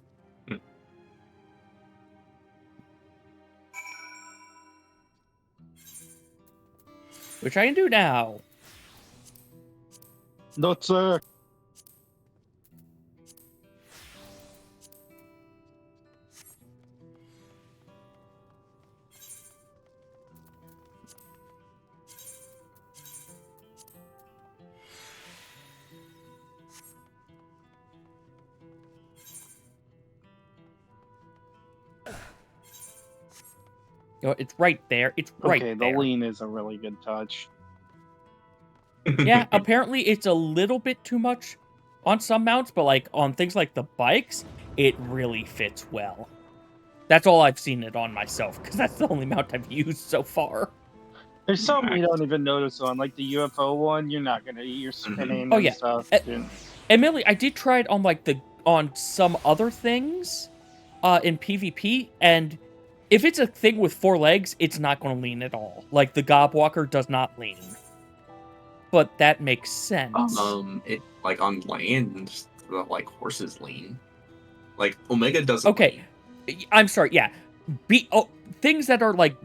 Which I can do now. Not sir. You know, it's right there. It's right Okay, the there. lean is a really good touch. Yeah, apparently it's a little bit too much on some mounts, but like on things like the bikes, it really fits well. That's all I've seen it on myself, because that's the only mount I've used so far. There's some you don't even notice on, like the UFO one. You're not gonna you're spinning Oh and yeah. stuff. dude. Admittedly, I did try it on like on some other things, in PvP, and if it's a thing with 4 legs, it's not going to lean at all. Like the Gobwalker does not lean, but that makes sense. It like on land, the like horses lean. Like Omega doesn't. Okay, I'm sorry. Yeah, things that are like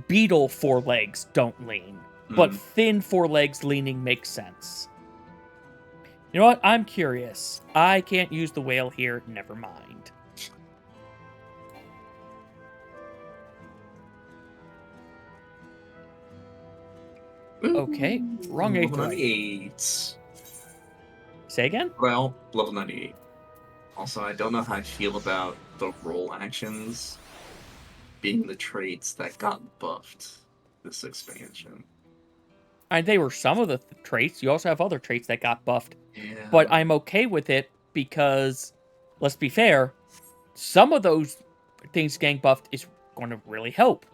beetle 4 legs don't lean, but thin 4 legs leaning makes sense. You know what? I'm curious. I can't use the whale here. Never mind. Okay, wrong level A3. 98. Say again? Well, level 98. Also, I don't know how I feel about the roll actions being the traits that got buffed this expansion. And they were some of the traits. You also have other traits that got buffed. Yeah. But I'm okay with it because, let's be fair, some of those things getting buffed is going to really help.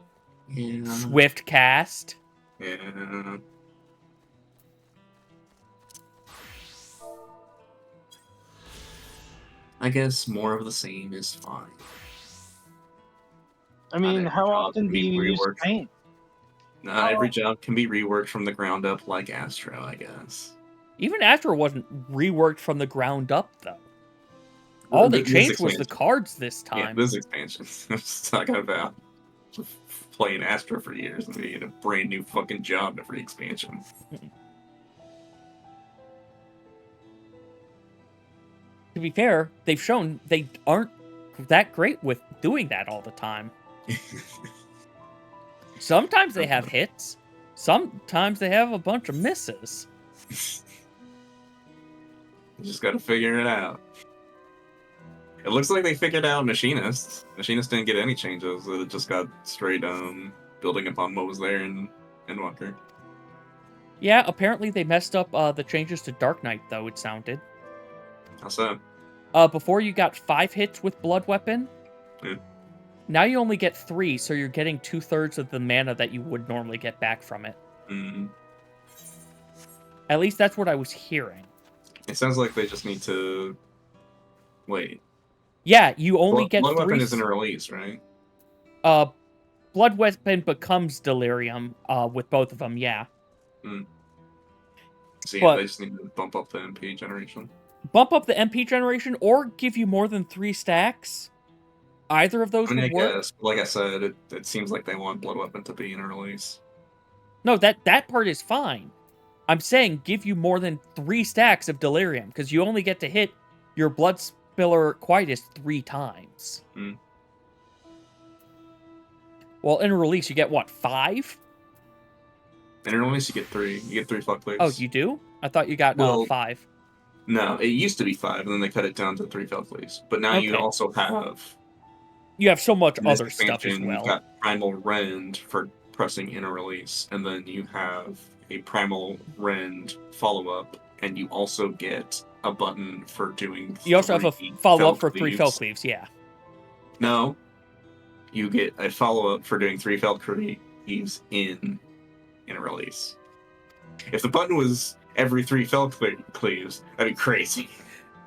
Yeah. Swift cast. Yeah. I guess more of the same is fine. I mean, Not how every job often can do be you use reworked. paint? Not every job can be reworked from the ground up like Astro, I guess. Even Astro wasn't reworked from the ground up, though. All they This changed was the expansion. cards this Yeah, time. this expansion. I'm just talking about playing Astro for years and being a brand new fucking job every expansion. To be fair, they've shown they aren't that great with doing that all the time. Sometimes they have hits. Sometimes they have a bunch of misses. You just gotta figure it out. It looks like they figured out Machinist. Machinist didn't get any changes. It just got straight building upon what was there in Endwalker. Yeah, apparently they messed up the changes to Dark Knight, though, it sounded. How so? Before you got 5 hits with Blood Weapon. Yeah. Now you only get 3, so you're getting 2/3 of the mana that you would normally get back from it. At least that's what I was hearing. It sounds like they just need to... Wait. Yeah, you only get Blood 3. Weapon isn't a release, right? Blood Weapon becomes Delirium with both of them, yeah. So yeah, But they just need to bump up the MP generation. bump up the MP generation or give you more than 3 stacks. Either of those I mean, would I work. guess, like I said, it seems like they want Blood Weapon to be in a release. No, that part is fine. I'm saying give you more than 3 stacks of Delirium, because you only get to hit your Blood Spiller Quietus 3 times. Well, in a release, you get, what, 5? In a release, you get 3. You get 3 Fuck Cleaves. Oh, you do? I thought you got 5. No, it used to be 5, and then they cut it down to 3 Fuck Cleaves. But now you Okay. also have... You have so much in this other stuff as expansion, well. You've got Primal Rend for pressing in a release, and then you have a Primal Rend follow-up, and you also get a button for doing You also have a follow-up for 3 Fell Cleaves, yeah. No. You get a follow-up for doing 3 Fell Cleaves in a release. If the button was every 3 Fell Cleaves, that'd be crazy.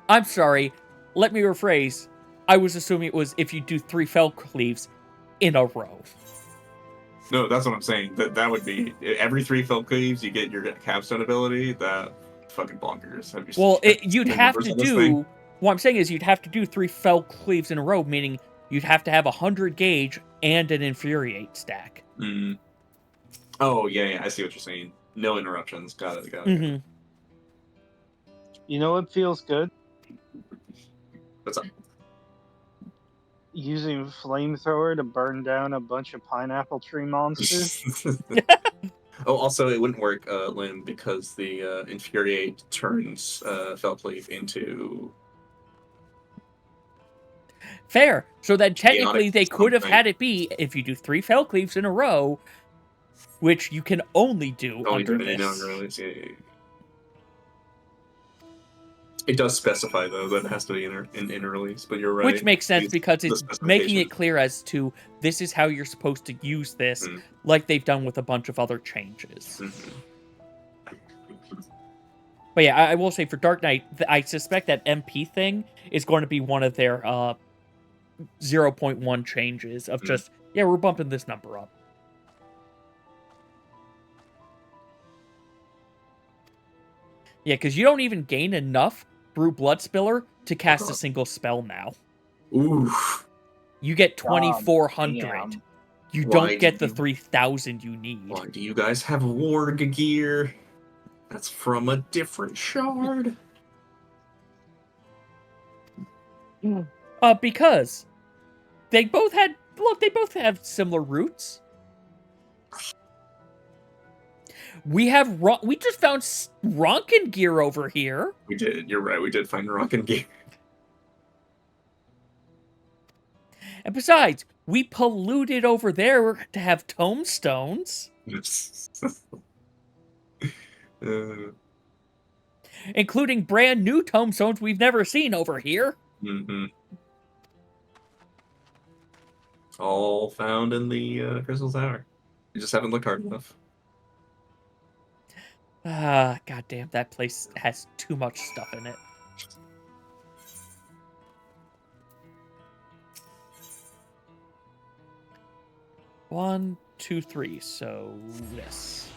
I'm sorry. Let me rephrase. I was assuming it was if you do 3 Fell Cleaves in a row. No, that's what I'm saying. That would be every 3 Fell Cleaves, you get your capstone ability. That fucking bonkers. Well, you'd have to do... What I'm saying is you'd have to do 3 Fell Cleaves in a row, meaning you'd have to have 100 gauge and an Infuriate stack. Oh, yeah, I see what you're saying. No interruptions. Got it. You know what feels good? What's up? Using flamethrower to burn down a bunch of pineapple tree monsters. Oh, also, it wouldn't work, Lynn, because the Infuriate turns Fellcleave into... Fair. So then technically Chaotic they could have something. had it be if you do 3 Fell Cleaves in a row, which you can only do under this. Yeah. It does specify, though, that it has to be in a release, but you're right. Which makes sense because it's making it specification. clear as to this is how you're supposed to use this, like they've done with a bunch of other changes. But yeah, I will say for Dark Knight, I suspect that MP thing is going to be one of their 0.1 changes of just, yeah, we're bumping this number up. Yeah, because you don't even gain enough through Blood Spiller to cast a single spell now. Oof. You get 2,400. You don't get the 3,000 you need. Why do you guys have Warg gear? That's from a different shard. Because they both had... Look, they both have similar roots. We just found Ronkin gear over here. We did. You're right. We did find Ronkin gear. And besides, we polluted over there to have tomestones. Including brand new tomestones we've never seen over here. All found in the Crystal Tower. You just haven't looked hard enough. Goddamn, that place has too much stuff in it. One, 2, 3. So this.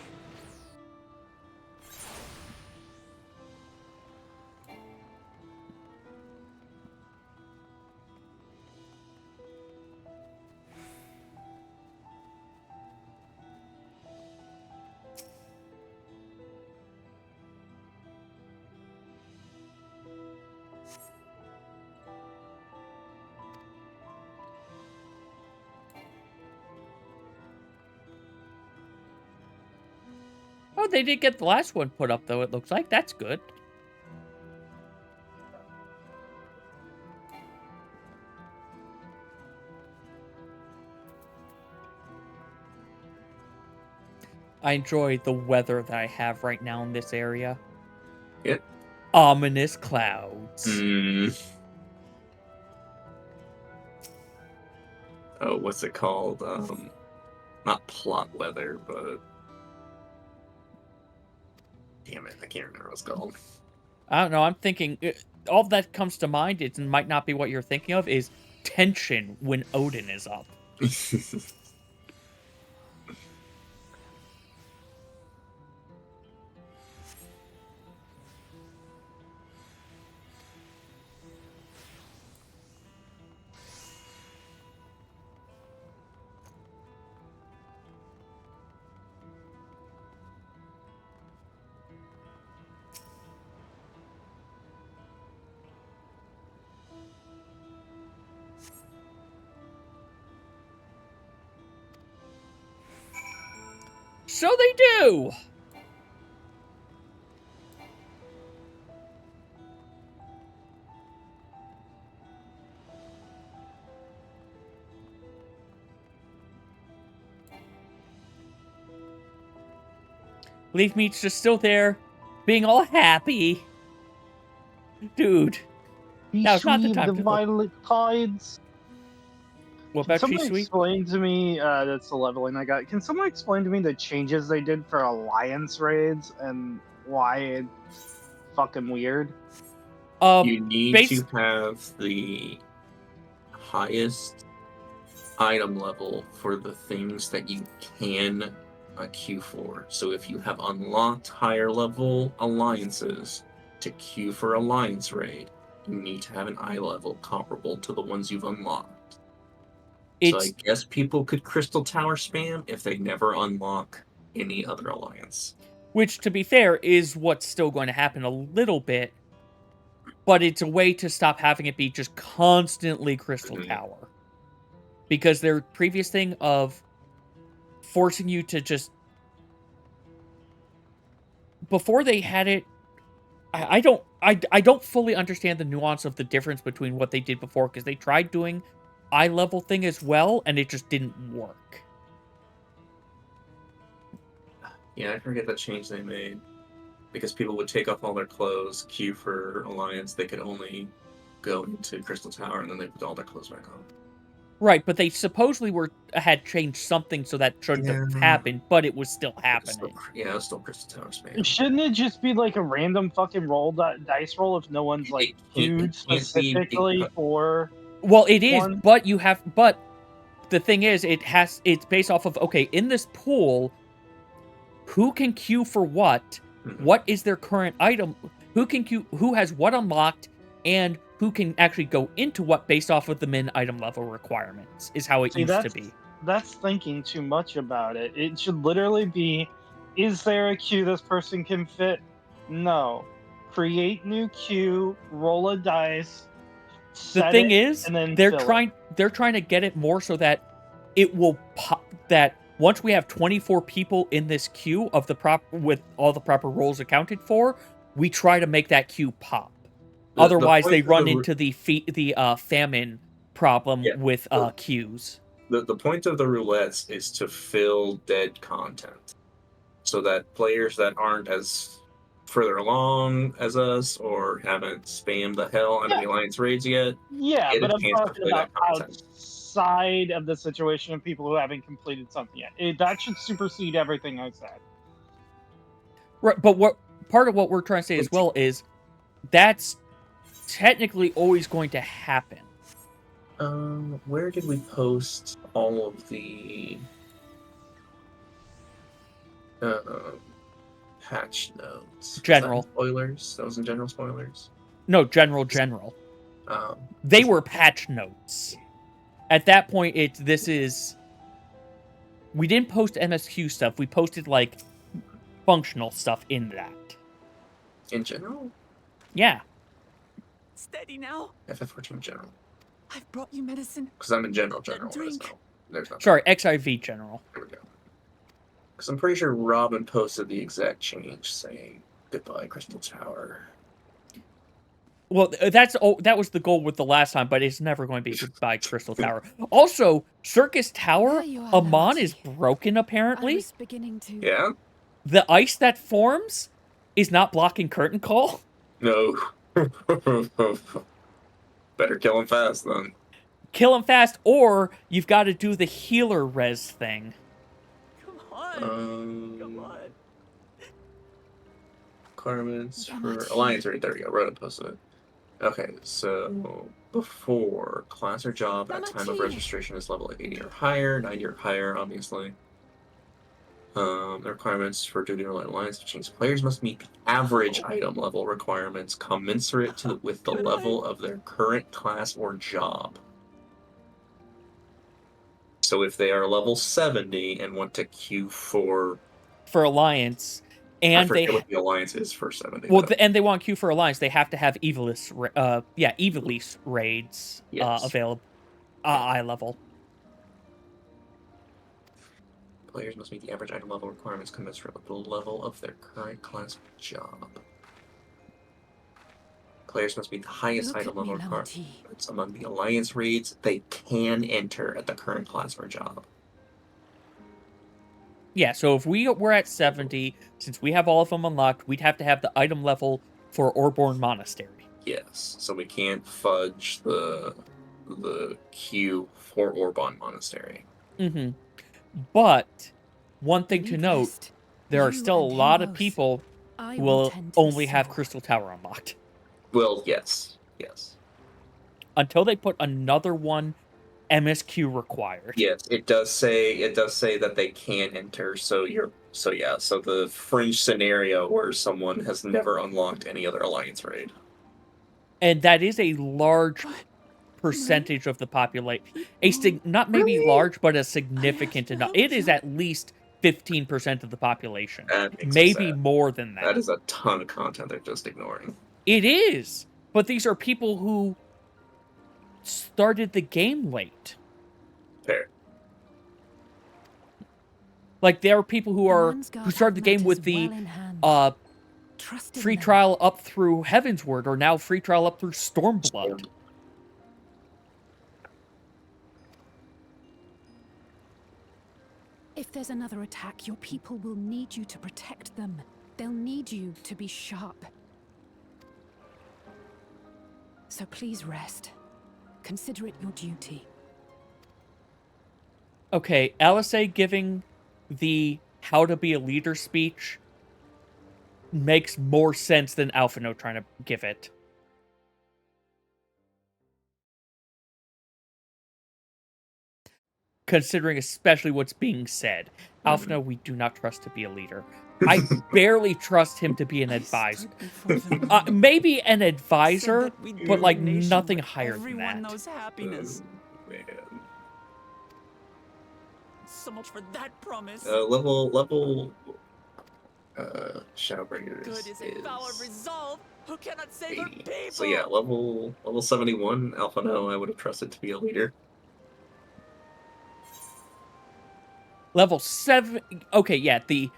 Oh, they did get the last one put up, though, it looks like. That's good. I enjoy the weather that I have right now in this area. Yep. Ominous clouds. Oh, what's it called? Not plot weather, but... Damn it, I can't remember what it's called. I don't know, I'm thinking... all that comes to mind, it might not be what you're thinking of, is tension when Odin is up. So they do! Leaf Meat's just still there, being all happy. Dude. Now's not the time the to look. violet tides. What Can about someone Shisui? explain to me, that's the leveling I got. Can someone explain to me the changes they did for Alliance raids and why it's fucking weird? You need to have the highest item level for the things that you can queue for. So if you have unlocked higher level alliances to queue for Alliance Raid, you need to have an eye level comparable to the ones you've unlocked. So I guess people could Crystal Tower spam if they never unlock any other alliance. Which, to be fair, is what's still going to happen a little bit. But it's a way to stop having it be just constantly Crystal Tower. Because their previous thing of forcing you to just... Before they had it... I don't fully understand the nuance of the difference between what they did before, because they tried doing eye level thing as well, and it just didn't work. Yeah, I forget that change they made. Because people would take off all their clothes, queue for Alliance, they could only go into Crystal Tower, and then they put all their clothes back on. Right, but they supposedly had changed something so that shouldn't have happened, but it was still happening. Yeah, it was still Crystal Tower spam. Shouldn't it just be like a random fucking dice roll if no one's like queued specifically for? Well, it is, one? but the thing is, it's based off of, okay, in this pool, who can queue for what? What is their current item? Who can queue? Who has what unlocked? And who can actually go into what based off of the min item level requirements is how it used to be. That's thinking too much about it. It should literally be, is there a queue this person can fit? No. Create new queue, roll a dice. The thing is, they're trying to get it more so that it will pop, that once we have 24 people in this queue of the with all the proper roles accounted for, we try to make that queue pop. Otherwise, they run into the famine problem with queues. The point of the roulettes is to fill dead content, so that players that aren't as further along as us or haven't spammed the hell out of the Alliance raids yet. Yeah, get but a I'm chance to talking play about that content. outside of the situation of people who haven't completed something yet. That should supersede everything I said. Right, but part of what we're trying to say as well is that's technically always going to happen. Where did we post all of the patch notes? General spoilers. That was in general spoilers. No, general. They were patch notes. At that point, we didn't post MSQ stuff. We posted like functional stuff in that. In general? Yeah. Steady now. FF14 general. I've brought you medicine. Because I'm in general. Drink. There's nothing. Sorry, XIV general. There we go. Because I'm pretty sure Robin posted the exact change saying goodbye, Crystal Tower. Well, that was the goal with the last time, but it's never going to be goodbye, Crystal Tower. Also, Circus Tower, Amon is broken apparently. Yeah? The ice that forms is not blocking Curtain Call. No. Better kill him fast then. Kill him fast, or you've got to do the healer res thing. Come on. Requirements for Alliance Raid. There we go. Rhoda posted it. Okay, so before class or job at time of registration is level 80 or higher, 90 or higher, obviously. The requirements for duty or alliance have changed. Players must meet the average item level requirements commensurate with the level of their current class or job. So if they are level 70 and want to queue for alliance, I and forget what the alliance is for 70. well, and they want queue for alliance, they have to have Evilise raids available eye level. Players must meet the average item level requirements commensurate with the level of their current class or job. Players must meet the highest item level requirements among the alliance raids they can enter at the current class or job. Yeah, so if we were at 70, since we have all of them unlocked, we'd have to have the item level for Orborn Monastery. Yes, so we can't fudge the queue for Orborn Monastery. Mm-hmm. But one thing to note, there are still a lot of people who will only have Crystal Tower unlocked. Well, yes. Until they put another one MSQ required. Yes, it does say that they can enter, so the fringe scenario where someone has never unlocked any other alliance raid. And that is a large percentage of the population. Not maybe large, but a significant enough. It is at least 15% of the population. Maybe more than that. That is a ton of content they're just ignoring. It is. But these are people who started the game late. Fair. Like, there are people who started the game with the free trial up through Heavensward, or now free trial up through Stormblood. If there's another attack, your people will need you to protect them. They'll need you to be sharp. So please rest. Consider it your duty. Okay, LSA giving the how to be a leader speech makes more sense than Alphino trying to give it. Considering especially what's being said. Alphino, we do not trust to be a leader. I barely trust him to be an advisor. Maybe an advisor, but like nothing higher than that. Everyone knows happiness. Man. So much for that promise. Level Shadowbringers Good is a power of resolve who cannot save her 80. people. So yeah, level 71, Alphino, I would have trusted to be a leader. Level 7. Okay, yeah, the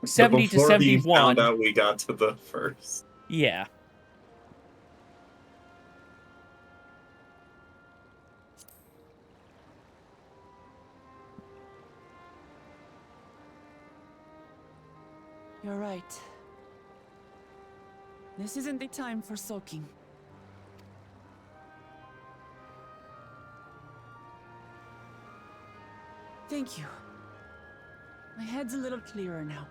70 to 71. We found out we got to the first. Yeah. You're right. This isn't the time for sulking. Thank you. My head's a little clearer now.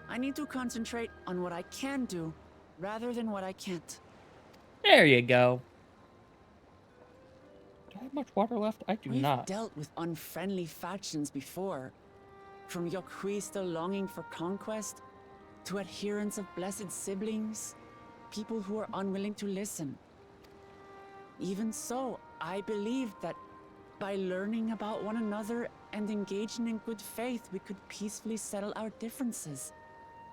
I need to concentrate on what I can do, rather than what I can't. There you go. Do I have much water left? I do We've not. dealt with unfriendly factions before. From Yokhui still longing for conquest, to adherents of blessed siblings, people who are unwilling to listen. Even so, I believed that by learning about one another and engaging in good faith, we could peacefully settle our differences.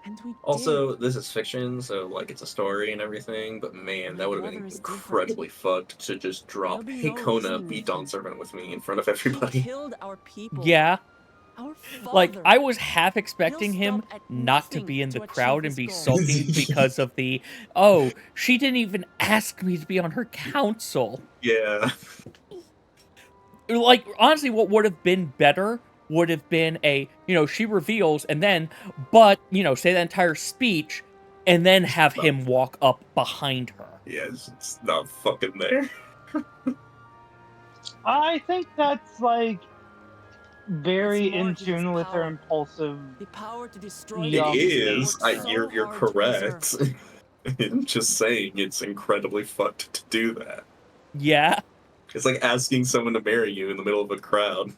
And we Also, this is fiction, so like it's a story and everything, but man, that would have been incredibly fucked to just drop, hey Kona, be Dawn Servant with me in front of everybody. Killed our people. Yeah. Our Like, father. I was half expecting him not to be in the crowd and be sulking because of the, oh, she didn't even ask me to be on her council. Yeah. Like, honestly, what would have been better would have been she reveals and then, say that entire speech and then have him walk up behind her. Yeah, it's not fucking there. I think that's like very in tune with her impulsive. The power to destroy It is. You're correct. I'm just saying, it's incredibly fucked to do that. Yeah. It's like asking someone to marry you in the middle of a crowd.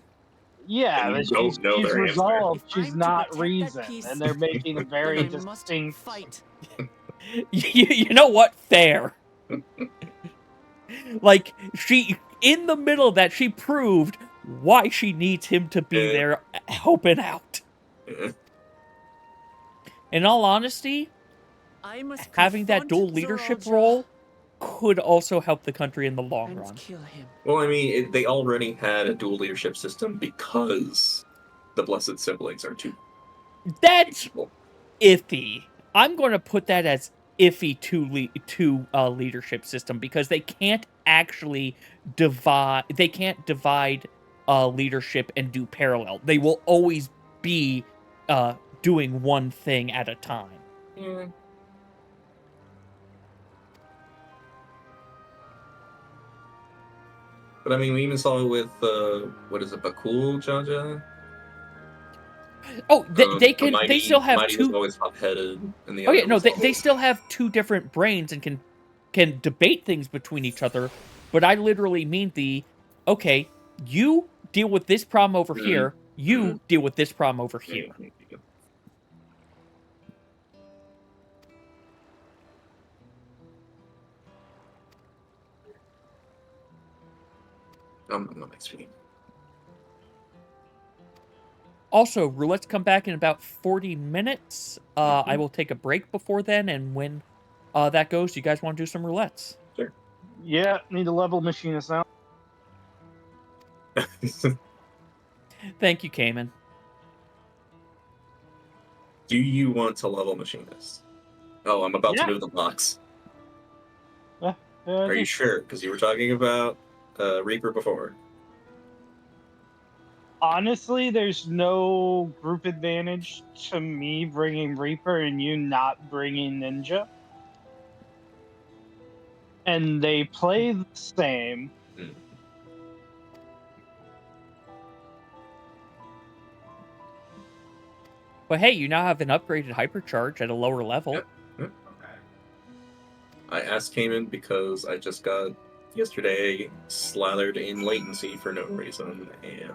Yeah, And you but don't know she's their answer. resolved. She's I'm to not protect that reason, peace, and they're making a then very I must distinct. fight. You know what? Fair. Like, she, in the middle of that, she proved why she needs him to be there helping out. In all honesty, I must having that confront dual leadership Zoraal Ja role could also help the country in the long and run. kill him. Well, I mean, they already had a dual leadership system because the Blessed Siblings are too That's peaceful. iffy. I'm going to put that as iffy to leadership system because they can't actually divide. They can't divide leadership and do parallel. They will always be doing one thing at a time. Yeah. But I mean, we even saw it with what is it, Bakul Jaja? Oh, they can. Mighty, They still have Mighty was two. always hot-headed, and the Oh other yeah, no, was they always... still have two different brains and can debate things between each other. But I literally mean okay, you deal with this problem over here. You deal with this problem over here. No, next week. Also, roulettes come back in about 40 minutes. I will take a break before then, and when that goes, you guys want to do some roulettes? Sure. Yeah, need a level machinist now. Thank you, Cayman. Do you want to level machinist? Oh, I'm about to move the box. Are you sure? Because you were talking about Reaper before. Honestly, there's no group advantage to me bringing Reaper and you not bringing Ninja. And they play the same. But hey, you now have an upgraded hypercharge at a lower level. Yep. I asked Cayman because I just got yesterday slathered in latency for no reason, and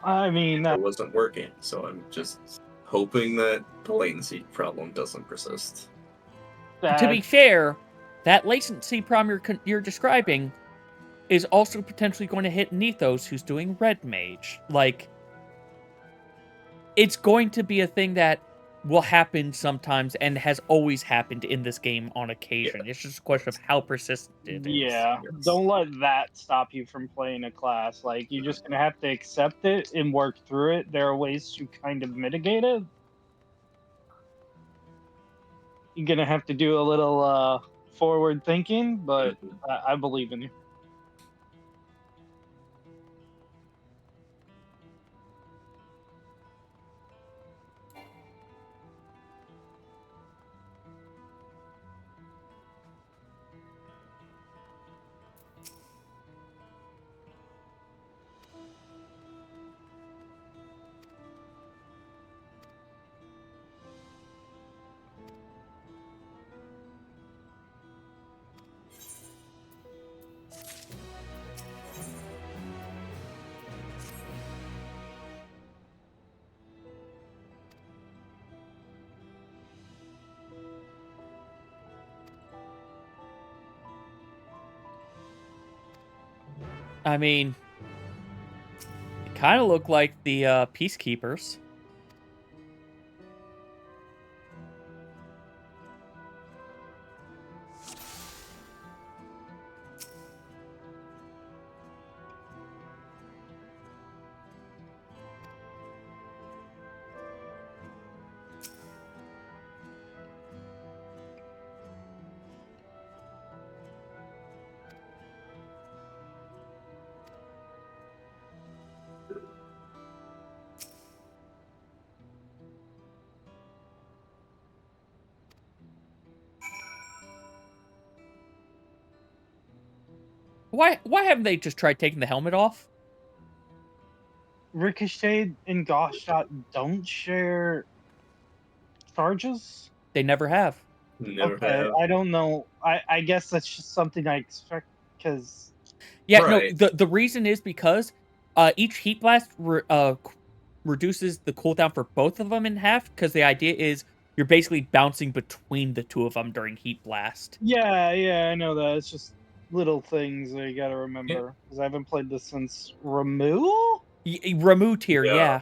I mean, it wasn't working. So I'm just hoping that the latency problem doesn't persist. To be fair, that latency problem you're describing is also potentially going to hit Nethos, who's doing Red Mage. Like, it's going to be a thing that will happen sometimes and has always happened in this game on occasion. Yeah. It's just a question of how persistent it is. Yeah, don't let that stop you from playing a class. Like, you're just gonna have to accept it and work through it. There are ways to kind of mitigate it. You're gonna have to do a little forward thinking, but I believe in you. I mean, it kind of looked like the Peacekeepers. Why haven't they just tried taking the helmet off? Ricochet and Goshshot don't share charges? They never have. Never Okay, have. I don't know. I guess that's just something I expect because Yeah, Right. no, the reason is because each heat blast reduces the cooldown for both of them in half, because the idea is you're basically bouncing between the two of them during heat blast. yeah, I know that. It's just little things that you gotta Yeah. remember because I haven't played this since Ramu. Ramu tier, Yeah. yeah.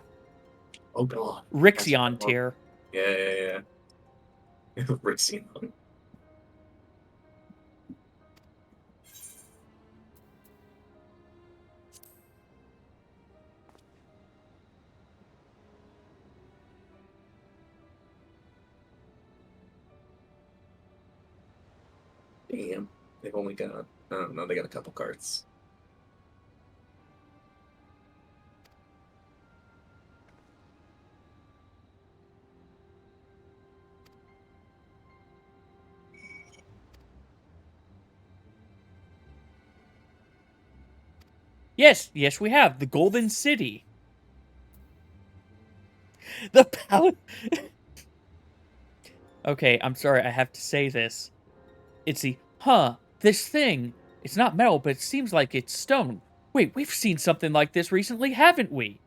Oh god. That's a Rixion good one. tier. Yeah. Rixion. Damn. They've only got, I don't know, they got a couple cards. Yes, we have the Golden City. The palace. Okay, I'm sorry, I have to say this. It's this thing. It's not metal, but it seems like it's stone. Wait, we've seen something like this recently, haven't we?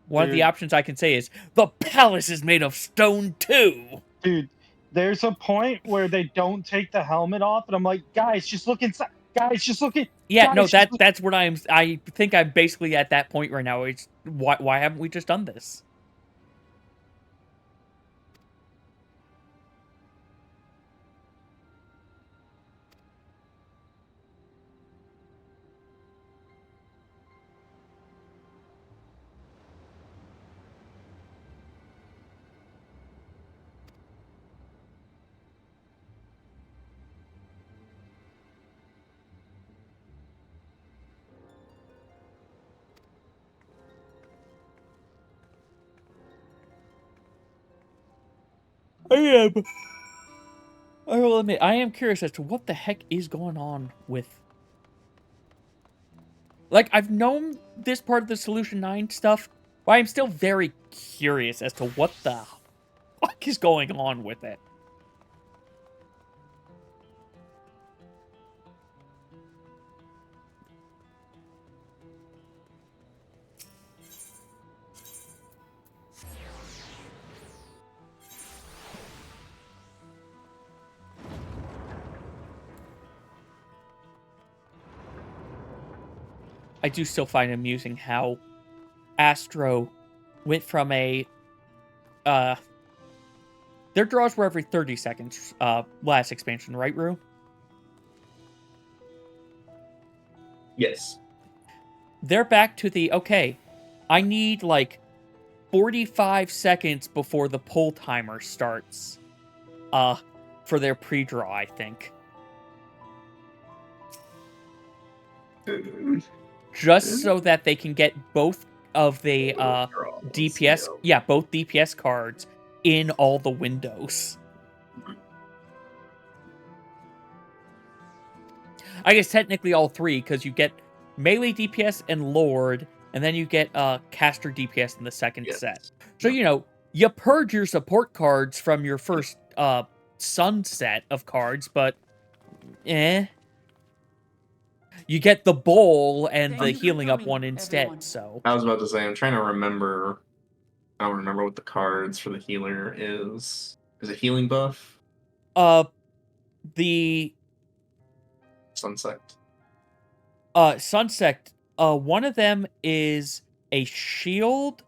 One of the Dude, options I can say is, the palace is made of stone too. dude, there's a point where they don't take the helmet off, and I'm like, guys, just look inside. Guys, just look at. Yeah, no, Guys, just look. that's what I think I'm basically at that point right now. It's why haven't we just done this? I will admit, I am curious as to what the heck is going on with. Like, I've known this part of the Solution 9 stuff, but I'm still very curious as to what the fuck is going on with it. I do still find it amusing how Astro went from a their draws were every 30 seconds last expansion, right, Rue? Yes. They're back to the okay, I need like 45 seconds before the pull timer starts for their pre-draw, I think. Just so that they can get both of the DPS, both DPS cards in all the windows. I guess technically all three, because you get melee DPS and Lord, and then you get caster DPS in the second set. So, you purge your support cards from your first sunset of cards, but you get the bowl and the healing up one instead, so. I was about to say, I'm trying to remember. I don't remember what the cards for the healer is. Is it healing buff? The Sunset. Sunset, one of them is a shield,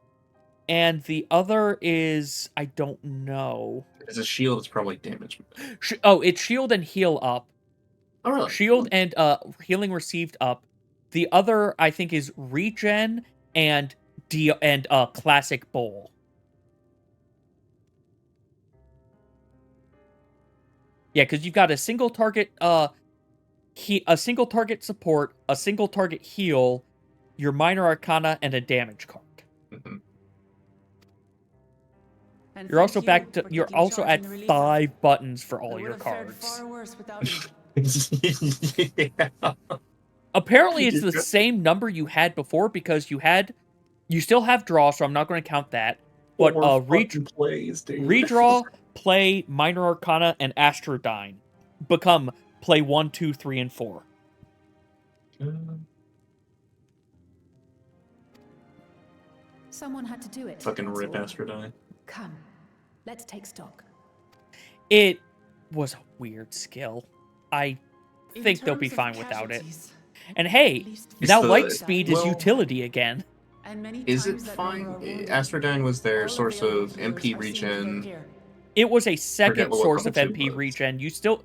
and the other is, I don't know. It's a shield, it's probably damage. It's shield and heal up. Oh, really? Shield and healing received up. The other, I think, is regen and classic bowl. Yeah, because you've got a single target a single target support, a single target heal, your minor arcana, and a damage card. Mm-hmm. You're also you're also at 5 buttons for all your cards. Yeah. Apparently, it's the same number you had before, because you still have draw, so I'm not going to count that. But redraw, play Minor Arcana and Astrodyne. Become play 1, 2, 3, and 4. Someone had to do it. Fucking that's rip all. Astrodyne. Come, let's take stock. It was a weird skill. I In think they'll be terms of fine without it. casualties, And hey, least now the- Lightspeed is well- utility again. and many Is it times that fine? number are wounded. Astrodyne was their All source available of healers MP are seen to their regen. care. It was a second what source of level 2 MP was. regen. You still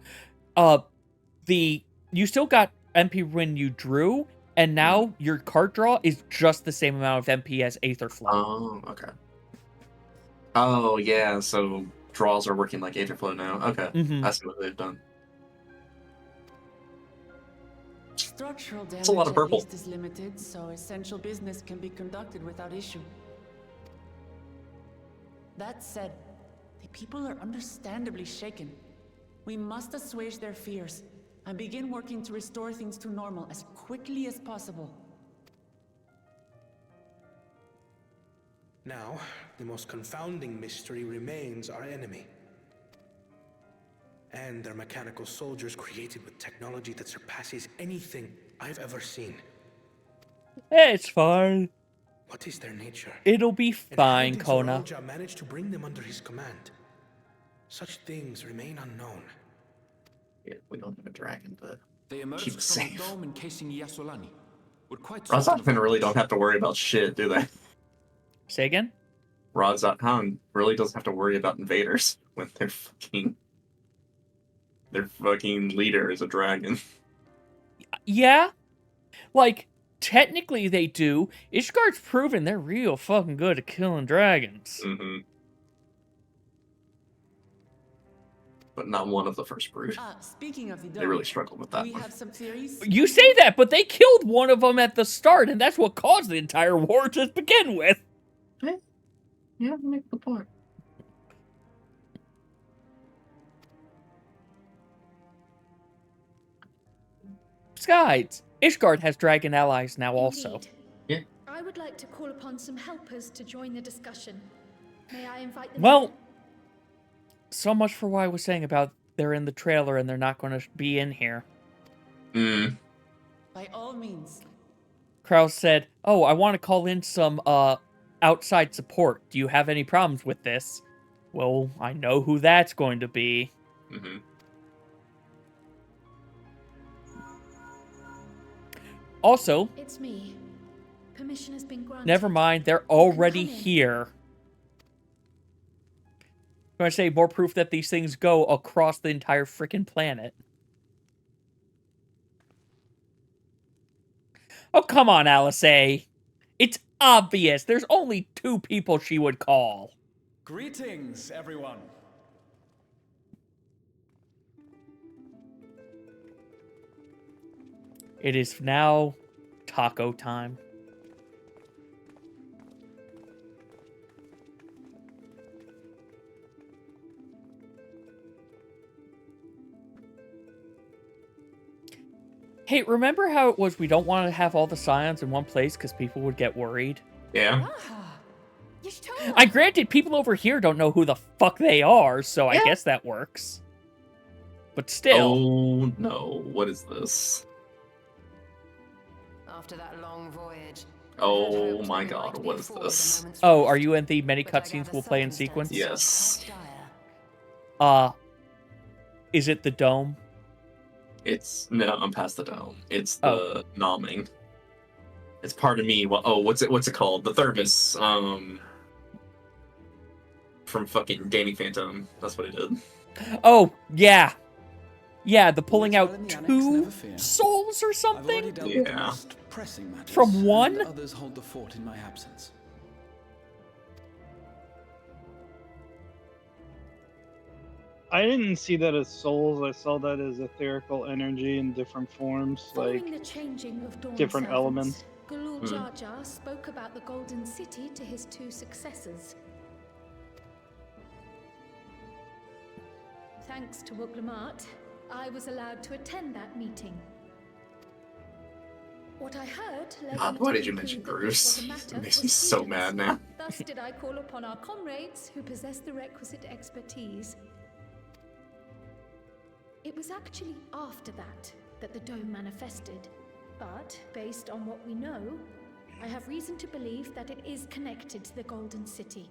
you still got MP when you drew, and now your card draw is just the same amount of MP as Aetherflow. Oh, okay. Oh, yeah, so draws are working like Aetherflow now. Okay, Mhm. I see what they've done. Structural damage It's a lot of at purple. least is limited, so essential business can be conducted without issue. That said, the people are understandably shaken. We must assuage their fears and begin working to restore things to normal as quickly as possible. Now, the most confounding mystery remains our enemy. And their mechanical soldiers created with technology that surpasses anything I've ever seen. It's fine. What is their nature? It'll be And fine, how did Kona. Zoralja manage to bring them under his command? Such things remain unknown. Yeah, we don't have a dragon, but They keep emerged it from a safe. dome encasing Yasolani. We're quite certain of Rods.com their really don't location. have to worry about shit, do they? Say again? Rods.com really doesn't have to worry about invaders when their fucking leader is a dragon. Yeah, like technically they do. Ishgard's proven they're real fucking good at killing dragons. Mm-hmm. But not one of the first brood. Speaking of the dome, They really struggled with that we one. have some theories. You say that, but they killed one of them at the start, and that's what caused the entire war to begin with. Yeah, make the point. Besides, Ishgard has dragon allies now also. Indeed. I would like to call upon some helpers to join the discussion. May I invite them? Well, so much for what I was saying about they're in the trailer and they're not going to be in here. Mm. By all means. Kraus said, "Oh, I want to call in some outside support. Do you have any problems with this?" Well, I know who that's going to be. Mm-hmm. Also, It's me. Permission has been granted. never mind, they're already here. I'm going to say more proof that these things go across the entire freaking planet. Oh, come on, Alice A. It's obvious. There's only 2 people she would call. Greetings, everyone. It is now taco time. Hey, remember how it was we don't want to have all the scions in one place because people would get worried? Yeah. I granted, people over here don't know who the fuck they are, so I guess that works. But still. Oh no, what is this? After that long voyage. Oh my god, what is this? Oh, are you in the many cutscenes we'll play in sequence? Yes. Is it the dome? No, I'm past the dome. It's the nomming. It's part of me. Well, what's it called? The thermos. From fucking Danny Phantom. That's what he did. Oh, yeah. Yeah, the pulling out 2 souls or something? Yeah. Pressing matters, From 1? and others hold the fort in my absence. I didn't see that as souls. I saw that as etherical energy in different forms, like Following the changing of Dawn different servants, elements. Galul Jar Jar spoke about the Golden City to his 2 successors. Thanks to Wuglamat, I was allowed to attend that meeting. What I heard led God, me why to did you mention conclude that this was Bruce? a matter It makes for me so students. mad now. Thus did I call upon our comrades who possess the requisite expertise. It was actually after that the dome manifested. But, based on what we know, I have reason to believe that it is connected to the Golden City.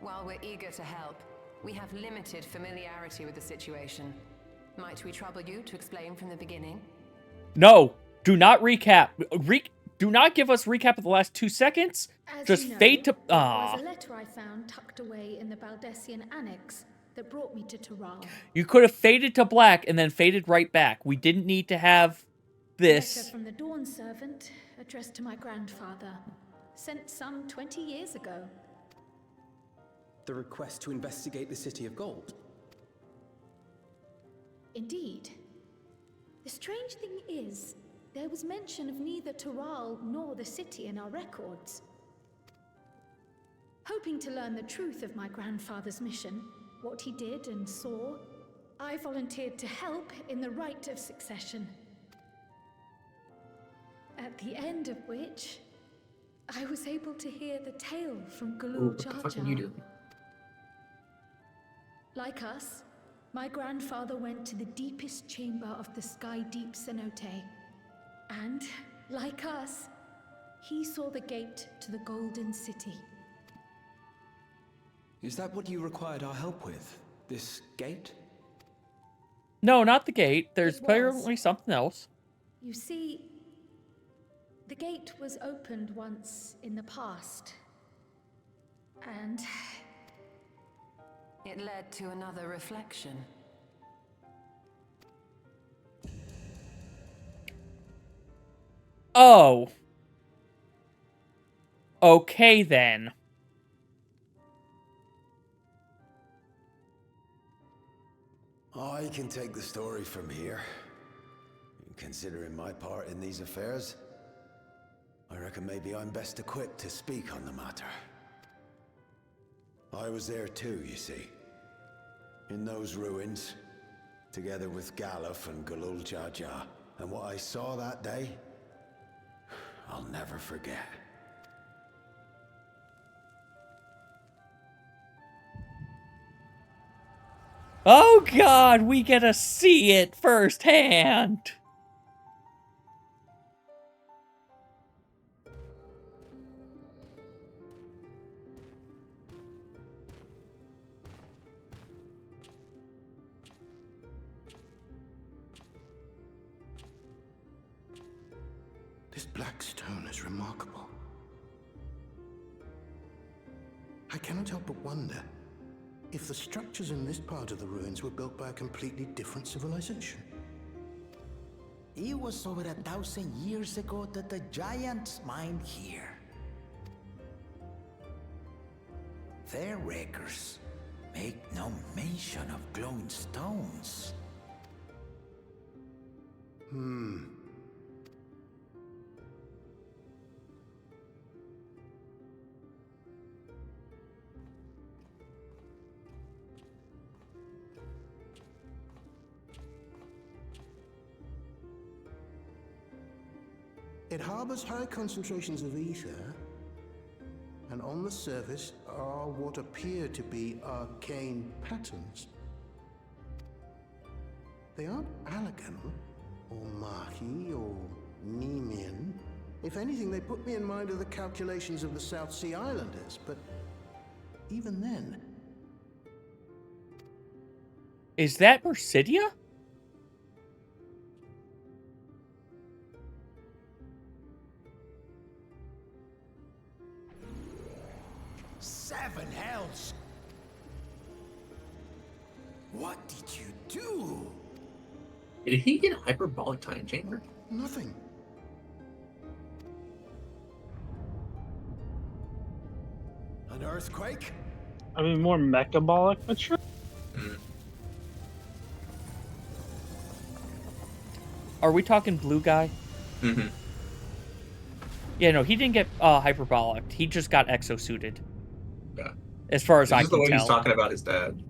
While we're eager to help, we have limited familiarity with the situation. Might we trouble you to explain from the beginning? No, do not recap. Do not give us recap of the last 2 seconds. As Just you know, fade to... it was a letter I found tucked away in the Baldessian Annex that brought me to Toral. You could have faded to black and then faded right back. We didn't need to have this. A letter from the Dawn servant, addressed to my grandfather, sent some 20 years ago. The request to investigate the City of Gold? Indeed. The strange thing is, there was mention of neither Toral nor the city in our records. Hoping to learn the truth of my grandfather's mission, what he did and saw, I volunteered to help in the rite of succession. At the end of which, I was able to hear the tale from Galul Jar What the fuck are you Jar. doing? Like us, my grandfather went to the deepest chamber of the Sky Deep Cenote. And, like us, he saw the gate to the Golden City. Is that what you required our help with? This gate? No, not the gate. There's apparently something else. You see, the gate was opened once in the past. And it led to another reflection. Oh. Okay, then. I can take the story from here. Considering my part in these affairs, I reckon maybe I'm best equipped to speak on the matter. I was there too, you see. In those ruins, together with Galuf and Galul Jar Jar. And what I saw that day, I'll never forget. Oh god, we get to see it firsthand! This black stone is remarkable. I cannot help but wonder if the structures in this part of the ruins were built by a completely different civilization. It was over 1,000 years ago that the giants mined here. Their records make no mention of glowing stones. It harbors high concentrations of ether, and on the surface are what appear to be arcane patterns. They aren't Allegan, or Mahi, or Nemean. If anything, they put me in mind of the calculations of the South Sea Islanders, but even then... Is that Mercidia? Seven hells! What did you do? Did he get a hyperbolic time chamber? Nothing. An earthquake? I mean, more mechabolic, but sure. Are we talking blue guy? Mm-hmm. Yeah, no, he didn't get hyperbolic. He just got exosuited. Yeah. As far as This I is the can way tell. he's talking about his dad.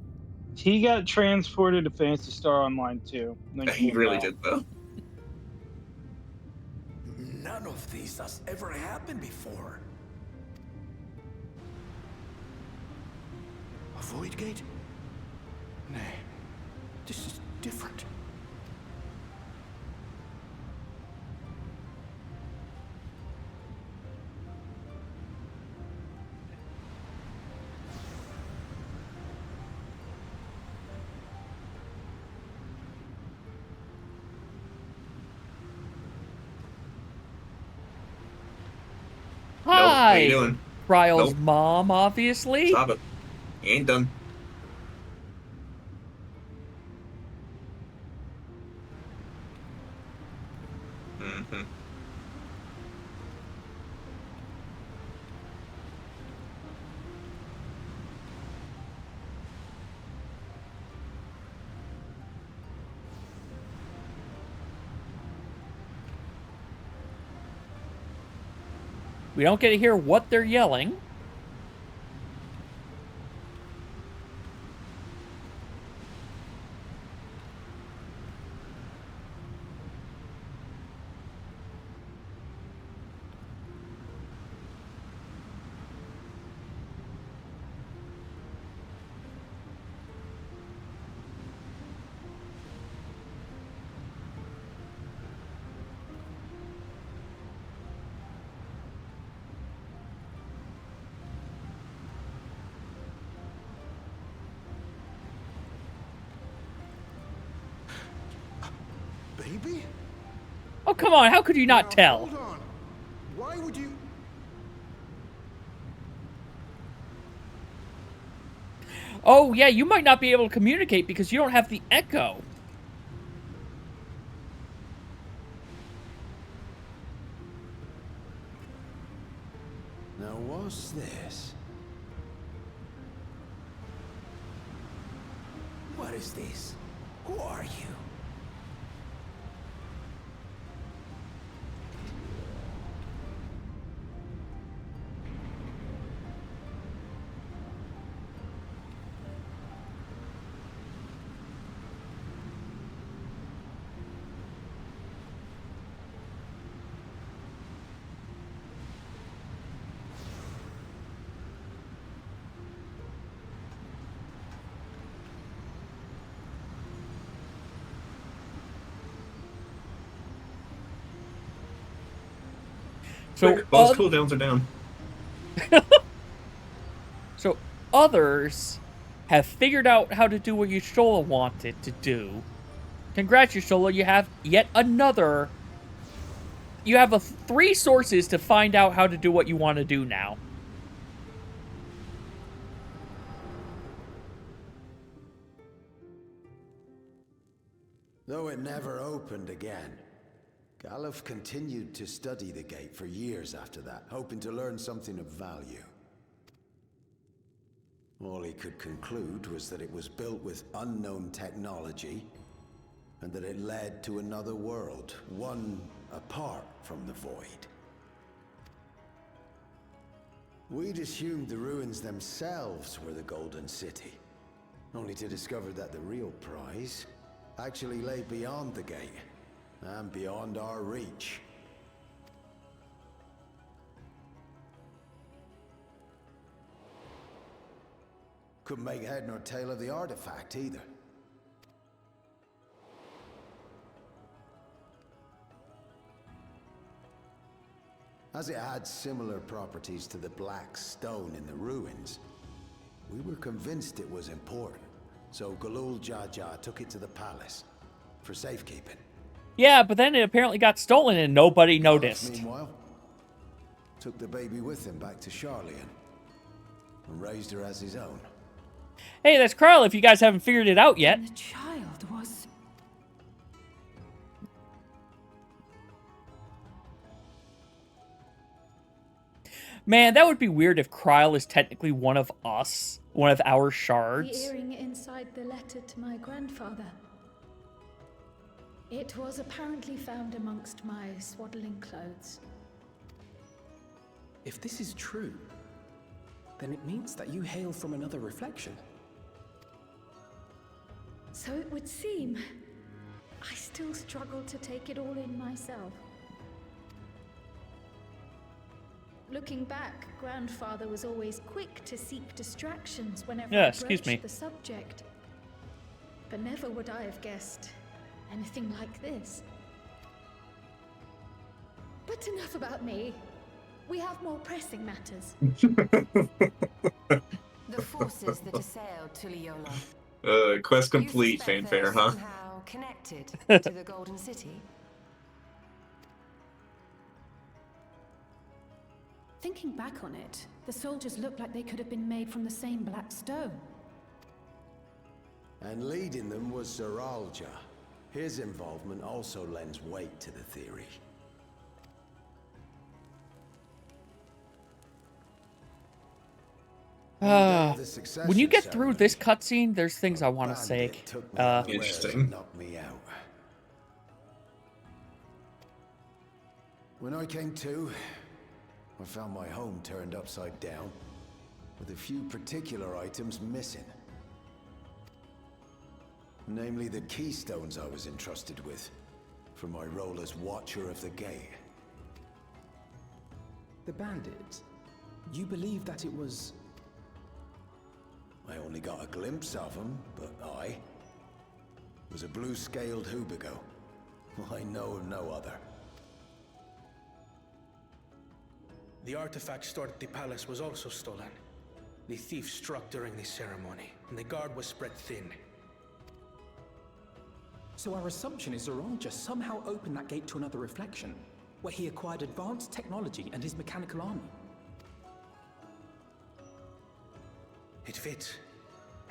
He got transported to Phantasy Star Online too. And then He came really back. did, though. None of this has ever happened before. A void gate? Nay, this is different. Hi! What are you doing? Ryle's Nope. mom, obviously. Stop it. He ain't done. Mm-hmm. We don't get to hear what they're yelling. Baby? Oh, come on. How could you not tell? Hold on. Why would you... Oh, yeah, you might not be able to communicate because you don't have the echo. Now what's this? What is this? Who are you? So, Boss cooldowns are down. So others have figured out how to do what Yashola wanted to do. Congrats, Yashola, you have yet another... You have 3 sources to find out how to do what you want to do now. Though it never opened again, Galuf continued to study the gate for years after that, hoping to learn something of value. All he could conclude was that it was built with unknown technology, and that it led to another world, one apart from the Void. We'd assumed the ruins themselves were the Golden City, only to discover that the real prize actually lay beyond the gate, and beyond our reach. Couldn't make head nor tail of the artifact either. As it had similar properties to the black stone in the ruins, we were convinced it was important, so Galul Jaja took it to the palace for safekeeping. Yeah, but then it apparently got stolen and nobody noticed. Meanwhile, took the baby with him back to Charlian and raised her as his own. Hey, that's Carl if you guys haven't figured it out yet. The child was... Man, that would be weird if Kryl is technically one of us. One of our The shards. earring inside the letter to my grandfather. It was apparently found amongst my swaddling clothes. If this is true, then it means that you hail from another reflection. So it would seem. I still struggle to take it all in myself. Looking back, Grandfather was always quick to seek distractions whenever I broached the subject. But never would I have guessed anything like this. But enough about me. We have more pressing matters. The forces that assailed Tuliyola. Quest complete, fanfare, huh? Somehow connected to the Golden City. Thinking back on it, the soldiers look like they could have been made from the same black stone. And leading them was Sir Alja. His involvement also lends weight to the theory. When you get through this cutscene, there's things I want to say. Interesting. Knocked me out. When I came to, I found my home turned upside down, with a few particular items missing. Namely the keystones I was entrusted with, for my role as Watcher of the Gate. The bandit? You believe that it was... I only got a glimpse of him, but I was a blue-scaled Hubigo. I know of no other. The artifact stored at the palace was also stolen. The thief struck during the ceremony, and the guard was spread thin. So our assumption is Zoralja somehow opened that gate to another reflection, where he acquired advanced technology and his mechanical army. It fits.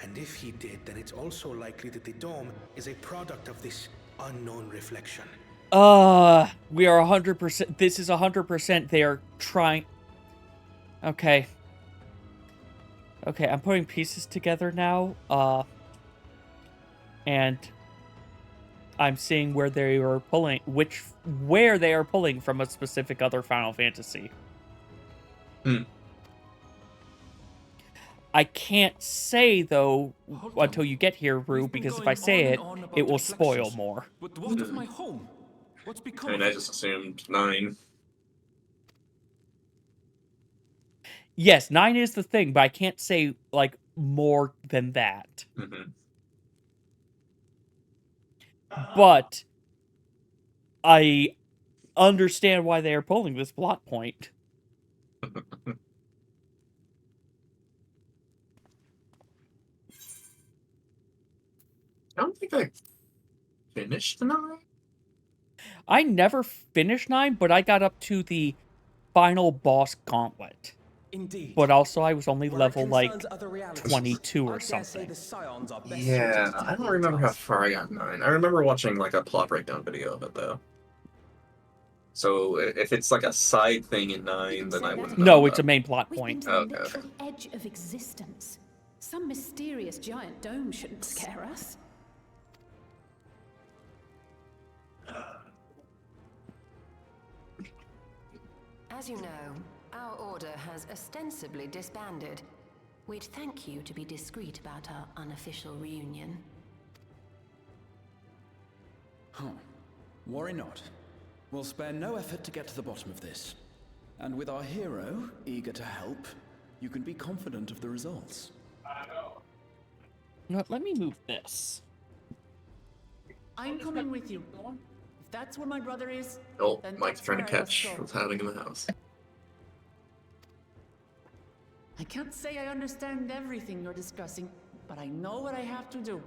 And if he did, then it's also likely that the dome is a product of this unknown reflection. We are 100%. This is 100%. They are trying. Okay. Okay, I'm putting pieces together now. And I'm seeing where they are pulling, where they are pulling from a specific other Final Fantasy. I can't say, though, until you get here, Rue, because if I say it, it will spoil more. But what of my home? What's become I mean, of I it? just assumed 9. Yes, 9 is the thing, but I can't say, like, more than that. But I understand why they are pulling this plot point. I don't think I finished 9. I never finished 9, but I got up to the final boss gauntlet. Indeed. But also, I was only level, like, 22 or something. Yeah, I don't remember how far I got 9. I remember watching, like, a plot breakdown video of it, though. So, if it's, like, a side thing in 9, then I wouldn't know. No, it's a main plot point. We've been to the literal edge of existence. Some mysterious giant dome shouldn't scare us. As you know, our order has ostensibly disbanded. We'd thank you to be discreet about our unofficial reunion. Huh. Worry not. We'll spare no effort to get to the bottom of this. And with our hero eager to help, you can be confident of the results. Now, let me move this. I'm coming with you. If that's where my brother is, Oh, then Mike's that's trying to where I must catch go. what's happening in the house. I can't say I understand everything you're discussing, but I know what I have to do.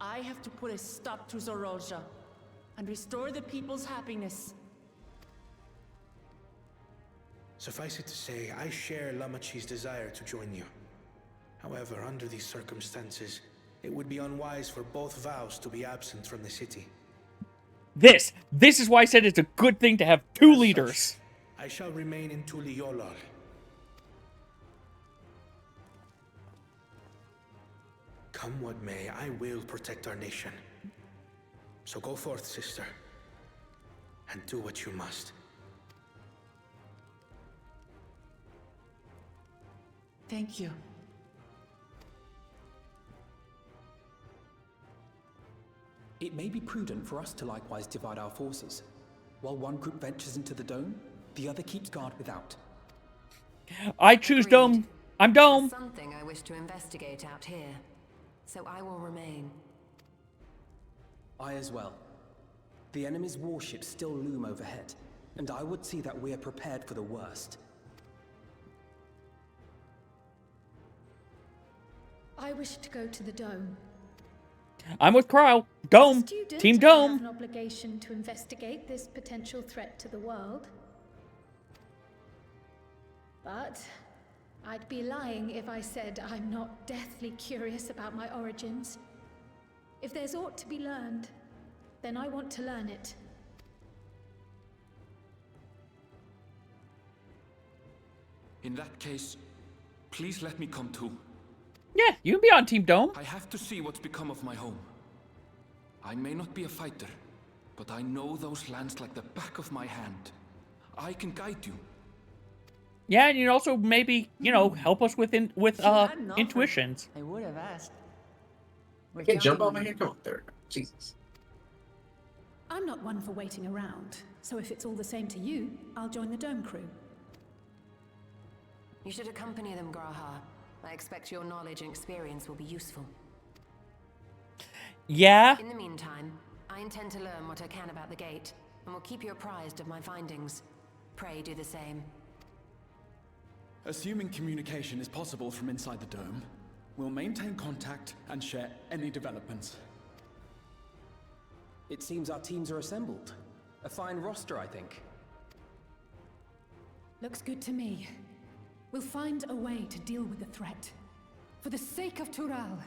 I have to put a stop to Zoralja and restore the people's happiness. Suffice it to say, I share Lamachi's desire to join you. However, under these circumstances, it would be unwise for both vows to be absent from the city. This is why I said it's a good thing to have 2 leaders. I shall remain in Tuliyola. Come what may, I will protect our nation. So go forth, sister, and do what you must. Thank you. It may be prudent for us to likewise divide our forces. While one group ventures into the dome, the other keeps guard without. I choose dome. I'm dome. There's something I wish to investigate out here, so I will remain. I as well. The enemy's warships still loom overhead, and I would see that we are prepared for the worst. I wish to go to the dome. I'm with Cryo. Dome. Student, Team I Dome. have an obligation to investigate this potential threat to the world. But I'd be lying if I said I'm not deathly curious about my origins. If there's aught to be learned, then I want to learn it. In that case, please let me come too. Yeah, you can be on Team Dome. I have to see what's become of my home. I may not be a fighter, but I know those lands like the back of my hand. I can guide you. Yeah, and you also maybe, you know, help us with intuitions. I would have asked. I can't jump on my hand. Come on, there. Jesus. I'm not one for waiting around, so if it's all the same to you, I'll join the Dome crew. You should accompany them, Graha. I expect your knowledge and experience will be useful. Yeah? In the meantime, I intend to learn what I can about the gate, and will keep you apprised of my findings. Pray do the same. Assuming communication is possible from inside the dome, we'll maintain contact and share any developments. It seems our teams are assembled. A fine roster, I think. Looks good to me. We'll find a way to deal with the threat. For the sake of Tural.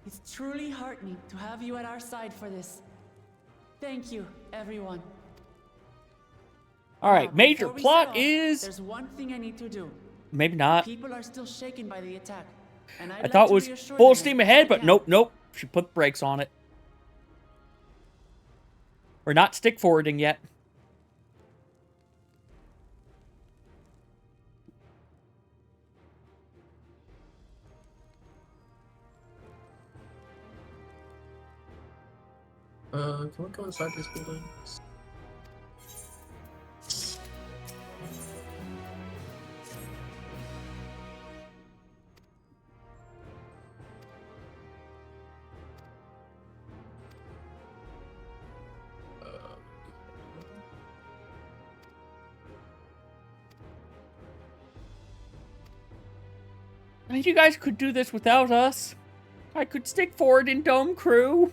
It's truly heartening to have you at our side for this. Thank you, everyone. All right, major Before we plot set off, is... There's one thing I need to do. Maybe not. People are still shaken by the attack. And I thought it was full steam ahead, but nope, nope. She put brakes on it. We're not stick forwarding yet. Can we go inside these buildings? And you guys could do this without us. I could stick forward in Dome Crew.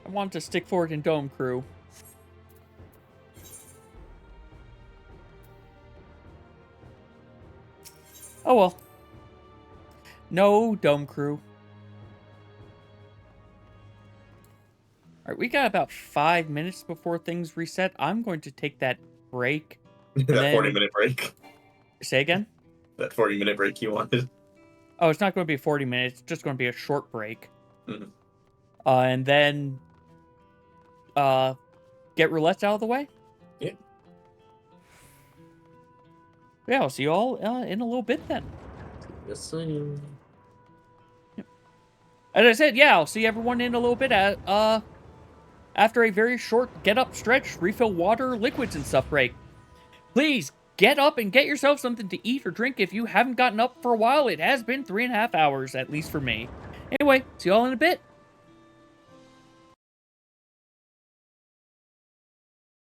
I want to stick forward in Dome Crew. Oh well. No Dome Crew. Alright, we got about 5 minutes before things reset. I'm going to take that break. That 40-minute break. Say again? That 40-minute break you wanted. Oh, it's not going to be 40 minutes. It's just going to be a short break. Mm-hmm. And then... get roulettes out of the way? Yeah. Yeah, I'll see you all in a little bit then. Yes, sir. Yep. As I said, yeah, I'll see everyone in a little bit after a very short get-up stretch, refill water, liquids, and stuff break. Please, get up and get yourself something to eat or drink if you haven't gotten up for a while. It has been 3.5 hours, at least for me. Anyway, see you all in a bit.